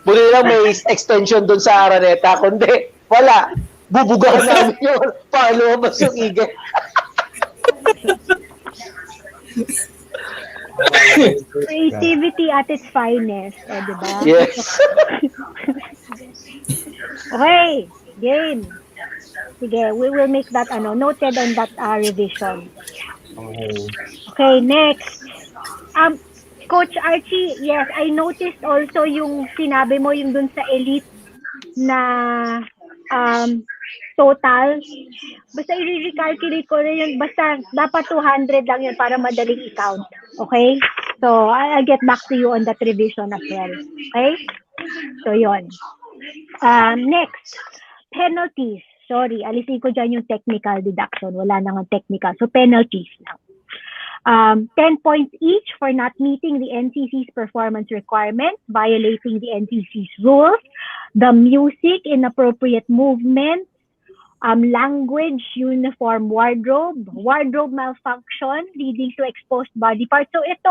Muli lang may extension doon sa Araneta. Kundi, wala. Bubugahan namin yun. Paano mas yung eagle? Creativity at its finest. Di ba? Yes. Okay. Game. Sige, we will make that noted on that revision. Okay, next. Coach Archie, yes, I noticed also yung sinabi mo yung dun sa elite na total. Basta i-recalculate ko rin yun. Basta dapat 200 lang yun para madaling i-count. Okay? So, I'll get back to you on that revision as well. Okay? So, yun. Next, penalties. Sorry, alisin ko dyan yung technical deduction. Wala nang technical. So, penalties lang. 10 points each for not meeting the NCC's performance requirements, violating the NCC's rules, the music, inappropriate movement, language, uniform, wardrobe malfunction leading to exposed body parts. So ito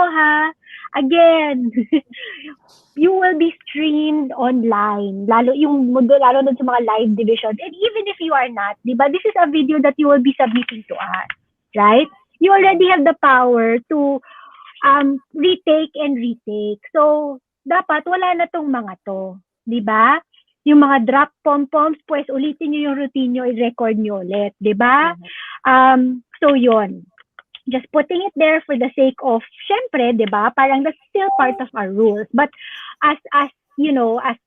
again, you will be streamed online, lalo dun sa mga live divisions. And even if you are not, diba, this is a video that you will be submitting to us, right? You already have the power to retake and retake. So, dapat wala na tong mga to. Diba? Yung mga drop pom-poms, pues ulitin nyo yung routine nyo, i-record nyo ulit. Diba? So, yun. Just putting it there for the sake of, syempre, diba? Parang that's still part of our rules. But as you know, as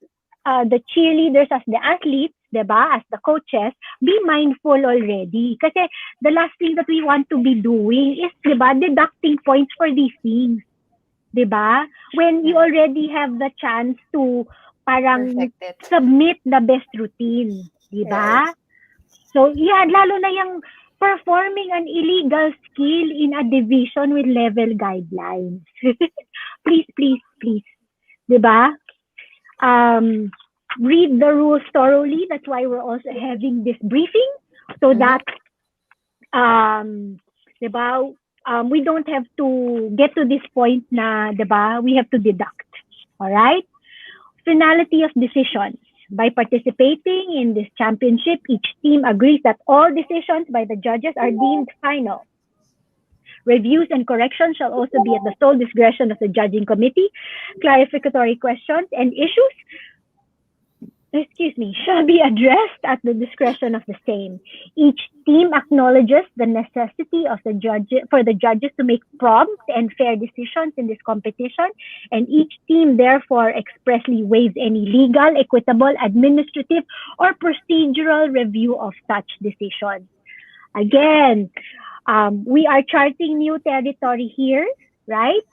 the cheerleaders, as the athletes, diba, as the coaches, be mindful already. Kasi the last thing that we want to be doing is, diba, deducting points for these things. Diba? When you already have the chance to parang submit the best routine. Diba? Yes. So, yeah, lalo na yung performing an illegal skill in a division with level guidelines. Please. Diba? Read the rules thoroughly. That's why we're also having this briefing so that diba, we don't have to get to this point na, diba, we have to deduct. All right? Finality of decisions. By participating in this championship, each team agrees that all decisions by the judges are deemed final. Reviews and corrections shall also be at the sole discretion of the judging committee. Clarificatory questions and issues shall be addressed at the discretion of the same. Each team acknowledges the necessity of for the judges to make prompt and fair decisions in this competition, and each team therefore expressly waives any legal, equitable, administrative, or procedural review of such decisions. Again, We are charting new territory here, right?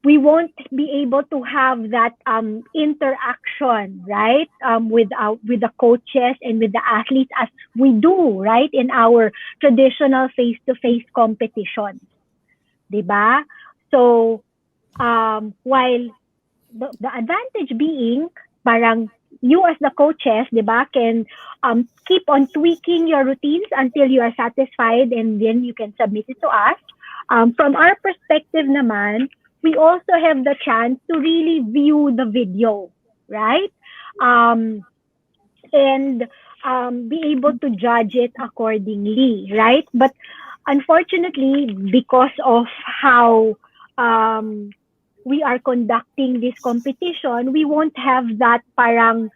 We won't be able to have that interaction, right, with the coaches and with the athletes as we do, right, in our traditional face-to-face competitions, diba? So while the advantage being, parang you as the coaches, diba, can keep on tweaking your routines until you are satisfied, and then you can submit it to us. From our perspective naman, we also have the chance to really view the video, right? And be able to judge it accordingly, right? But unfortunately, because of how we are conducting this competition, we won't have that parang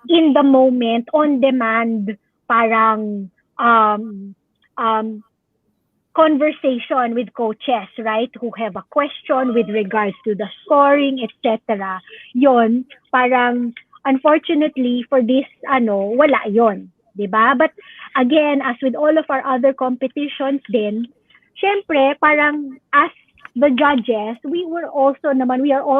in the moment, on demand, parang conversation with coaches, right? Who have a question with regards to the scoring, etc. Yon, parang unfortunately for this, wala yon, diba? But again, as with all of our other competitions din, syempre, parang as the judges, we are all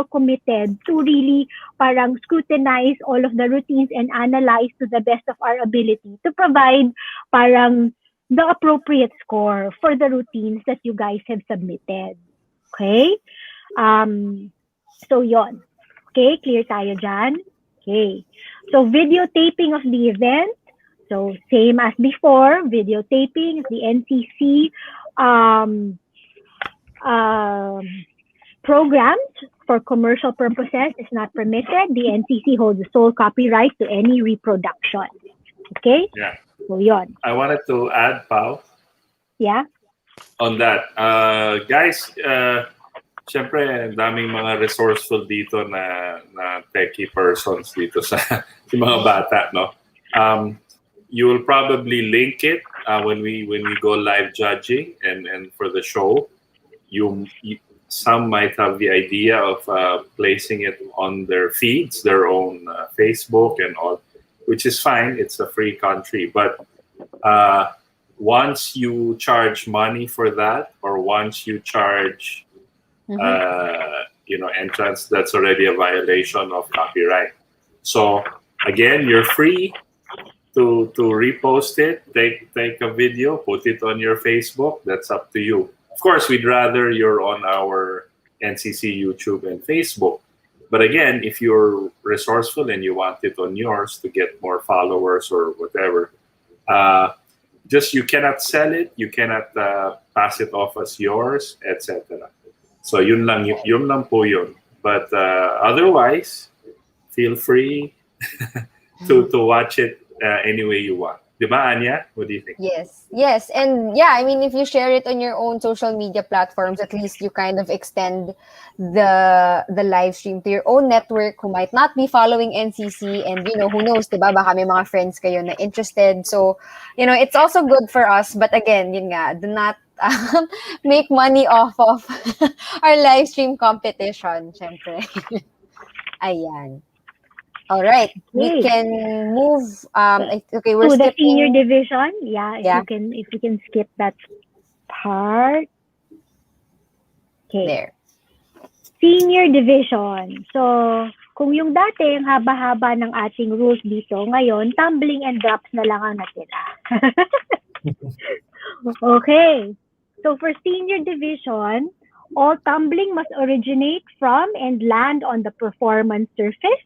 committed to really parang scrutinize all of the routines and analyze to the best of our ability to provide parang the appropriate score for the routines that you guys have submitted. Okay? So yon. Okay, clear tayo dyan? Okay. So videotaping of the event. So same as before, videotaping, the NCC programs for commercial purposes is not permitted. The NCC holds the sole copyright to any reproduction. Okay? Yeah. So yon. I wanted to add, Pao, Yeah? on that. Guys, syempre, daming mga resourceful dito na techie persons dito sa yung mga bata, no? You will probably link it when we go live judging and for the show. Some might have the idea of placing it on their feeds, their own Facebook and all, which is fine. It's a free country. But once you charge money for that, or once you charge entrance, that's already a violation of copyright. So again, you're free to repost it, take a video, put it on your Facebook. That's up to you. Of course, we'd rather you're on our NCC YouTube and Facebook. But again, if you're resourceful and you want it on yours to get more followers or whatever, just you cannot sell it, you cannot pass it off as yours, etc. So yun lang po yun. But otherwise, feel free to watch it any way you want. Diba, Anya? What do you think? Yes. And yeah, I mean, if you share it on your own social media platforms, at least you kind of extend the live stream to your own network who might not be following NCC, and who knows, diba, baka may mga friends kayo na interested. So, it's also good for us. But again, yun nga, do not make money off of our live stream competition, syempre. Ayan. All right, we can move. Okay, we're to the skipping senior division. Yeah, Yeah. If you can skip that part. Okay. there. Senior division. So, kung yung dati, ang haba-haba ng ating rules dito, ngayon, tumbling and drops na lang ang natira. Okay. So, for senior division, all tumbling must originate from and land on the performance surface.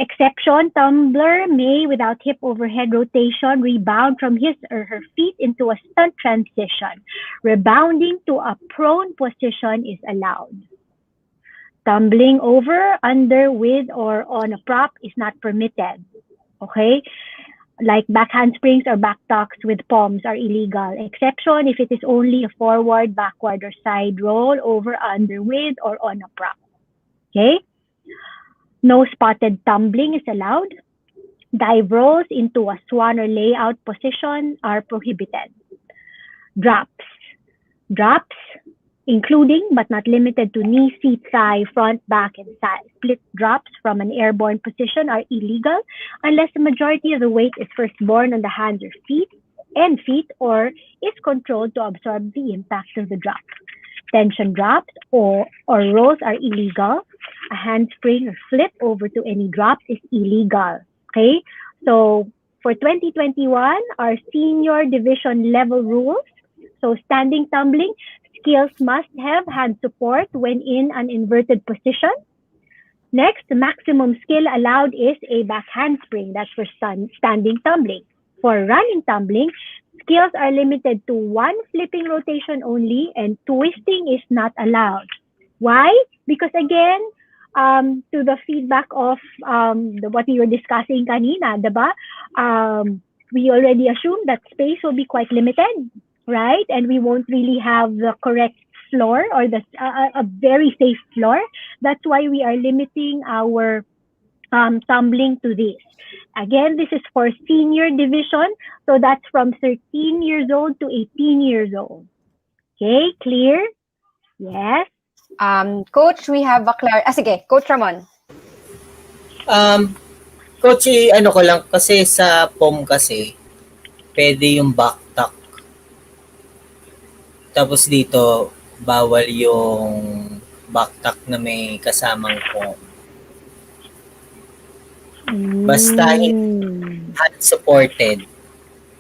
Exception, tumbler may, without hip overhead rotation, rebound from his or her feet into a stunt transition. Rebounding to a prone position is allowed. Tumbling over, under, with, or on a prop is not permitted. Okay? Like back handsprings or back tucks with palms are illegal. Exception if it is only a forward, backward, or side roll, over, under, with, or on a prop. Okay? No spotted tumbling is allowed. Dive rolls into a swan or layout position are prohibited. Drops. Drops, including but not limited to knee, feet, thigh, front, back, and side. Split drops from an airborne position are illegal unless the majority of the weight is first borne on the hands or feet. and feet, or is controlled to absorb the impact of the drop. Tension drops or rolls are illegal. A handspring or flip over to any drops is illegal. Okay? So for 2021, our senior division level rules. So standing tumbling, skills must have hand support when in an inverted position. Next, the maximum skill allowed is a back handspring. That's for standing tumbling. For running tumbling, skills are limited to one flipping rotation only, and twisting is not allowed. Why? Because again, to the feedback of what we were discussing kanina, diba? We already assume that space will be quite limited, right? And we won't really have the correct floor or a very safe floor. That's why we are limiting our tumbling to this. Again, this is for senior division. So that's from 13 years old to 18 years old. Okay, clear? Yes. Coach, we have a sige, Coach Ramon. Coach, ano ko lang, kasi sa POM kasi, pwede yung backtuck. Tapos dito, bawal yung backtuck na may kasamang POM. Basta hand-supported,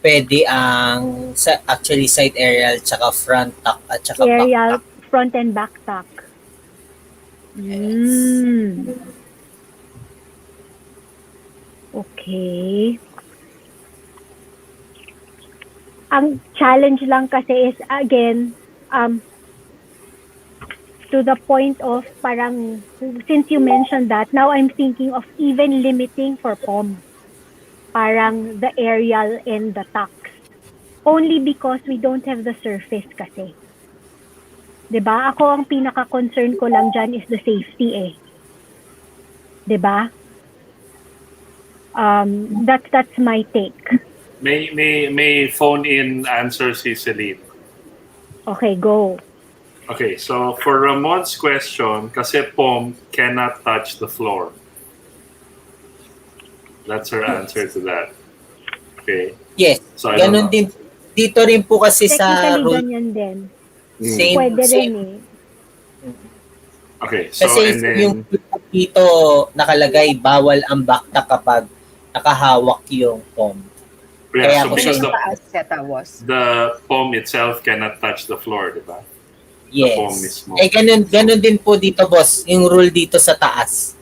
pwede ang actually side aerial, tsaka front tuck, at tsaka aerial, back tuck. Front and back tuck. Yes. Okay. Ang challenge lang kasi is, again, to the point of parang, since you mentioned that, now I'm thinking of even limiting for POM. Parang the aerial and the tucks. Only because we don't have the surface kasi. Diba? Ako ang pinaka-concern ko lang dyan is the safety eh. Diba? That's my take. May phone in answer si Celine. Okay, go. Okay, so for Ramon's question, kasi POM cannot touch the floor. That's her answer to that. Okay. Yes. So ganun din. Dito rin po kasi sa Technically, rule. ganyan din. Same, Pwede rin same. eh. Okay, so Kasi and then yung dito nakalagay bawal ang backtuck kapag nakahawak yung POM. yeah, so Kaya because the POM itself cannot touch the floor, diba? Yes. POM mismo. Ganun din po dito, boss. Yung rule dito sa taas.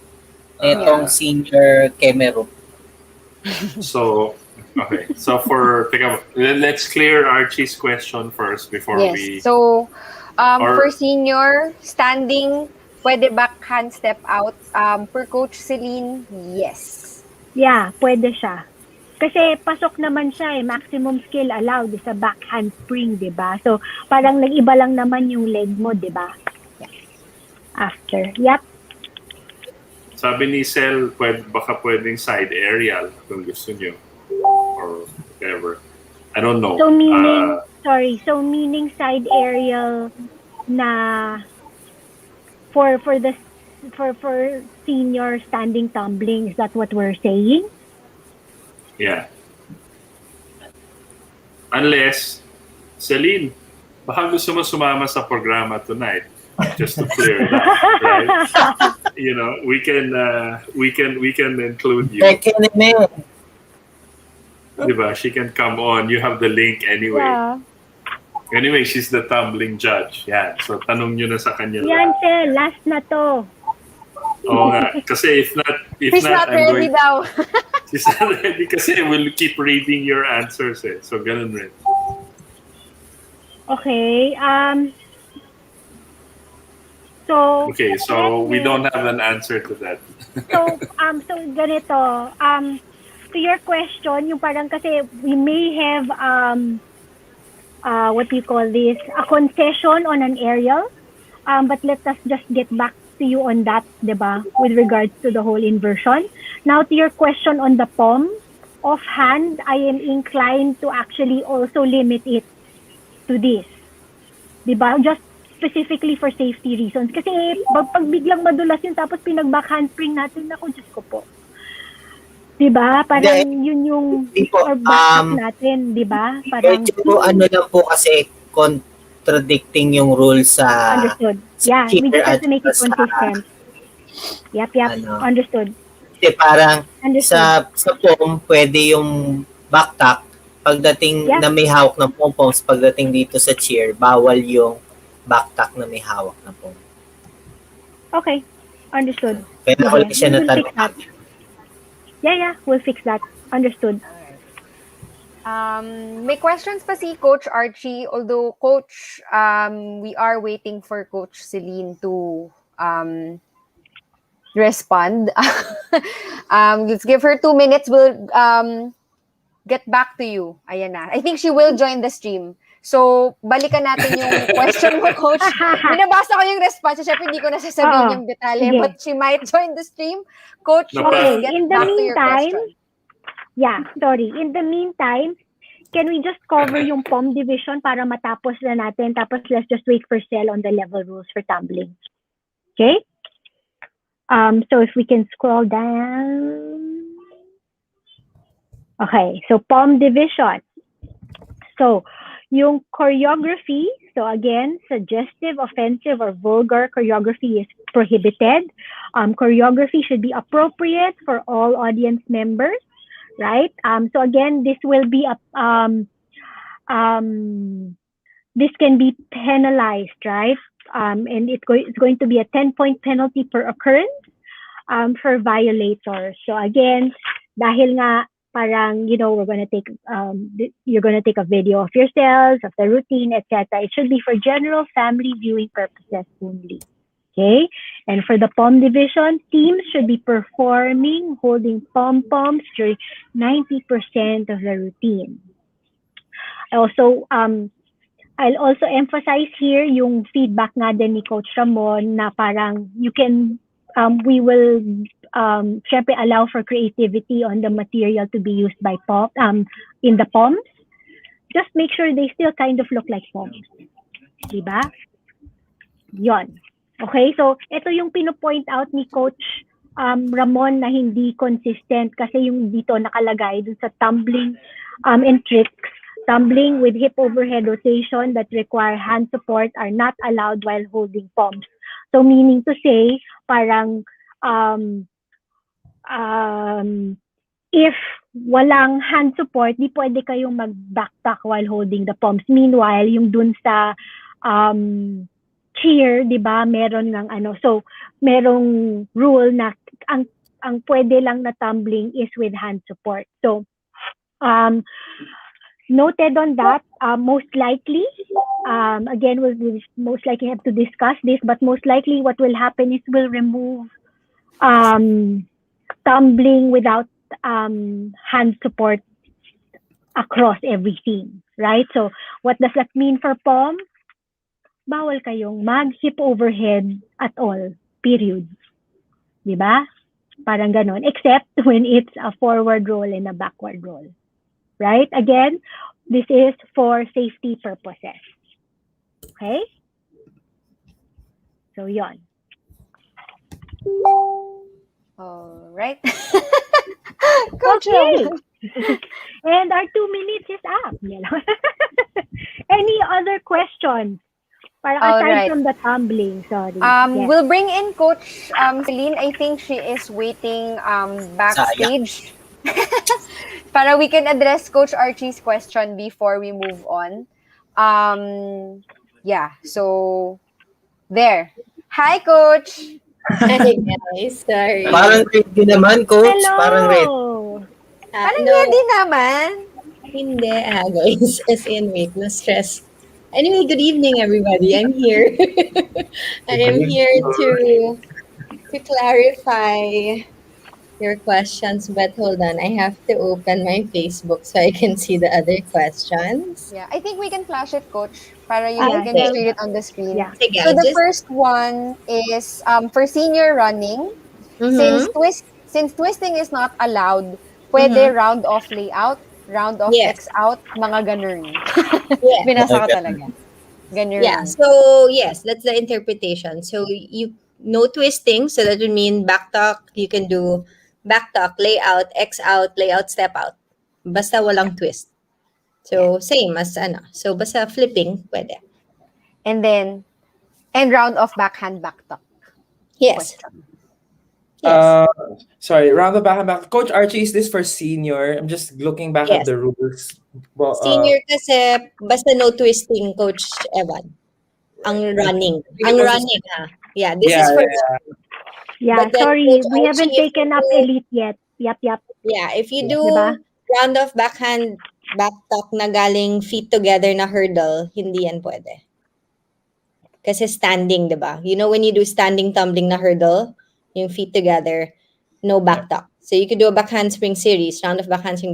Itong senior Kemero. So, okay. So let's clear Archie's question first before we... So, for senior, standing, pwede backhand step out. For Coach Celine, yes. Yeah, pwede siya. Kasi pasok naman siya eh. Maximum skill allowed is a backhand spring, diba? So, parang nag-iba lang naman yung leg mo, diba? Yeah. After. Yep. Sabi ni Sel, baka pwedeng side aerial kung gusto nyo. Or whatever. I don't know. So meaning, so meaning side aerial na for senior standing tumbling, is that what we're saying? Yeah. Unless, Celine, baka gusto mo sumama sa programa tonight, just to clear it up, right? You know, we can include you. Diba? She can come on. You have the link anyway. Yeah. Anyway, she's the tumbling judge. Yeah. So tanong nyo na sa kanya. Yan, sir. Last na to. Oo nga. Kasi if She's not ready daw. She's not ready kasi we'll keep reading your answers eh. So ganun rin. Okay. So we don't have an answer to that. So ganito. To your question, yung parang kasi we may have what do you call this? A concession on an aerial. But let us just get back to you on that, diba? With regards to the whole inversion. Now to your question on the POM, offhand, I am inclined to actually also limit it to this. Diba? Just specifically for safety reasons. Kasi pag biglang madulas yun tapos pinag-back handspring natin, ako, Diyos ko po. Diba? Parang yun yung Hindi po, or backtrack natin, diba? Parang medyo ano lang po kasi contradicting yung rules sa understood. sa Yeah, we cheer just have at to make it sa consistent. Yep. ano. Understood. Kasi parang Understood. sa pom, pwede yung backtack. Pagdating Yeah. na may hawak ng pom-poms, pagdating dito sa cheer, bawal yung backtack na may hawak na pom. Okay. Understood. Kaya Sige, ako lang siya we'll fix natanong. that. Yeah, we'll fix that. Understood. May questions pa si Coach Archie, although Coach, we are waiting for Coach Celine to respond. Let's give her 2 minutes. We'll get back to you. Ayan na. I think she will join the stream. So, balikan natin yung question mo, Coach. Binabasa ko yung response. Siyempre, hindi ko nasasabihin yung detalye, Sige. but she might join the stream. Coach, Okay, please get in the back to your meantime, question. Yeah, sorry. In the meantime, can we just cover yung POM division para matapos na natin? Tapos let's just wait for Cell on the level rules for tumbling. Okay? So if we can scroll down. Okay, so POM division. So, yung choreography, so again, suggestive, offensive, or vulgar choreography is prohibited. Choreography should be appropriate for all audience members, right? So again, this will be this can be penalized, right? And it's going to be a 10-point penalty per occurrence for violators. So again, dahil nga parang, we're going to take, you're going to take a video of yourselves, of the routine, etc. It should be for general family viewing purposes only. Okay? And for the POM division, teams should be performing, holding pom-poms during 90% of the routine. I'll also emphasize here yung feedback nga din ni Coach Ramon na parang you can, we will syempre allow for creativity on the material to be used by in the POMs. Just make sure they still kind of look like POMs. Diba? Yon. Okay, so ito yung pino-point out ni Coach Ramon na hindi consistent kasi yung dito nakalagay dun sa tumbling and tricks. Tumbling with hip overhead rotation that require hand support are not allowed while holding POMs. So meaning to say, parang if walang hand support, di pwede kayong mag-backtack while holding the POMs. Meanwhile, yung dun sa cheer, di ba, meron ng so merong rule na ang pwede lang na tumbling is with hand support. So, noted on that, most likely, again, we'll most likely have to discuss this, but most likely what will happen is we'll remove tumbling without hand support across everything, right? So what does that mean for POM? Bawal kayong mag-hip overhead at all, period. Diba? Parang ganon. Except when it's a forward roll and a backward roll. Right? Again, this is for safety purposes. Okay? So, yon. All right. Coach Okay. Ramon. And our 2 minutes is up. Any other questions? Para All aside right. from the tumbling, sorry. Yes. We'll bring in Coach Celine. I think she is waiting backstage. Para we can address Coach Archie's question before we move on. Yeah, so there. Hi, Coach. Hi guys, sorry. Parang ready naman, Coach. Hello. Parang ready. Parang No, ready naman. hindi guys. As in, wait, no stress. Anyway, good evening everybody. I'm here. I am here to clarify your questions, but hold on. I have to open my Facebook so I can see the other questions. Yeah, I think we can flash it, Coach, para you Yeah, can yeah. see it on the screen. Yeah. Sige, So the just- first one is for senior running. Mhm. Since twisting is not allowed, pwede round off layout, round off Yes. X out, mga ganun. Yeah. Binasa ko talaga. Ganun. Yeah, so yes, that's the interpretation. So you no twisting, so that would mean back tuck, you can do back tuck, lay out, X out, lay out, step out. Basta walang twist. So, same as ano. So, basta flipping, pwede. And then, round of backhand back tuck. Yes. Question. Yes. Sorry, round the back and back. Coach Archie, is this for senior? I'm just looking back at Yes. the rules. Well, Senior kasi, basta no twisting, Coach Evan. Ang running. Ang running, ha? Yeah, this is for... Yeah, But then, sorry, Coach we haven't Archie, if taken you up do- elite yet. Yep. Yeah, if you do Diba? round of backhand, back tuck na galing feet together na hurdle, hindi yan pwede. Kasi standing, diba? You know when you do standing tumbling na hurdle, yung feet together, no back tuck. So you could do a back handspring series, round of back handspring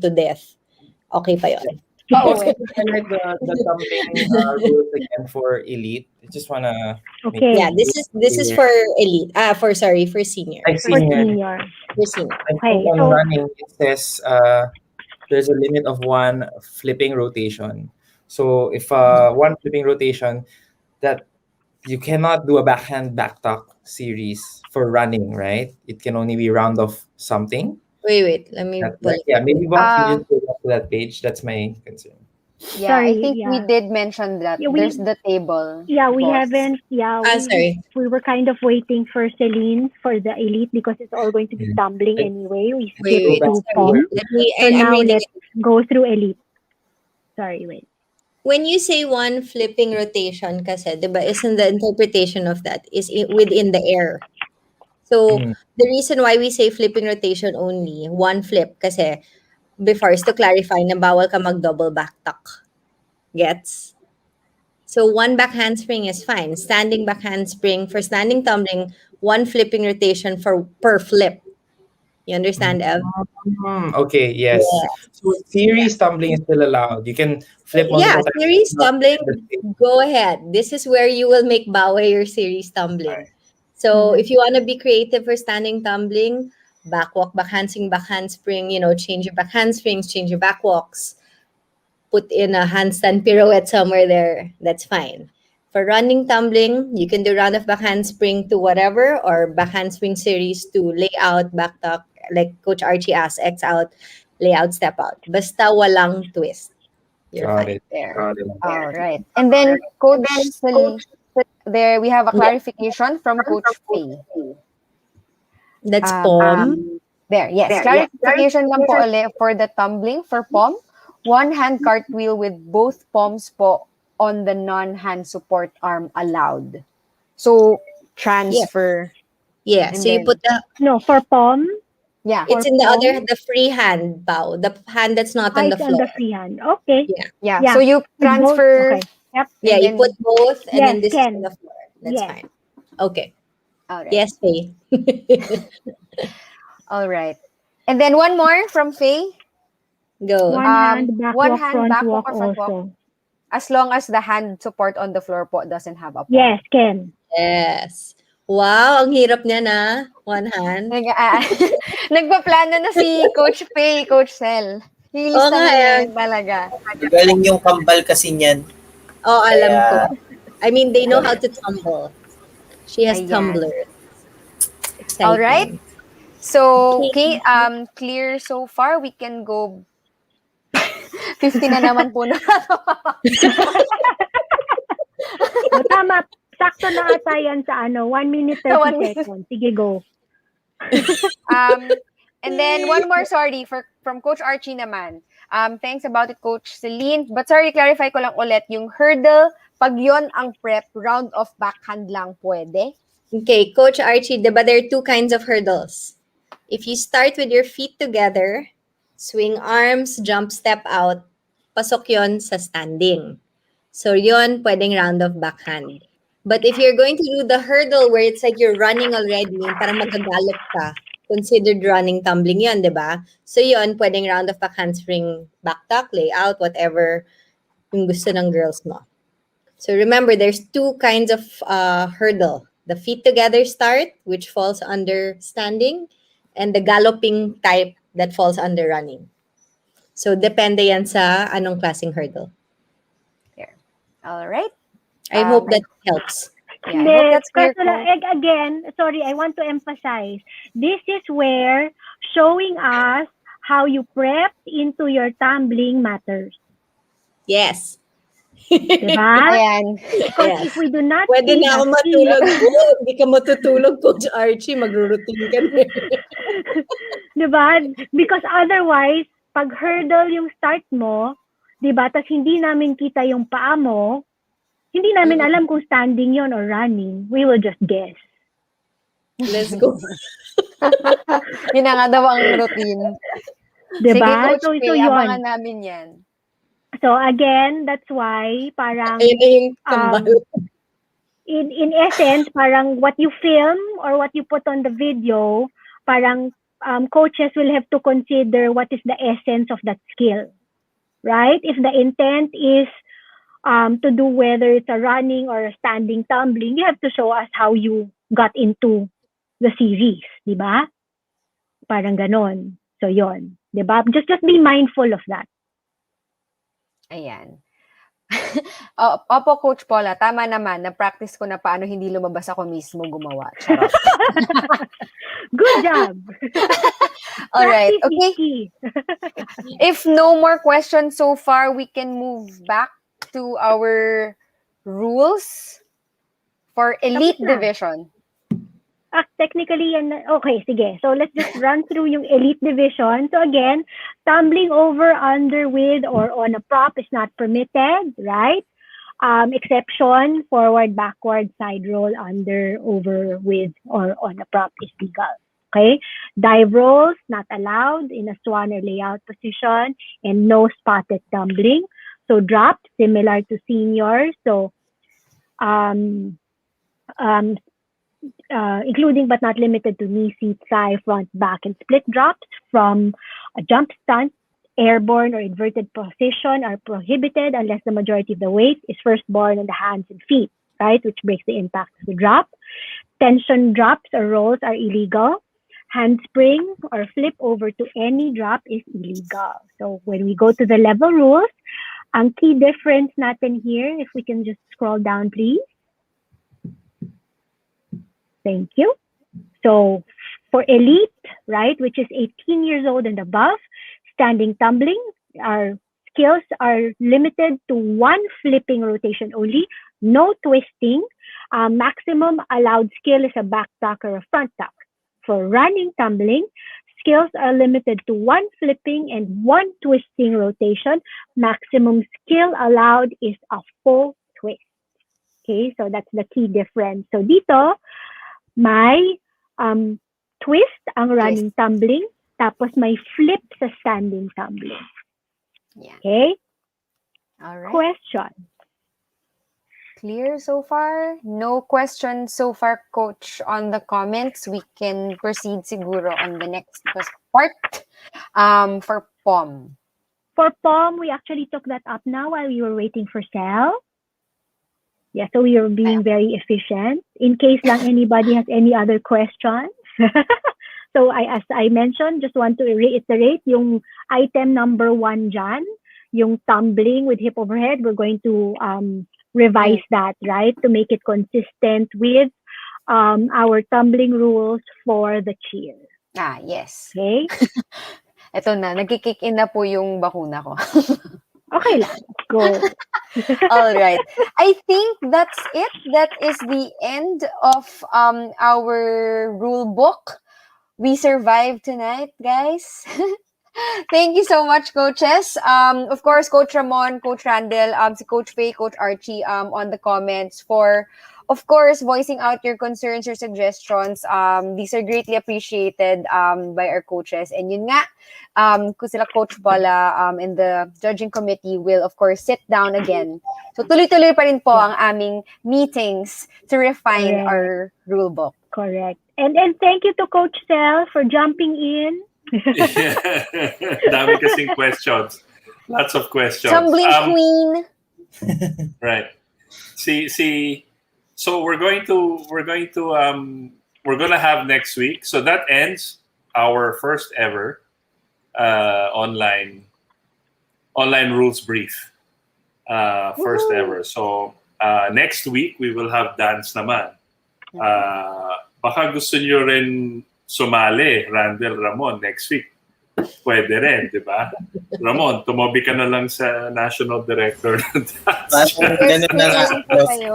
to death. Okay pa yun. Oh, Coach, wait. can you highlight the tumbling rules again for elite? I just wanna. Okay. Yeah, this is for elite. For senior. Like For senior. senior. For senior. I Okay, think on so- running it says there's a limit of one flipping rotation. So if one flipping rotation, that you cannot do a backhand back tuck series for running, right? It can only be round of something. Wait. Let me That's pull right. it. Yeah, maybe boss, you Uh, just go back to that page. That's my concern. Yeah, I Sorry, think we yeah. did mention that. Yeah, There's the table. Yeah, we boss. haven't. Yeah, Sorry. we were kind of waiting for Celine for the elite because it's all going to be tumbling Wait. anyway. We Wait. skipped to Sorry. pom. Let me, So I'm now reading let's it. go through elite. Sorry, wait. When you say one flipping rotation kasi, diba, isn't the interpretation of that is within the air. So, the reason why we say flipping rotation only, one flip kasi, before is to clarify na bawal ka mag-double back tuck. Gets? So, one back handspring is fine. Standing back handspring, for standing tumbling, one flipping rotation per flip. You understand, Ev? Okay, yes. So series tumbling is still allowed. You can flip multiple Yeah, times. series tumbling, go ahead. This is where you will make bawe your series tumbling. So if you want to be creative for standing tumbling, back walk, back handspring, change your back handsprings, change your back walks, put in a handstand pirouette somewhere there. That's fine. For running tumbling, you can do round of back handspring to whatever, or back handspring series to lay out, back tuck, like Coach Archie asked, X out, lay out, step out. Basta walang twist. You're Got fine. it. There. Got it. All right. And then, Coach there we have a clarification from Coach Faye. That's POM. There, yes. Clarification lang po ulit for the tumbling for POM. One hand cartwheel with both palms po on the non-hand support arm allowed. So, transfer. Yeah, And so you then- put the, No, for pom, Yeah. it's in the palm? the free hand, Bao. The hand that's not on eyes the on floor. the free hand. Okay. Yeah. Yeah. So, you Both- transfer. Okay. Yep. Yeah, And you then- put both, and then Yes, this is can. on the floor. That's Yes. fine. Okay. All right. Yes, Faye. All right. And then one more from Faye. Go. One hand back one walk, hand front back walk walk or front walk? also. As long as the hand support on the floor po doesn't have a palm. Yes, can. Yes. Wow, ang hirap niya na. One hand. Nagpaplano na si Coach Faye, Coach Sel. Nilista Oo nga, na niya eh. yun talaga. Galing yung kambal kasi niyan. Oh, alam ko. Kaya- I mean, they know how to tumble. She has Ayan. tumblers. Exciting. All right. So, okay, clear so far. We can go 50 na naman po na. O, tama. Sakto na ata yan sa 1 minute 30 Sa 1 minute. seconds. Sige, go. And then one more sorry from Coach Archie naman. Thanks about it, Coach Celine. But sorry, clarify ko lang ulit. Yung hurdle, pag yon ang prep, round of backhand lang pwede. Okay, Coach Archie, diba there are two kinds of hurdles? If you start with your feet together, swing arms, jump, step out, pasok yon sa standing. So yon, pwedeng round of backhand. But if you're going to do the hurdle where it's like you're running already, parang magagalop ka, considered running tumbling yon, diba? So yon, pwedeng round of back handspring, back tuck, lay out, whatever yung gusto ng girls mo. So remember, there's two kinds of hurdle. The feet together start, which falls under standing, and the galloping type that falls under running. So depende yan sa anong klaseng hurdle. All right. I hope that helps. Yeah, I hope that's clear, Kaso Coach. again, sorry, I want to emphasize, this is where showing us how you prep into your tumbling matters. Yes. Diba? Ayan. Because Yes. if we do not Pwede see na ako the matulog. skill, Oh, hindi ka matutulog, Coach Archie. Magro-routine ka na. diba? Because otherwise, pag hurdle yung start mo, diba? Tas hindi namin kita yung paa mo, hindi namin alam kung standing yon or running. We will just guess. Let's go. Yun na nga daw ang routine. Diba? Sige, Coach So Faye, yun. abangan namin yan. So again, that's why parang Ayun na yung kambal. in essence, parang what you film or what you put on the video, parang coaches will have to consider what is the essence of that skill, right? If the intent is to do whether it's a running or a standing tumbling, you have to show us how you got into the series, di ba? Parang ganon. So yon, di ba? Just be mindful of that. Ayan. Opo, Coach Paula, tama naman. Na-practice ko na paano hindi lumabas ako mismo gumawa. Charot. Good job. All right. Practice is Okay. key. If no more questions so far, we can move back to our rules for elite Tapos na. division. Technically, okay, sige. So let's just run through yung elite division. So again, tumbling over, under, with, or on a prop is not permitted, right? Exception, forward, backward, side roll, under, over, with, or on a prop is legal. Okay? Dive rolls, not allowed in a swan or layout position, and no spotted tumbling. So drop, similar to seniors. So including but not limited to knee, seat, thigh, front, back, and split drops from a jump stunt, airborne or inverted position are prohibited unless the majority of the weight is first borne on the hands and feet, right, which breaks the impact of the drop. Tension drops or rolls are illegal. Handspring or flip over to any drop is illegal. So when we go to the level rules, ang key difference natin here, if we can just scroll down, please. Thank you. So for elite, right, which is 18 years old and above, standing tumbling, our skills are limited to one flipping rotation only, no twisting. Maximum allowed skill is a back tuck or a front tuck. For running tumbling, skills are limited to one flipping and one twisting rotation. Maximum skill allowed is a full twist. Okay, so that's the key difference. So dito, may twist ang running tumbling, tapos may flip sa standing tumbling. Yeah. Okay? All right. Question. Clear so far? No questions so far, Coach, on the comments. We can proceed siguro on the next part for POM. For POM, we actually took that up now while we were waiting for Sel. Yeah, so we are being very efficient. In case lang anybody has any other questions. So as I mentioned, just want to reiterate yung item number 1 dyan, yung tumbling with hip overhead. We're going to revise that, right, to make it consistent with our tumbling rules for the cheer. Yes. Okay? Ito na, nagkikick in na po yung bakuna ko. Okay lang. Go. All right. I think that's it. That is the end of our rule book. We survived tonight, guys. Thank you so much, coaches. Of course, Coach Ramon, Coach Randall, si Coach Faye, Coach Archie on the comments for, of course, voicing out your concerns, your suggestions. These are greatly appreciated by our coaches. And yun nga, kung sila Coach Paula and the judging committee will, of course, sit down again. So tuloy-tuloy pa rin po ang aming meetings to refine our rule book. Correct. And thank you to Coach Sel for jumping in. Dami kasing questions. Lots of questions. Tumbling queen. Right. So we're going to have next week. So that ends our first ever online rules brief. First ever. So next week, we will have dance naman. Baka gusto nyo rin sumali, Randall, Ramon, next week. Pwede rin, di ba? Ramon, tumobi ka na lang sa national director ng dance. Ganun na nga. Lang po kayo.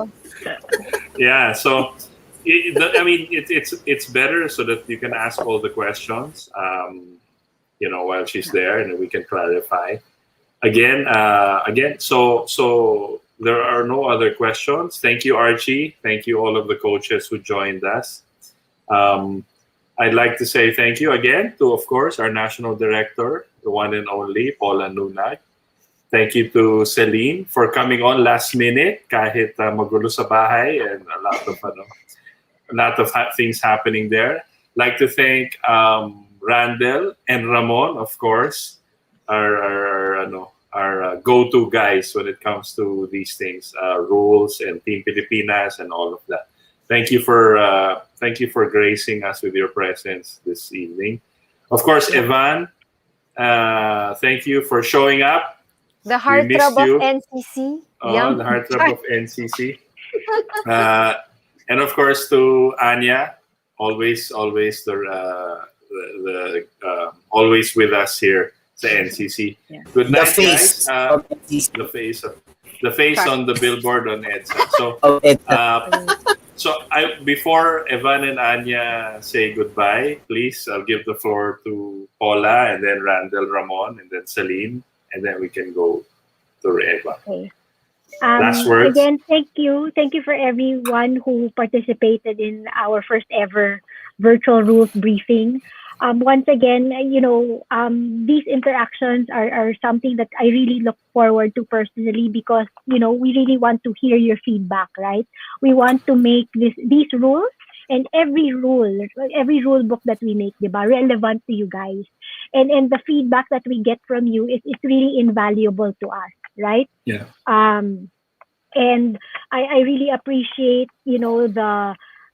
Yeah, so I mean, it's better so that you can ask all the questions, while she's there, and we can clarify. Again, so there are no other questions. Thank you, Archie. Thank you, all of the coaches who joined us. I'd like to say thank you again to, of course, our national director, the one and only, Paula Nunag. Thank you to Celine for coming on last minute, kahit magulo sa bahay and a lot of things happening there. Like to thank Randall and Ramon, of course, our go-to guys when it comes to these things, rules and Team Pilipinas and all of that. Thank you for gracing us with your presence this evening. Of course, Evan, thank you for showing up. The heartthrob of NCC. The heartthrob of NCC. And of course to Anya, always always with us here at NCC. Yeah. Good night, The face guys. of NCC. The face on the billboard on EDSA. So, before Evan and Anya say goodbye, please, I'll give the floor to Paula and then Randall, Ramon, and then Celine, and then we can go to Eva. Okay. Last words. Again, thank you. Thank you for everyone who participated in our first ever virtual rules briefing. Once again, these interactions are something that I really look forward to personally because, we really want to hear your feedback, right? We want to make these rules and every rule book that we make, diba, relevant to you guys. And the feedback that we get from you is really invaluable to us, right? Yeah. And I really appreciate,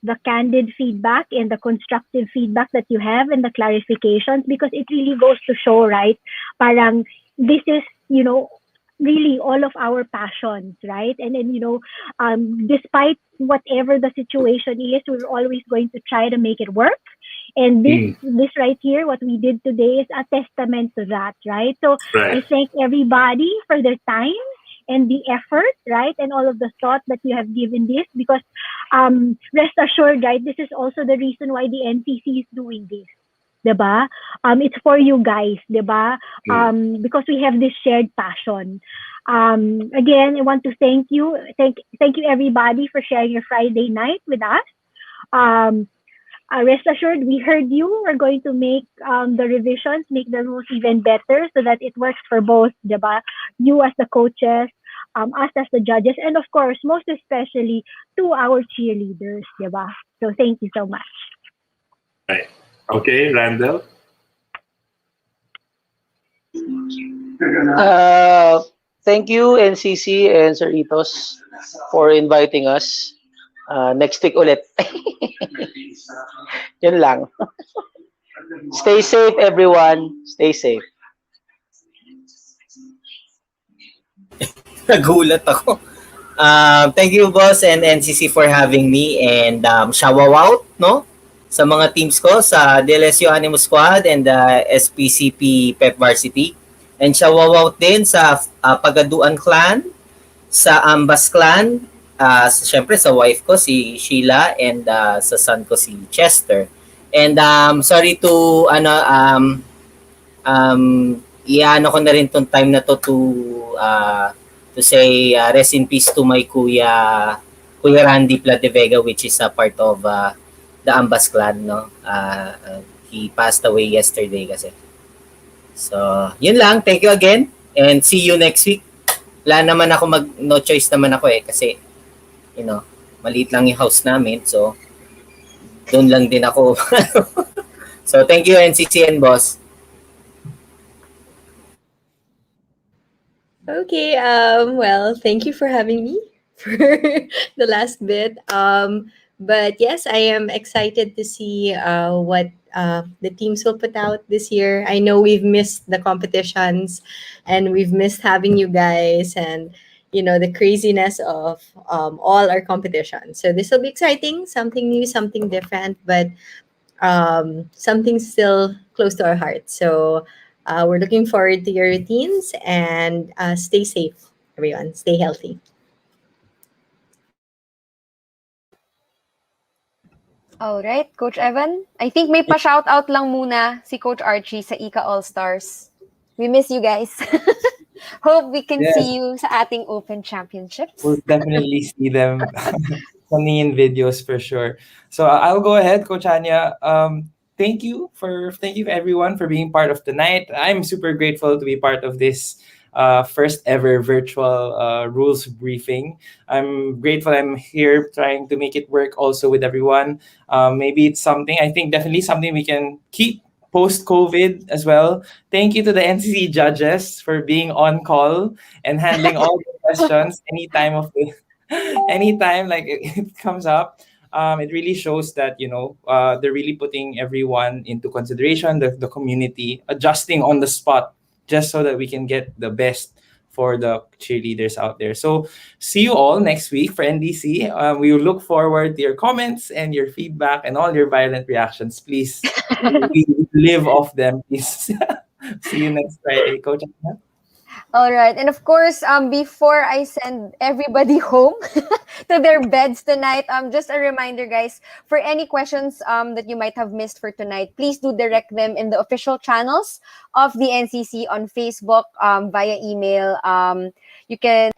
the candid feedback and the constructive feedback that you have and the clarifications because it really goes to show, right? Parang this is, really all of our passions, right? And then, despite whatever the situation is, we're always going to try to make it work. And this right here, what we did today is a testament to that, right? So Right. I thank everybody for their time and the effort, right? And all of the thought that you have given this because rest assured, right, this is also the reason why the NCC is doing this. Diba? It's for you guys, diba? Because we have this shared passion. Again, I want to thank you. Thank you everybody for sharing your Friday night with us. Rest assured, we heard you. We're going to make the revisions, make the rules even better so that it works for both, diba? You as the coaches, us as the judges, and of course, most especially to our cheerleaders, diba? So thank you so much. Right. Okay, Randall. Thank you, NCC and Sir Itos, for inviting us. Next week ulit. Yun lang. Stay safe, everyone. Stay safe. Nagulat ako. Thank you, boss, and NCC for having me. And shout out, no? Sa mga teams ko, sa DLSU Animo Squad and SPCP Pep Varsity. And shout out din sa Pagaduan Clan, sa Ambas Clan, syempre sa wife ko, si Sheila, and sa son ko, si Chester. And sorry to, iano ko na rin tong time na to say rest in peace to my Kuya Randy Platevega, which is a part of the Ambas Clan, no? He passed away yesterday kasi. So, yun lang. Thank you again. And see you next week. Wala naman ako no choice naman ako kasi, maliit lang yung house namin. So, doon lang din ako. So, thank you, NCC and boss. Okay, well, thank you for having me for the last bit. But yes, I am excited to see what the teams will put out this year. I know we've missed the competitions and we've missed having you guys. And the craziness of all our competition. So this will be exciting, something new, something different, but something still close to our heart. So we're looking forward to your routines, and stay safe, everyone. Stay healthy. Alright, Coach Evan. I think may pa-shoutout lang muna si Coach Archie sa Ika All-Stars. We miss you guys. Hope we can Yes, see you sa ating Open Championships. we'll definitely see them funny in videos for sure. So I'll go ahead, Coach Anya. Thank you everyone for being part of the night. I'm super grateful to be part of this first ever virtual rules briefing. I'm grateful I'm here trying to make it work also with everyone. Maybe it's something, I think definitely something we can keep post COVID as well. Thank you to the NCC judges for being on call and handling all the questions anytime of the anytime like it comes up. It really shows that they're really putting everyone into consideration, the community adjusting on the spot just so that we can get the best for the cheerleaders out there. So see you all next week for NDC. We will look forward to your comments and your feedback and all your violent reactions. Please, we live off them, please. See you next Friday, Coach. All right. And of course, before I send everybody home to their beds tonight, just a reminder, guys, for any questions that you might have missed for tonight, please do direct them in the official channels of the NCC on Facebook, via email. You can,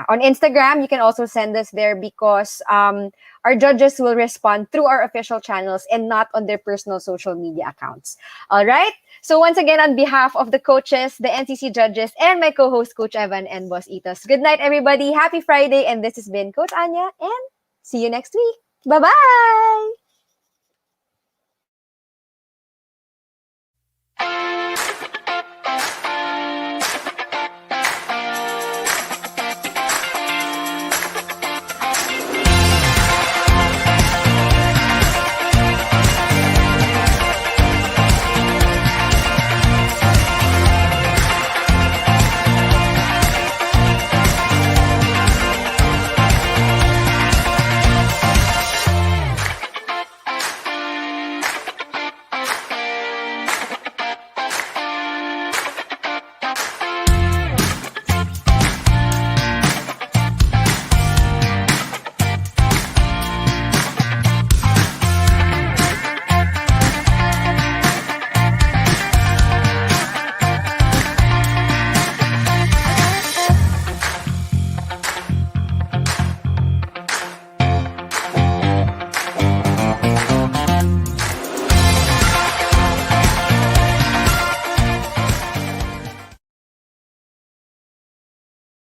on Instagram, you can also send us there because our judges will respond through our official channels and not on their personal social media accounts. All right. So once again, on behalf of the coaches, the NCC judges, and my co-host, Coach Evan and Boss Itos, good night, everybody. Happy Friday. And this has been Coach Anya. And see you next week. Bye-bye.